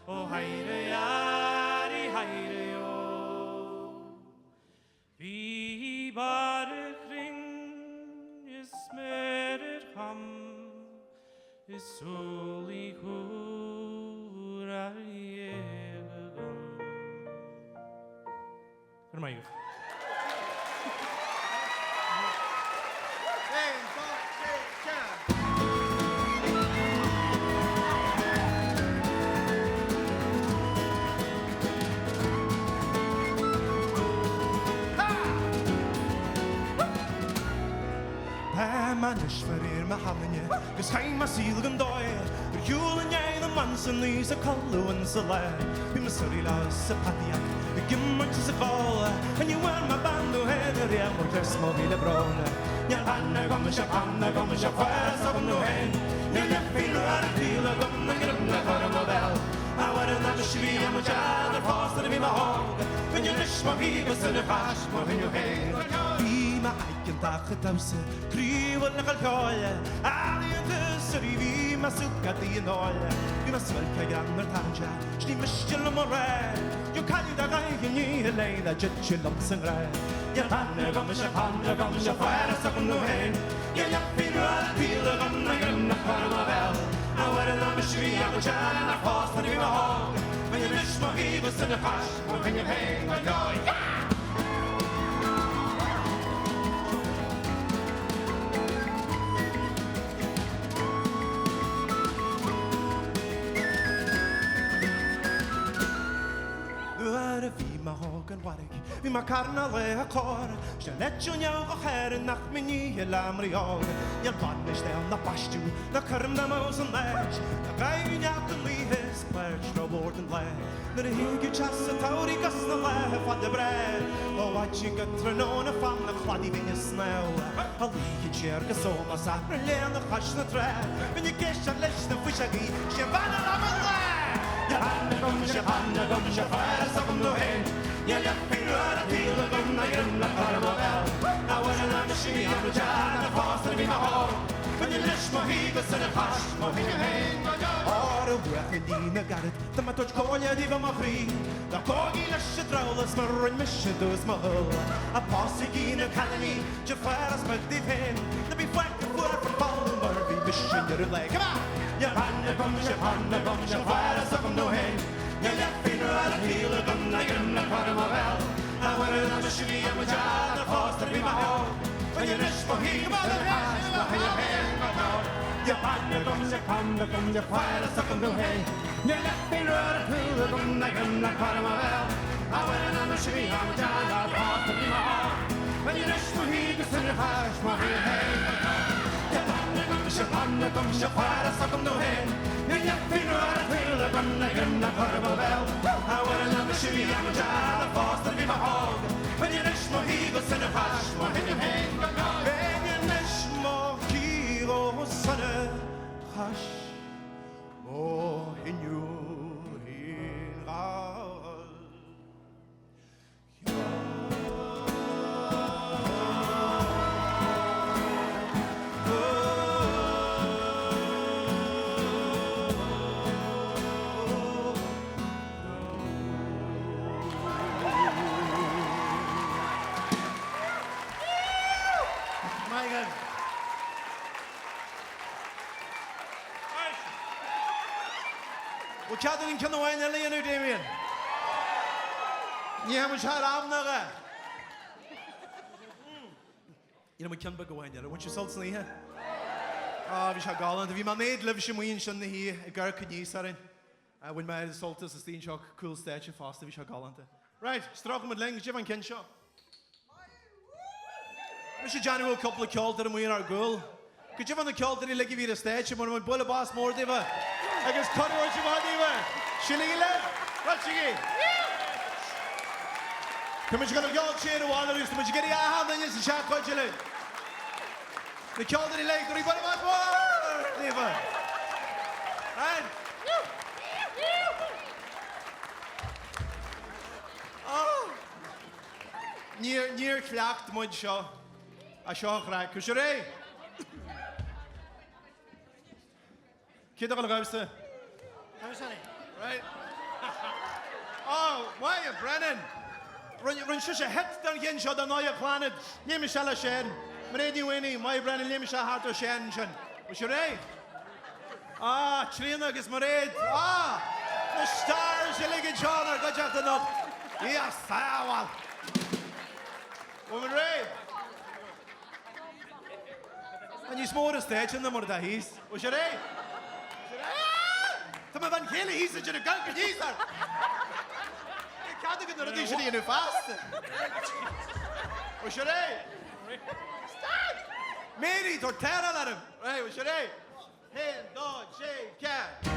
Ó hairear, í haire ó. Bhí barir glynn is ferir ham, is súlaí gúir dhéag gan. Maighréad. Manis farir ma hAoine, gus chaim ma síl gan dóir, Riúil an éad an man san lís a colú an sa le. Bhí ma sorí lá sa patiach, I gimmart sa gála, an you wear ma bandú hen a réamúir tar smógí le brona. Neal hanna gom se fuera sa gan nú hen, Neal lepíú ar a tíla gom na grum na choirm a bell. A war an am sví am jaar ar fástar bhí ma hága, Bhín you nis ma hígus in a fás ma bhín you hen. Bhí ma aigen dacha tamsa, críomhil na Gaeltachta, Alíon tusarí bhí ma sucadí an áile. Bhí ma sfuilca Grianna tanja, Sní mistil am ré, Jo caiú da gaigen ní a lein a jitsi lumps an ré. Neal hanna gom se fuera sa gan nú hen, Neal lepíú ar a tíla gom na grum na choirm a bell. A war an am sví am jaar ar fástar bhí ma hága, Bhín you nis ma hígus in a fás ma bhín you hen go leor. Bhí ma carna le a cór, Se leitú neamh a chéir nach miní a lámraí ága. Neal banis del na baistú, na chorm na mós an leis, Na gaineach an líhis, Pleirt na bhór an le. Nar a higiú teas a taurí gas na le fad a bre, Ó bhaid sin go tróna fan na chladí bhíine sná. A líhi tíar go sómas a léan na chas na tre, Bhín you geis a leis na fuisegí, sé bhana am an le. Neal hanna gom se fuera sa gan nú hen, Neal lepíú ar a tíla gom na grum na choirm a bell. A war an am sví am jaar ar fástar bhí ma hága, Bhín you nis ma hígus in a fás ma bhín you hen go leor. Ar a bhuachan dína garad, Tá ma tuid cóile díomh ma chrí, Tá cógaí leis a drálas mar roin mise dús ma hull. A pásig ína calaní, Je feras ma díh hen, Na bhí fuaic a fuair for ball mar bhí mission ar a le. Come on! Neal hanna gom se fuera sa gan nú hen, Neal lepíú ar a tíla gom na grum na choirm a bell. A war an am sví am jaar ar fástar bhí ma hága, Bhín you nis ma hígus in a fás ma bhín you hen go leor. Neal hanna gom se fuera sa gan nú hen, Neal lepíú ar a tíla gom na grum na choirm a bell. A war an am sví am jaar ar fástar bhí ma hága, Bhín you nis ma hígus in a fás ma bhín you hen go leor. Neal hanna gom se fuera sa gan nú hen, Neal lepíú ar a tíla gom na grum na choirm a bell. A war an am sví am jaar ar fástar bhí ma hága, Bhín you nis ma hígus in a fás ma bhín you hen go leor. Bhín you nis ma hígus in a fás ma bhín you hen go leor. Ceallaigh cin bhhain a líonú Damien. Ní ha se amnaga. You know, we can't go in there. What's your salts in here? Ah, we shall go on. We made live some wine in here. A girl can use her in. When my salt is a steen shock, cool stage fast. We shall go on. Right, struck with language. Jeff and Ken shop. Mr. Johnny will couple of called to them we our goal. Could you have on the call to the leggy a stage and when Bulla Boss more diva? I guess Connie what you want diva. Shilling what's again? Come on, you're going to go chair the water. You're going to get your hand and you're shot quite chilling. The call to the leg, the rebound of more diva. Right? Oh, near clacked mud show. A show crack. Kushere. Kid on the ghost. Right. Oh, why you Brennan? Run shush a head down again shot on your planet. Name is Shalla Shen. Maighréad winning. My Brennan name is Heart of Shen. Kushere. Ah, Tríona agus Maighréad. Ah, the stars you like in John. Good job to know. Yes, well. Woman Ray. And you smore the stage in the more that he's. Was your Ray? Come on, Kelly, he's a gun can use her. You can't get the audition in fast. Was your Ray? Mary, Torterra, let him. Right, was your Ray? Hand, dog, shake, cat.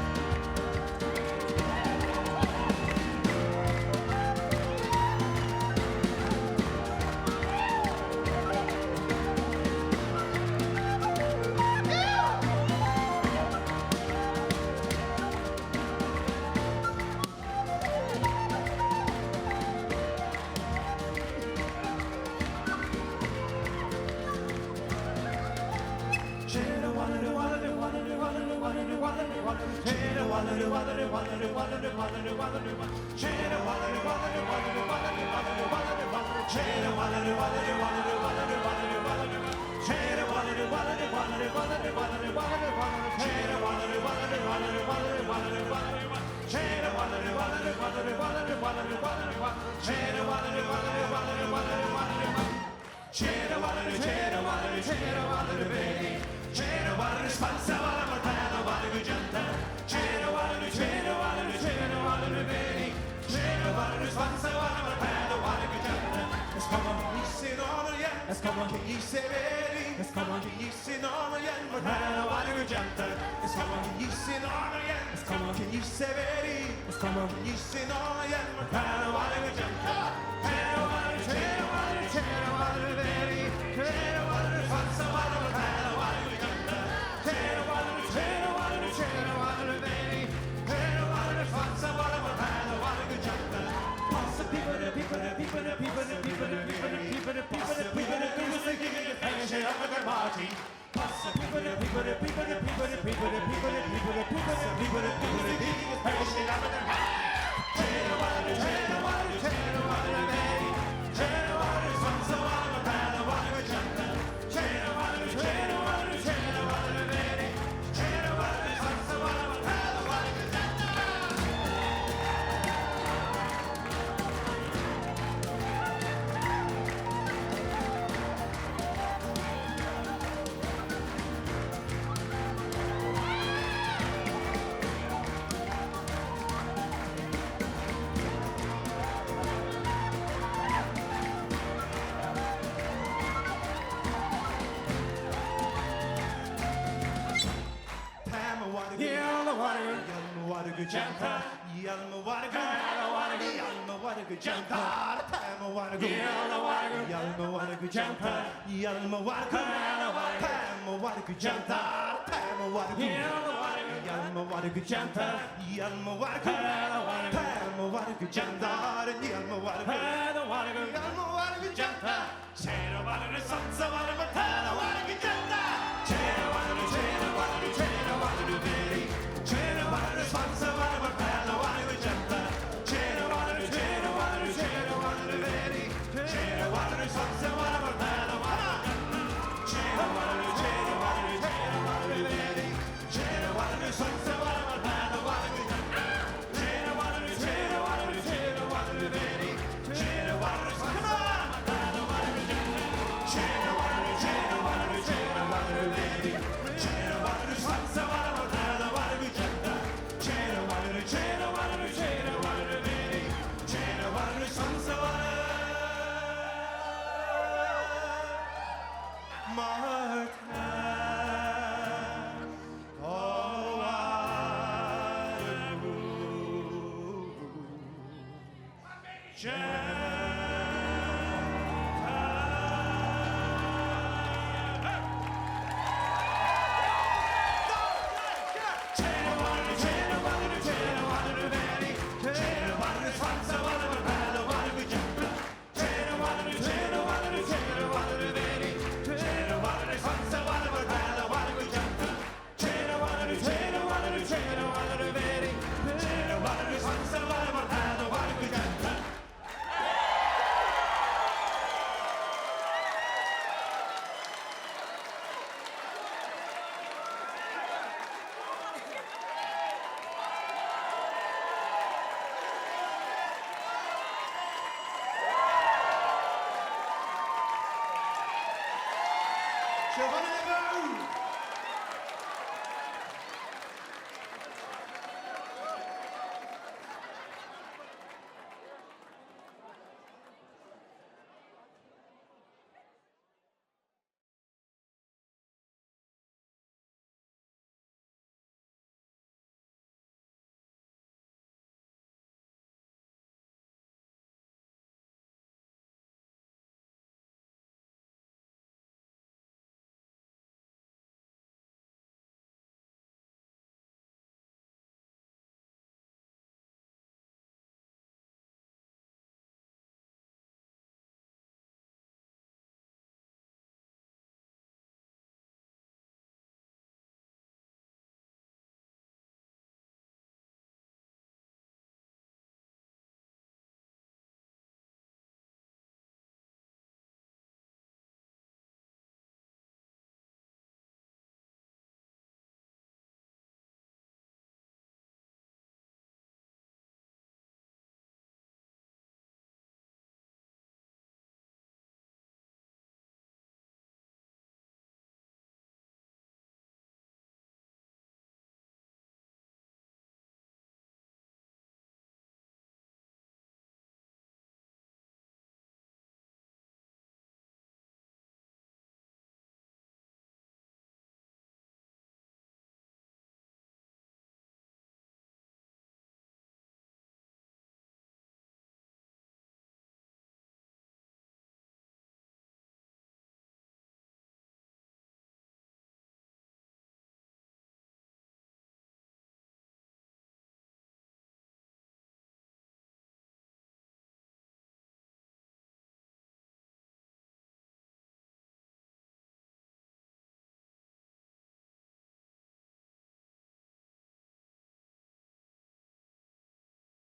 Cheallaigh.